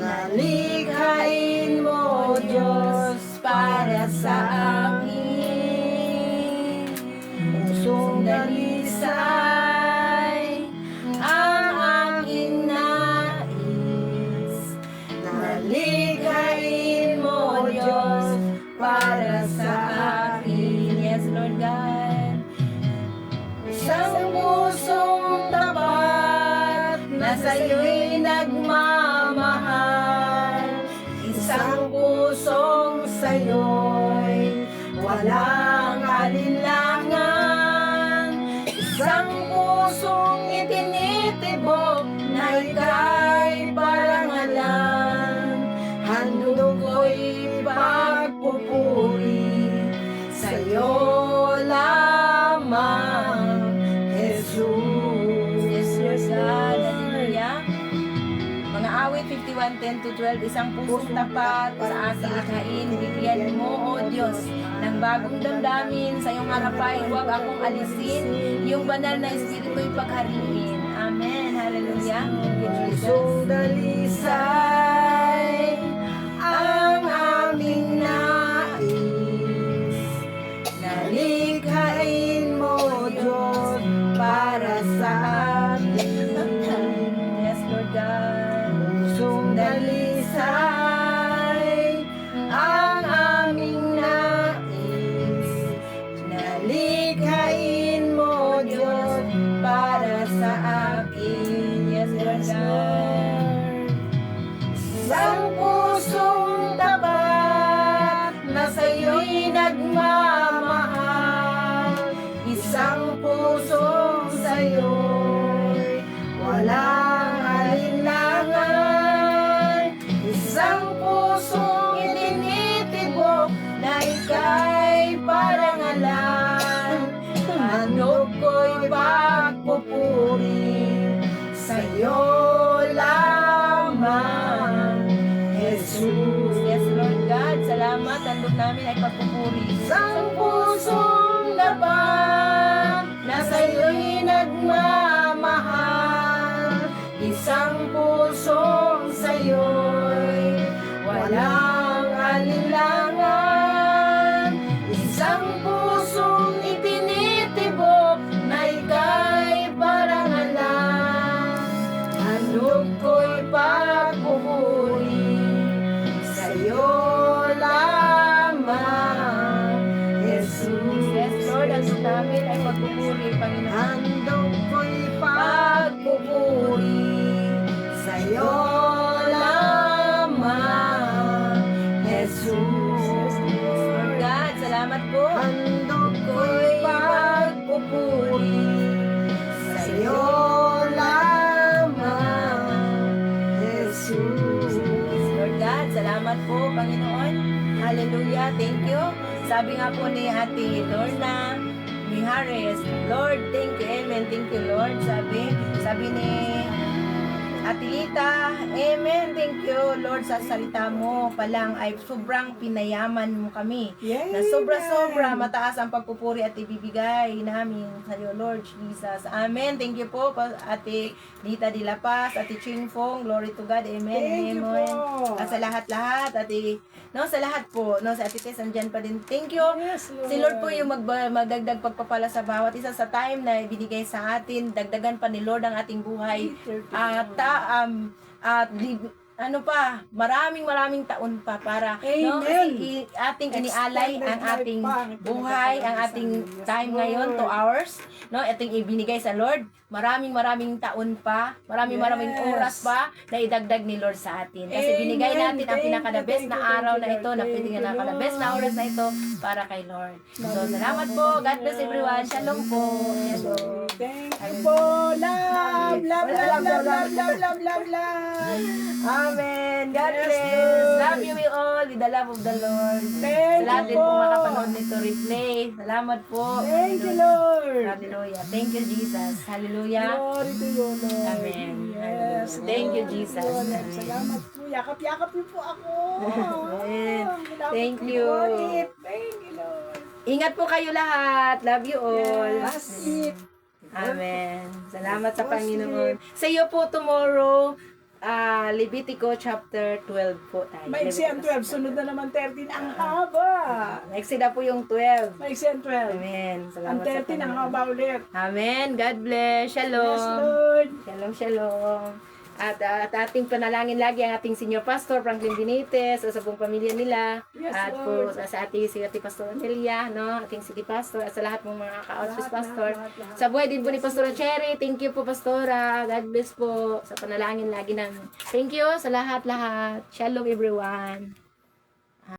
Nalikhain mo, Diyos, para sa amin. Pusong dalisay ang aming nais. Nalikhain mo, Diyos, para sa akin. Yes, Lord God. Isang pusong tapat na sa'yo'y nagmamahal. Isang pusong sa'yo'y walang alinlangan. Isang pusong itinitibok na ika'y parangalan. Handog ko'y pagpupuri sa'yo lamang, Jesus. Yes, Lord God. Hallelujah. Mga awit 51:10-12, isang pusong tapat sa aking likhain, bigyan mo, O Diyos, ng bagong damdamin sa iyong harapan, huwag akong alisin, yung banal na espiritu'y paghariin. Amen. Hallelujah. Thank you, Jesus. Pusong dalisay ang aming nais. Nalikhain mo, Diyos, para sa amin. Yes, Lord God. Pusong dalisay ang aming nais. Nalikhain mo, Diyos, para sa akin. Yes, Lord God. Isang pusong tapat na sa'yo'y nagmamahal. Isang pusong sa'yo'y walang alinlangan. Isang pusong itinitibok na ika'y parangalan. Handog ko'y pagpupuri sa'yo lamang, Jesus. Yes, Lord God. Salamat. Handog namin ay pagpupuri. Isang thank you. Sabi nga po ni Ate Lorna Mijares, Lord, thank you, amen, thank you, Lord. Sabi ni Ate Lita, amen, thank you, Lord, sa salita mo pa lang ay sobrang pinayaman mo kami. Yay, Na sobra-sobra amen. mataas ang pagpupuri at ibibigay namin sa iyo, Lord Jesus. Amen. Thank you po, Ate Lita de la Paz, Ate Ching Fong, glory to God. Amen. Thank you Amen. po. At sa lahat-lahat, sa lahat po, sa Ate Tess, andyan pa din. Thank you. Yes, Lord. Si Lord po yung magdagdag pagpapala sa bawat isa sa time na binigay sa atin. Dagdagan pa ni Lord ang ating buhay. Maraming taon pa para Amen. kasi ating inialay Extended ang ating life pa. buhay, ang ating Yes, time Lord. ngayon, 2 hours, ating ibinigay sa Lord. Maraming taon pa, maraming Yes. oras pa na idagdag ni Lord sa atin. Kasi Amen. binigay natin ang Thank pinaka-the you, best thank na you, araw thank na you, ito, Lord. na Thank you, pinaka-the best na Lord. oras na ito para kay Lord. So, salamat po. God bless everyone. Shalom po. Shalom. Thank you po. Love, love, love, love, love, love, love, love, love. Amen. God Yes, bless. Lord. Love you all with the love of the Lord. Thank Sa lahat you din po po. makapanood nito replay. Salamat po. Thank you, Hallelujah. Lord. Hallelujah. Thank you, Jesus. Hallelujah. Glory to you, Lord. Amen. Yes. Thank you, Lord. Jesus. Lord, Amen. salamat po. Yakap-yakap niyo po ako. Amen. Kailangan Thank ko you. ulit. Thank you, Lord. Ingat po kayo lahat. Love you all. Yes. Eat. Amen. Salamat sa Worship. Panginoon. Sa iyo po tomorrow, Levitico chapter 12 po tayo. Maiksi ang 12. Sunod na naman 13. Ang haba. Next na po yung 12. Maiksi ang 12. Amen. Ang Salamat sa 13 ang Panginoon. haba ulit. Amen. God bless. Shalom. Yes, Lord. Shalom, shalom. At ating panalangin lagi ang ating senior pastor, Franklin Benitez, sa buong pamilya nila. Yes, at Lord. po sa ate Pastor Amelia, ating city pastor, at sa lahat ng mga ka-outreach pastor. Lahat. Sa buhay din po ni Pastora Cherry, thank you po Pastora. God bless po sa panalangin lagi namin. Thank you sa lahat-lahat. Shalom everyone.